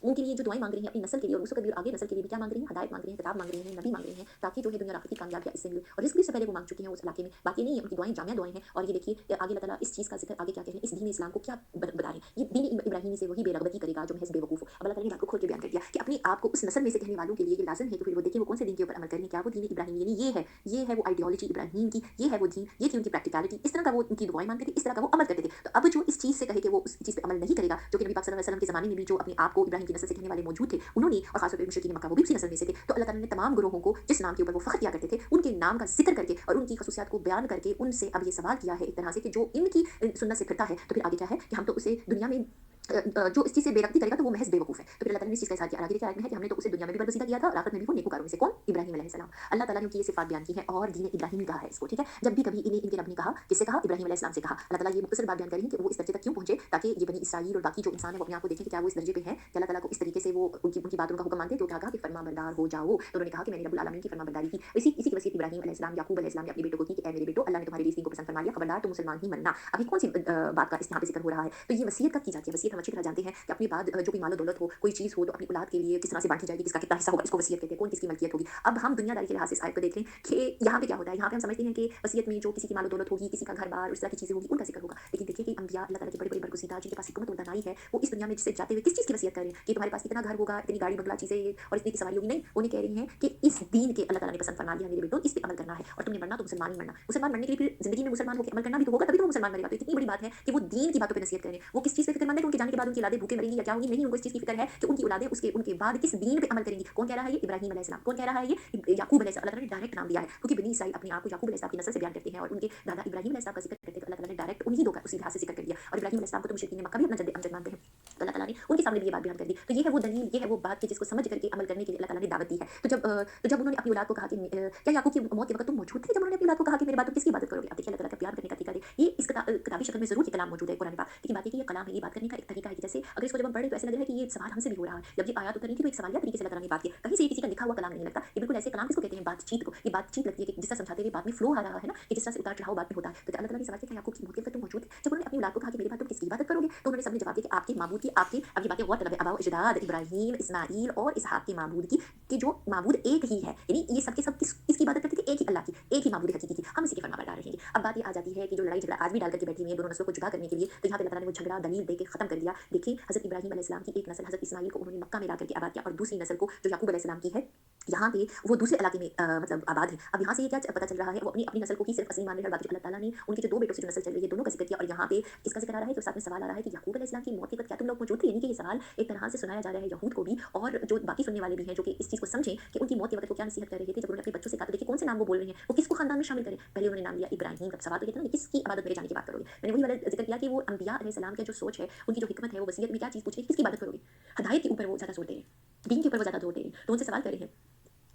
उनके लिए जो दुआएँ माँग रहे हैं अपनी नस्ल के लिए और उससे कभी आगे नस्ल के लिए भी क्या माँग रही हैं? हिदायत माँग रही हैं, किताब माँग रही हैं, नबी माँग रही हैं, ताकि जो है दुनिया और आखिरत की कामयाबियाँ इससे मिले। और रिज़्क भी इससे पहले वो माँग चुकी हैं उस इलाके में। बाकी नहीं है, उनकी दुआएँ जामिया दुआएँ हैं। और ये देखिए आगे अल्लाह ताला इस चीज़ का ज़िक्र आगे क्या कह रहे हैं, इस दीन इस्लाम को क्या बता रहे हैं। ये दीन इब्राहीमी से वही बेरग़बती करेगा जो महज़ बेवकूफ़ हो। अब अल्लाह ताला ने बात को खोल के बयान कर दिया कि अपने आप को उस नस्ल में से कहने वालों के लिए ये लाज़िम है कि फिर वो देखें वो कौन से दीन के ऊपर अमल कर रहे हैं। क्या वो दीन इब्राहीमी, यानी ये है वो आइडियोलॉजी इब्राहीम की, ये है वो दीन, ये थी उनकी प्रैक्टिकलिटी। इस तरह का वो उनकी दुआएँ माँगते थे, इस तरह का वो अमल करते थे। तो अब जो इस चीज़ से कहे कि वो उस चीज़ पे अमल नहीं करेगा, जो कि नबी पाक सल्लल्लाहु अलैहि वसल्लम के ज़माने में भी जो अपने आप को इब्राहीम की नस्ल से कहने वाले मौजूद थे, उन्होंने और ख़ास तौर पे मुशरिकीन मक्का वो भी उसी नस्ल में से थे। तो अल्लाह ताला ने तमाम गुरोहों को जिस नाम के ऊपर वो फ़ख्र किया करते थे, उनके नाम का ज़िक्र करके और उनकी ख़ुसूसियात को बयान करके उनसे अब ये सवाल किया है एक तरह से कि जो इनकी सुन्नत से फिरता है, तो फिर आगे क्या है कि हम तो उसे दुनिया में जो इस चीज़ से बेरग़बती करेगा तो वो महज़ बेवकूफ़ है। तो फिर अल्लाह ताला ने इस चीज़ का इज़हार किया। और आगे देखिए आयत में है कि हमने तो उसे दुनिया में भी बरगज़ीदा किया था और आखिरत में भी वो नेकोकारों में से। कौन? इब्राहीम अलैहिस्सलाम। अल्लाह ताला ने उनकी ये सिफ़ात बयान की है और दीन इब्राहीमी कहा है इसको, ठीक है? जब भी कभी इन्हें इनके रब ने कहा, किससे कहा? इब्राहीम अलैहिस्सलाम से कहा। अल्लाह ताला ये मुख़्तसर बात बयान कर रही है कि वो इस दर्जे तक क्यों पहुँचे, ताकि ये बनी इसराइल और बाकी जो इंसान है वो अपने आप को देखें कि क्या वो इस दर्जे पे हैं कि अल्लाह ताला को इस तरीके से वो उनकी बात, उनका हुक्म मानते हैं। तो क्या कहा कि फरमाबरदार हो जाओ। तो उन्होंने कहा कि मैंने रब्बुल आलमीन की फरमाबरदारी की। इसी इसी की वसीयत इब्राहीम अलैहिस्सलाम, याकूब अलैहिस्सलाम ने अपने बेटों को की कि ऐ मेरे बेटो, अल्लाह ने तुम्हारे लिए इस दीन को पसंद फरमा लिया, खबरदार तुम मुसलमान ही बनना। अब ये कौन-सी बात का इस यहाँ पे ज़िक्र हो रहा है? तो ये वसीयत कब की जाती है? वसीयत हम अच्छी तरह जानते हैं कि अपने बाद जो भी माल और दौलत हो, कोई चीज़ हो, तो अपनी औलाद के लिए किस तरह से बाँटी जाएगी, किसका कितना हिस्सा होगा, इसको वसीयत कहते हैं। कौन किसकी मलकियत होगी। अब हम दुनियादारी के लिहाज से इस आयत को देख लें कि यहाँ पे क्या होता है। यहाँ पे हम समझते हैं कि वसीयत में जो किसी की माल और दौलत होगी, किसी का घर-बार, इस तरह की चीज़ें होंगी, उनका ज़िक्र होगा। लेकिन देखिए कि अंबिया, अल्लाह ताला के बड़े-बड़े बरगुज़ीदा जिनके पास हिकमत और दानाई है, वो इस दुनिया में जिससे जाते हुए किस चीज़ की वसीयत कर रहे हैं कि तुम्हारे पास इतना घर होगा, इतनी गाड़ी बंगला चीज़ें और इतनी की सवारी होगी। नहीं, वो नहीं कह रही हैं कि इस दीन के अल्लाह ताला ने पसंद फरमा लिया मेरे बेटो, इस पे अमल करना है और तुमने मरना तो मुसलमान ही मरना। मुसलमान मरने के लिए फिर ज़िंदगी में मुसलमान होके अमल करना भी तो होगा, तभी तो वो मुसलमान मरेगा। तो कितनी बड़ी बात है कि वो दीन की बातों पे नसीहत कर रहे हैं। वो किस चीज़ पे फ़िक्रमंद है कि उनके जाने के बाद उनकी औलादें भूखे मरेंगी या क्या होंगी? नहीं, उनको इस चीज़ की फ़िक्र है कि उनकी औलादें उनके बाद किस दीन पे अमल करेंगी। कौन कह रहा है ये? इब्राहीम अलैहिस्सलाम। कौन कह रहा है ये? याकूब अलैहिस्सलाम। अल्लाह ताला ने डायरेक्ट नाम दिया है क्योंकि बनी इसराइल अपने आप को याकूब अलैहिस्सलाम की नस्ल से बयान करते हैं और उनके दादा इब्राहीम अलैहिस्सलाम का ज़िक्र करते हैं। तो अल्लाह ताला ने डायरेक्ट उन्हीं दो का उसी लिहाज से ज़िक्र कर दिया। और इब्राहीम अलैहिस्सलाम को तो मुशरिकीन मक्का भी अपना जद्द अमजद मानते हैं। तो अल्लाह ताला ने उनके सामने भी ये बात बयान कर दी। तो ये है वो दलील, ये है वो बात कि जिसको समझ करके अमल करने के लिए अल्लाह ताला ने दावत दी है। तो जब उन्होंने अपनी औलाद को कहा कि क्या याकूब की मौत के वक़्त तुम मौजूद थे जब उन्होंने अपनी औलाद को कहा कि मेरे बाद तुम किसकी इबादत करोगे? अब देखिए अल्लाह ताला का प्यार करने का तरीका ये इस किताबी शक्ल में ज़रूर ये कलाम मौजूद है कुरान पाक। लेकिन बात ये कि ये कलाम है, ये बात करने का एक तरीका है कि जैसे अगर इसको जब हम पढ़ रहे हैं तो ऐसा लग रहा है कि ये सवाल हमसे भी हो रहा है। जब ये आयत उतर रही थी तो एक सवालिया तरीके से अल्लाह ताला ने बात की। कहीं से ये किसी का लिखा हुआ कलाम नहीं लगता। ये बिल्कुल ऐसे कलाम किसको कहते हैं? बातचीत को। ये बातचीत लगती है कि जिस तरह समझाते हुए बात में फ्लो आ रहा है ना, कि जिस तरह से उतार-चढ़ाव बात में होता है। तो अल्लाह ताला ने सवाल किया, क्या याकूब की मौत के वक़्त तुम मौजूद थे? जब उन्होंने अपनी औलाद को कहा कि मेरे बाद तुम किसकी इबादत करोगे? तो उन्होंने सबने जवाब दिया कि आपके माबूद की, आपके, अब ये बातें गौर तलब है, आबा व अजदाद इब्राहीम, इस्माईल और इसहाक के माबूद की, कि जो माबूद एक ही है। यानी ये सब के सब किसकी इबादत करते थे? एक ही अल्लाह की, एक ही माबूद हकीकी की। हम इसी के फरमाबरदार रहेंगे। अब बात ये आ जाती है कि जो लड़ाई झगड़ा आज भी डाल करके बैठी हुई है दोनों नस्लों को जुदा करने के लिए, तो यहाँ पे अल्लाह ताला ने वो झगड़ा दलील दे के खत्म कर दिया। देखिए हज़रत इब्राहीम अलैहिस्सलाम की एक नस्ल, हज़रत इस्माईल को उन्होंने मक्का में ला करके आबाद किया और दूसरी नस्ल को जो याकूब अलैहिस्सलाम की है, यहाँ पे वो दूसरे इलाके में मतलब आबाद है। अब यहाँ से ये क्या पता चल रहा है, वो अपनी अपनी नस्ल को ही सिर्फ असली मान रहे हैं और बाकी जो अल्लाह ताला ने उनके जो दो बेटों से जो नस्ल चल रही है दोनों का ज़िक्र किया। और यहाँ पे इसका ज़िक्र आ रहा है, तो साथ में सवाल आ रहा है कि याकूब अलैहिस्सलाम की मौत के वक़्त क्या तुम लोग मौजूद थे? यानी कि ये सवाल एक तरह से सुनाया जा रहा है यहूद को भी और जो बाकी सुनने वाले भी हैं, जो कि इस चीज़ को समझें कि उनकी मौत के वक़्त वो क्या नसीहत कर रहे थे जब उन्होंने अपने बच्चों से कहा। तो देखिए कौन से नाम वो बोल रहे हैं, वो किसको खानदान में शामिल करें? पहले उन्होंने नाम लिया इब्राहीम का। सवाल तो ये था ना, किसकी इबादत मेरे जाने के बाद करोगे? मैंने वही वाला ज़िक्र किया कि वो अंबिया अलैहिस्सलाम का जो सोच है, उनकी जो हिकमत है, वो वसीयत में क्या चीज़ पूछ रही है, किसकी इबादत करोगे? हिदायत के ऊपर वो ज़्यादा जोर दे रहे हैं, दीन के ऊपर वो ज़्यादा जोर दे रहे हैं। तो उनसे सवाल कर रहे हैं,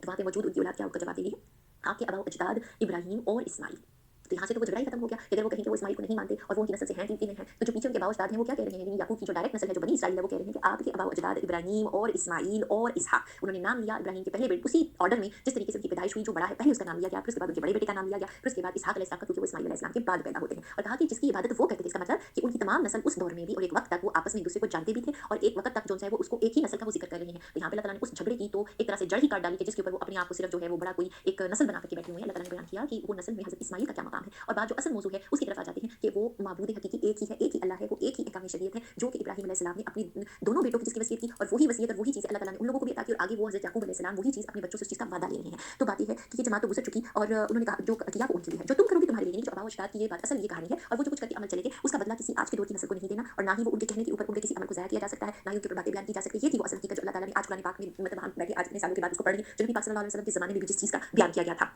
तो वहाँ पे मौजूद उनकी औलाद क्या उनका जवाब दे रही है, आपके आबा व अजदाद इब्राहीम और इस्माईल। तो यहाँ से तो वो झगड़ा ही खत्म हो गया। अगर वो कहें कि वो इस्माईल को नहीं मानते और वो उनकी नस्ल से हैं कि नहीं हैं, तो जो पीछे उनके आबा अजदाद हैं वो क्या कह रहे हैं, यानी याकूब की जो डायरेक्ट नस्ल है, जो बनी इसराइल है, वो कह रहे हैं कि आपके आबा अजदाद इब्राहीम और इस्माईल और इसहाक। उन्होंने नाम लिया इब्राहीम के पहले बेटे उसी ऑर्डर में जिस तरीके से उनकी पैदाइश हुई, जो बड़ा है पहले उसका नाम लिया गया, फिर उसके बाद उनके बड़े बेटे का नाम लिया गया, फिर उसके बाद इसहाक अलैहिस्सलाम का, क्योंकि वो इस्माईल अलैहिस्सलाम के बाद पैदा होते हैं। और कहा कि जिसकी इबादत वो करते थे, इसका मतलब कि उनकी तमाम नस्ल उस दौर में भी और एक वक्त तक वो आपस में एक दूसरे को जानते भी थे और एक वक्त तक जो है वो उसको एक ही नस्ल का वो जिक्र कर रहे हैं। तो यहाँ पे अल्लाह ताला ने उस झगड़े की तो एक तरह से जड़ ही काट डाली कि जिसके ऊपर वो अपने आप को सिर्फ जो है वो बड़ा कोई एक नस्ल बना करके बैठे हुए हैं। अल्लाह ताला ने बयान किया कि वो नस्ल में हज़रत इस्माईल का क्या मकाम है। और बात जो असल मौजू है उसकी तरफ आ जाते हैं कि वो माबूद हकीकी एक ही है, एक ही अल्लाह है, वो एक ही अहकाम शरीयत है, जो कि इब्राहीम अलैहिस्सलाम ने अपनी दोनों बेटों की जिसकी वसीयत की, और वही वसीयत और वही चीज़ अल्लाह ताला ने उन लोगों को भी अता की और आगे वो हज़रत याकूब अलैहिस्सलाम वही चीज़ अपने बच्चों से उस चीज़ का वादा ले रहे हैं। तो बात ये है कि ये जमात तो गुजर चुकी और उन्होंने कहा जो किया वो उनके लिए है, जो तुम करोगे तुम्हारे लिए, यानी जो आबा व अजदाद की ये बात असल ये कहानी है। और वो जो कुछ करके अमल चले गए उसका बदला किसी आज के दौर की नस्ल को नहीं देना और ना ही वो उनके कहने के ऊपर उनके किसी अमल को ज़ाया किया जा सकता है, ना ही उनके ऊपर बातें बयान की जा सकती है। ये थी वो असल हकीकत जो अल्लाह ताला ने आज कुरान पाक में, मतलब हम बैठे आज इतने सालों के बाद उसको पढ़ रहे हैं, जो नबी पाक सल्लल्लाहु अलैहि वसल्लम के ज़माने में भी जिस चीज़ का बयान किया गया था।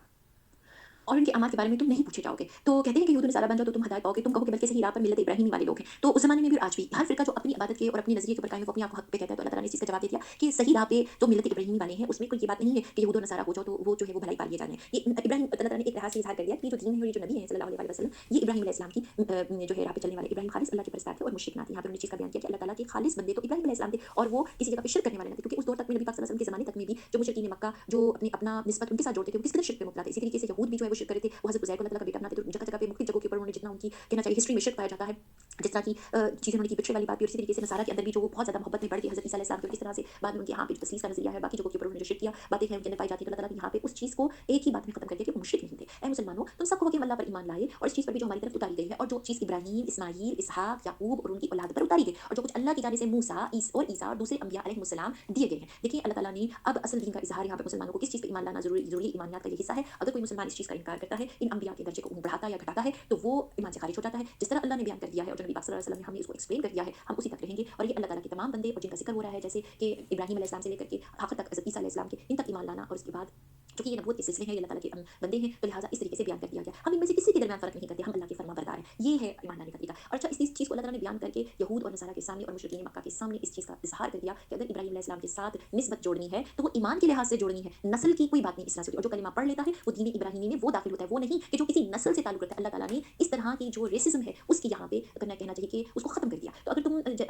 और उनके अमाल के बारे में तुम नहीं पूछे जाओगे। तो कहते हैं कि यहूद नसारा बन जाओ तो तुम हदायत पाओगे, तुम कहो कि बल्कि सही राह पर मिल्लत इब्राहीमी वाले लोग हैं। तो उस ज़माने में भी और आज भी हर फ़िरका जो अपनी इबादत के और अपनी नज़रिए के ऊपर कायम है, वो अपने आप को हक़ पे कहता है। तो अल्लाह ताला ने इस चीज़ का जवाब दे दिया कि सही राह पे जो मिल्लत इब्राहीमी वाले हैं, उसमें कोई ये बात नहीं है कि यहूद और नसारा हो जाओ तो वो जो है वो भलाई पा लिए जाने। ये इब्राहीम अल्लाह ताला ने एक लिहाज़ से इज़हार कर दिया कि ये जो दीन है और ये जो नबी हैं सल्लल्लाहु अलैहि वसल्लम, ये इब्राहीम अलैहिस्सलाम की जो है राह पे चलने वाले। इब्राहीम खालिस अल्लाह के परस्तार थे और मुशरिक ना थे। यहाँ पे उन्होंने इस चीज़ का बयान किया कि अल्लाह ताला के खालिस बंदे तो इब्राहीम अलैहिस्सलाम थे और वो किसी जगह पे शिर्क करने वाले नहीं थे। क्योंकि उस दौर तक में नबी पाक सल्लल्लाहु अलैहि वसल्लम के ज़माने तक में भी जो मुशरिकीन मक्का जो अपना निस्बत उनके साथ जोड़ते थे, वो किस कदर शिर्क पे मुब्तला थे। इसी तरीके से यहूद भी जो है वो शिर्क कर रहे थे। वो हज़रत उज़ैर को अल्लाह ताला का बेटा बनाते थे। तो जगह-जगह पे मुख्तलिफ जगहों के ऊपर उन्होंने जितना उनकी कहना चाहिए हिस्ट्री में शिर्क पाया जाता है। जिस तरह की चीज़ें उन्होंने की बिछड़े वाली बात भी, और इसी तरीके से नसारा के अंदर भी जो बहुत ज़्यादा मोहब्बत में बढ़ गए हज़रत ईसा अलैहिस्सलाम के, और किस तरह से बाद में उनके यहाँ पे जो तस्लीस का नज़रिया है, बाकी जगहों के ऊपर उन्होंने जो शिर्क किया, बातें हैं उनके अंदर पाई जाती है। तो अल्लाह ताला ने यहाँ पे उस चीज़ को एक ही बात में खत्म कर दिया कि वो मुशरिक नहीं थे। ऐ मुसलमानों, तुम सब कहो कि हम अल्लाह पर ईमान लाए, और इस चीज़ पर भी जो हमारी तरफ उतारी गई है, और जो चीज़ इब्राहीम, इस्माईल, इसहाक, याकूब और उनकी औलाद पर उतारी गई, और जो कुछ अल्लाह की जानिब से मूसा और ईसा और दूसरे अंबिया अलैहिमुस्सलाम दिए गए हैं। देखिए अल्लाह ताला ने अब असल दीन का इज़हार यहाँ पे मुसलमानों को किस चीज़ पे ईमान लाना ज़रूरी ईमानियात का ये हिस्सा है। अगर कोई मुसलमान इस चीज़ का इनकार करता है, इन अंबिया के दर्जे को बढ़ाता है या घटाता है, तो वो ईमान से खारिज हो जाता है। जिस तरह अल्लाह ने बयान कर दिया है और जो नबी पाक सल्लल्लाहु अलैहि वसल्लम ने हमें इसको एक्सप्लेन कर दिया है, हम उसी तक रहेंगे। और ये अल्लाह ताला के तमाम बंदे और जिनका ज़िक्र हो रहा है, जैसे कि इब्राहीम अलैहिस्सलाम से लेकर के आखिर तक हज़रत ईसा अलैहिस्सलाम के, इन तक ईमान लाना, और उसके बाद चूँकि ये नबूवत के सिलसिले हैं, ये अल्लाह ताला के बंदे हैं, तो लिहाज़ा इस तरीके से बयान कर दिया गया। हम इनमें से किसी के दरमियान फ़र्क नहीं करते, हम अल्लाह के फर्माबरदार हैं। ये है ईमान लाने का तरीका। और अच्छा, इस चीज़ को अल्लाह ताला ने बयान करके यहूद और नसारा के सामने और मुशरिकीन मक्का के सामने इस चीज़ का इज़हार कर दिया कि अगर इब्राहीम अलैहिस्सलाम के साथ निस्बत जोड़नी है, तो वो ईमान के लिहाज़ से जोड़नी है, नस्ल की कोई बात नहीं इस तरह से होती। और जो कलिमा पढ़ लेता है, वो दीन इब्राहीमी में वो दाखिल होता है, वो नहीं कि जो किसी नस्ल से ताल्लुक़ रखता है। अल्लाह ताला ने इस तरह की जो रेसिज़्म है, उसकी यहाँ पे कहना चाहिए कि उसको ख़त्म कर दिया। तो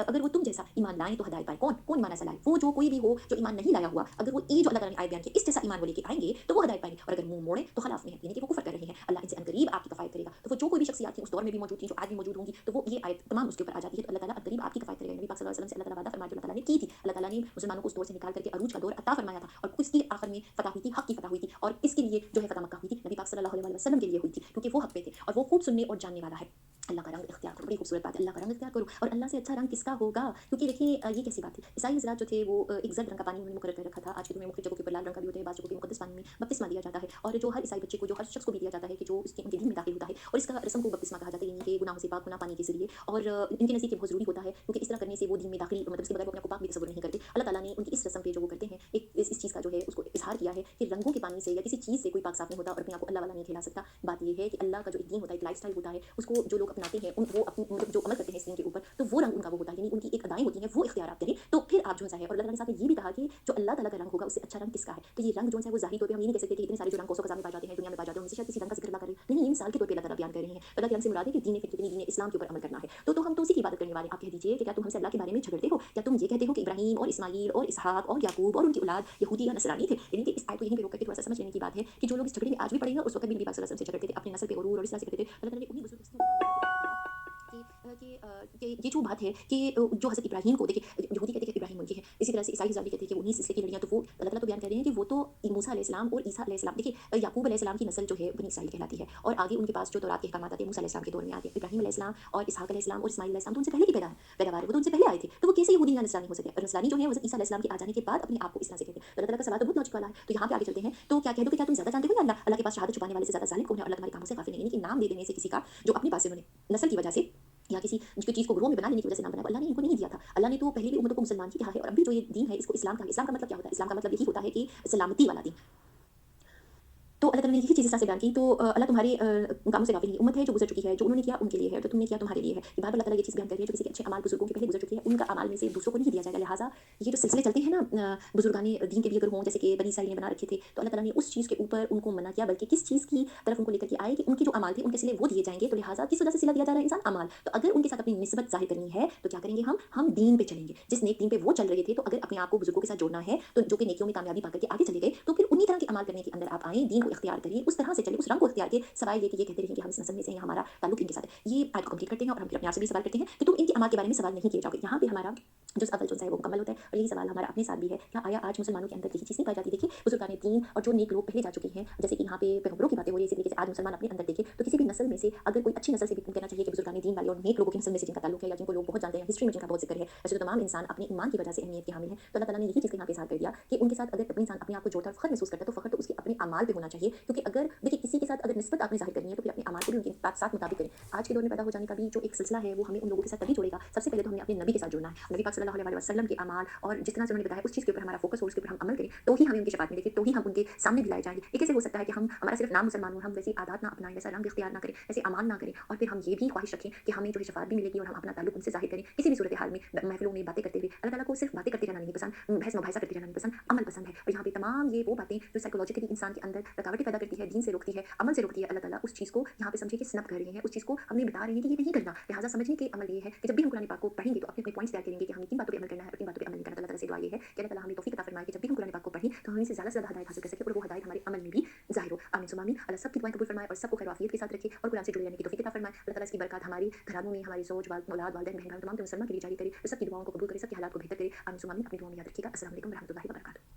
अगर वो तुम जैसा ईमान लाएँ तो हदायत पाएँ। कौन ईमान ऐसा लाए? वो जो कोई भी हो जो ईमान नहीं लाया हुआ, अगर वो ये जो अल्लाह ताला ने आयत बयान की, इस जैसा ईमान वो लेके आएँगे, तो वो हदायत पाएँगे। और अगर मुँह मोड़े तो खिलाफ में है, यानी कि वो कुफ़र कर रहे हैं। अल्लाह इनसे अनकरीब आपकी किफ़ायत करेगा। तो वो जो कोई भी शख्सियत थी उस दौर में भी मौजूद थी, जो आज भी मौजूद होंगी, तो वो ये आयत तमाम उसके ऊपर आ जाती है। तो अल्लाह ताला अनकरीब आपकी किफ़ायत करेगा। नबी पाक सल्लल्लाहु अलैहि वसल्लम से अल्लाह ताला वादा फरमाया, जो अल्लाह ताला ने की थी। अल्लाह ताला ने मुसलमानों को उस दौर से निकाल करके अरूज का दौर अता फरमाया था, और उसकी आखिर में फ़तह हुई थी, हक़ की फ़तह हुई थी। और इसके लिए जो है फ़तह मक्का हुई थी, नबी पाक सल्लल्लाहु अलैहि वसल्लम के लिए हुई थी, क्योंकि वो हक़ पे थे और वो खूब सुनने और जानने वाला है। अल्लाह का रंग इख्तियार करो, बड़ी खूबसूरत बात है, अल्लाह का रंग इख्तियार करो। और अल्लाह से अच्छा रंग किसका होगा? क्योंकि देखिए ये कैसी बात है, ईसाई हज़रात जो थे वो एक ज़र्द रंग का पानी उन्होंने मुकर्रर कर रखा था। आज के दौर में मुख्तलिफ जगहों के ऊपर लाल रंग का भी होता है, बाज़ जगहों पे मुक़द्दस पानी में बपतिस्मा दिया जाता है, और जो हर ईसाई बच्चे को, जो हर शख्स को भी दिया जाता है कि जो उनके दीन में दाखिल होता है, और इसका रस्म को बपतिस्मा कहा जाता है, यानी कि गुनाहों से पाक होना पानी के ज़रिए। और इनके नज़दीक ये बहुत ज़रूरी होता है, क्योंकि इस तरह करने से वो दीन में दाखिल, मतलब इसके बगैर वो अपने आप को पाक भी तस्वुर नहीं करते। अल्लाह ताला ने उनकी इस रस्म पे जो वो करते हैं, एक इस चीज़ का जो है उसको इज़हार किया है कि रंगों के पानी से या किसी चीज़ से कोई पाक साफ़ नहीं होता और अपने आप को अल्लाह वाला नहीं खिला सकता। बात ये है कि अल्लाह का जो एक दीन होता है, एक लाइफ़स्टाइल होता है, उसको जो लोग अपनाते हैं, वो अपनी मतलब जो अमल करते हैं इस दीन के ऊपर, तो वो रंग उनका वो होता है, यानी उनकी एक अदाएँ होती हैं, वो इख्तियार करें, तो फिर आप जो-सा है। और अल्लाह ताला ने साथ में ये भी कहा कि जो अल्लाह ताला का रंग होगा, उससे अच्छा रंग किसका है? तो ये रंग जो है वो ज़ाहिरी तौर पे हम ये नहीं कह सकते कि इतने सारे जो रंग कौसो-क़ज़ा में पाए जाते हैं, दुनिया में पाए जाते हैं, उनमें से शायद किसी रंग का ज़िक्र अल्लाह करे। नहीं, ये मिसाल के तौर पे अल्लाह ताला बयान कर रहे हैं। अल्लाह के रंग से मुराद है कि दीन फितरत, दीन इस्लाम के ऊपर अमल करना है। तो हम तो उसी की इबादत करने वाले हैं। आप कह दीजिए कि क्या तुम हमसे अल्लाह के बारे में झगड़ते हो? क्या तुम ये कहते हो कि इब्राहीम और इस्माईल और इसहाक और याकूब और उनकी औलाद यहूदी या नसरानी थे? यानी कि इस आयत को यहीं पे रोक करके थोड़ा-सा समझ लेने की बात है कि जो लोग इस झगड़े में आज भी पड़े हैं, उस वक़्त भी नबी पाक सल्लल्लाहु अलैहि वसल्लम से झगड़ते थे, अपनी नस्ल पे गुरूर और इस तरह से करते थे। अल्लाह ताला ने उन्हीं बुज़ुर्ग इसमें बयान करके कि ये जो बात है कि जो हज़रत इब्राहीम को देखिए, यहूदी कहते हैं कि इब्राहीम उनके हैं, इसी तरह से ईसाई हज़ार भी कहते हैं कि वो उन्हीं सिलसिले की लड़ियाँ, तो वो अल्लाह ताला तो बयान कर रहे हैं कि वो तो मूसा अलैहिस्सलाम और ईसा अलैहिस्सलाम, देखिए याकूब अलैहिस्सलाम की नस्ल जो है बनी इसराइल कहलाती है, और आगे उनके पास जो तौरात के अहकामात आते हैं मूसा अलैहिस्सलाम के दौर में आते हैं। इब्राहीम अलैहिस्सलाम और इसहाक अलैहिस्सलाम और इस्माईल अलैहिस्सलाम तो उनसे पहले की पैदावार है, वो तो उनसे पहले आए थे, तो वो कैसे यहूदी या नसरानी हो सके? और नसरानी जो है हज़रत ईसा अलैहिस्सलाम के आ जाने के बाद अपने आप को इस तरह से कहते हैं। तो अल्लाह ताला का सवाल तो बहुत लॉजिक वाला है। तो यहाँ पे आगे चलते हैं, तो क्या कह दो कि क्या तुम ज़्यादा जानते हो या अल्लाह? अल्लाह के पास शहादत छुपाने वाले से ज़्यादा ज़ालिम कौन है? और अल्लाह तुम्हारे कामों से गाफिल नहीं, यानी कि नाम दे देने से किसी का, जो अपनी बात से उन्होंने नस्ल की वजह से या किसी चीज़ को ग्रो में बना लेने की वजह से नाम बनाया, अल्लाह ने इनको नहीं दिया था। अल्लाह ने तो पहले भी उम्मतों को मुसलमान ही कहा है, और अब भी जो ये दीन है इसको इस्लाम कहा। इस्लाम का मतलब क्या होता है? इस्लाम का मतलब यही होता है कि सलामती वाला दीन। तो अल्लाह ताला ने यही चीज़ इस तरह से बयान की। तो अल्लाह तुम्हारे कामों से गाफिल नहीं, उम्मत है जो गुजर चुकी है, जो उन्होंने किया उनके लिए है, जो तुमने किया तुम्हारे लिए है। ये बार-बार अल्लाह ताला ये चीज़ बयान कर रही है, जो किसी के अच्छे अमाल बुजुर्गों के पहले गुजर चुके हैं, उनका अमाल में से दूसरों को नहीं दिया जाएगा। लिहाज़ा ये जो सिलसिले चलते हैं ना बुजुर्गाने दीन के भी अगर हों, जैसे कि बनी इस्राइल ने बना रखे थे, तो अल्लाह ताला ने उस चीज़ के ऊपर उनको मना किया, बल्कि किस चीज़ की तरफ उनको लेकर के आए कि उनके जो अमाल थे उनके सिले वो दिए जाएँगे। तो लिहाज़ा किस वजह से सिला दिया जा रहा है इंसान? अमाल। तो अगर उनके साथ अपनी निस्बत ज़ाहिर करनी है, तो क्या करेंगे हम दीन पे चलेंगे। जिस नेक दीन पे वो चल रहे थे, तो अगर अपने आप को बुजुर्गों के साथ जोड़ना है, तो जो कि नेकियों में कामयाबी पाकर के आगे चले गए, तो फिर उन्हीं तरह के अमाल करने के अंदर आप आएँ, दीन को इख्तियार करें, उस तरह से चलें, उस रंग को इख्तियार के सवाल ये कि ये कहते रहें कि हम इस नस्ल में से हैं, हमारा ताल्लुक इनके साथ है। ये आयत को कंप्लीट करते हैं और हम फिर अपने आप से भी सवाल करते हैं कि तुम इनके अमाल के बारे में सवाल नहीं किए जाओगे। यहाँ पे हमारा जो अव्वल जो है वो मुकम्मल होता है, और यही सवाल हमारा अपने साथ भी है, क्या आया आज मुसलमानों के अंदर यही चीज़ नहीं पाई जाती? देखिए बुजुर्गाने दीन और जो नेक लोग पहले जा चुके हैं, जैसे कि यहाँ पे पैगंबरों की बातें हो रही है, इसी तरीके से आज मुसलमान अपने अंदर देखें तो किसी भी नस्ल में से अगर कोई अच्छी नस्ल से भी कहना चाहिए कि बुजुर्गाने दीन वाले और नेक लोगों की नस्ल में से जिनका ताल्लुक है, या जिनको लोग बहुत जानते हैं, हिस्ट्री में जिनका बहुत ज़िक्र है, वैसे तो तमाम इंसान अपने ईमान की वजह से अहमियत के हामिल हैं। तो अल्लाह ताला ने यही चीज़ यहाँ पे इज़हार कर दिया कि उनके साथ अगर कोई इंसान अपने आप को जोड़ता है, फ़ख्र महसूस करता है, तो फ़ख्र तो उसके अपने अमाल पे होना चाहिए। चाहिए, क्योंकि अगर देखिए किसी के साथ अगर निस्बत आपने ज़ाहिर करनी है तो फिर अपने अमाल को भी उनके साथ मुताबिक करें। आज के दौर में पैदा हो जाने का भी जो एक सिलसिला है वो हमें उन लोगों के साथ तभी जोड़ेगा, सबसे पहले तो हमें अपने नबी के साथ जुड़ना है। नबी पाक सल्लल्लाहु अलैहि वसल्लम के अमाल और जिस तरह से उन्होंने बताया उस चीज़ के ऊपर हमारा फ़ोकस हो, उसके ऊपर हम अमल करें, तो ही हमें उनकी शफ़ाअत मिलेगी, तो ही हम उनके सामने भी लाए जाएँगे। ये कैसे हो सकता है कि हम हमारा सिर्फ़ नाम मुसलमान हो, हम वैसी आदत ना अपनाएँ, वैसा रंग इख्तियार ना करें, वैसे अमाल ना करें और फिर हम ये भी ख्वाहिश रखें कि हमें जो है शफ़ाअत भी मिलेगी और हम अपना ताल्लुक उनसे ज़ाहिर करें। किसी भी सूरत हाल में महफ़िलों में बातें करते हुए अल्लाह ताला को सिर्फ़ बातें करते रहना नहीं पसंद, बहस-मुबाहिसा करते रहना नहीं पसंद, अमल पसंद है। और यहाँ पे तमाम ये वो बातें जो साइकोलॉजिकली इंसान के अंदर रुकावटें पैदा करती है, दीन से रोकती है, अमल से रोकती है, अल्लाह ताला उस चीज़ को यहाँ पे समझिए कि स्नब कर रहे हैं, उस चीज़ को हमें बता रहे हैं कि ये नहीं करना। लिहाज़ा समझने के अमल ये है कि जब भी हम कुरान पाक को पढ़ेंगे तो अपने-अपने पॉइंट्स तैयार करेंगे कि हमें किन बातों पे अमल करना है और किन बातों पे अमल नहीं करना। तो अल्लाह ताला से दुआ ये है कि अल्लाह ताला हमें तौफ़ीक अता फ़रमाए कि जब भी हम कुरान पाक को पढ़ें तो हमें से ज़्यादा से ज़्यादा हदायत हासिल कर सकें और वो हदायत हमारे अमल में भी ज़ाहिर हो। आमीन सुम्मा आमीन। अल्लाह सबकी दुआएँ कबूल फ़रमाए और सबको खैर और आफ़ियत के साथ रखे और कुरान से जुड़े रहने की तौफ़ीक अता फ़रमाए। अल्लाह ताला इसकी बरकत हमारी घरानों में, हमारी ज़ौज, औलाद, वालिदैन, बहन-भाइयों तमाम मुसलमान के लिए जारी करे और सबकी दुआओं को कबूल करे, सबके हालात को बेहतर करे। आमीन सुम्मा आमीन। अपनी दुआओं में याद रखिएगा। अस्सलाम वालेकुम व रहमतुल्लाहि व बरकातुहू।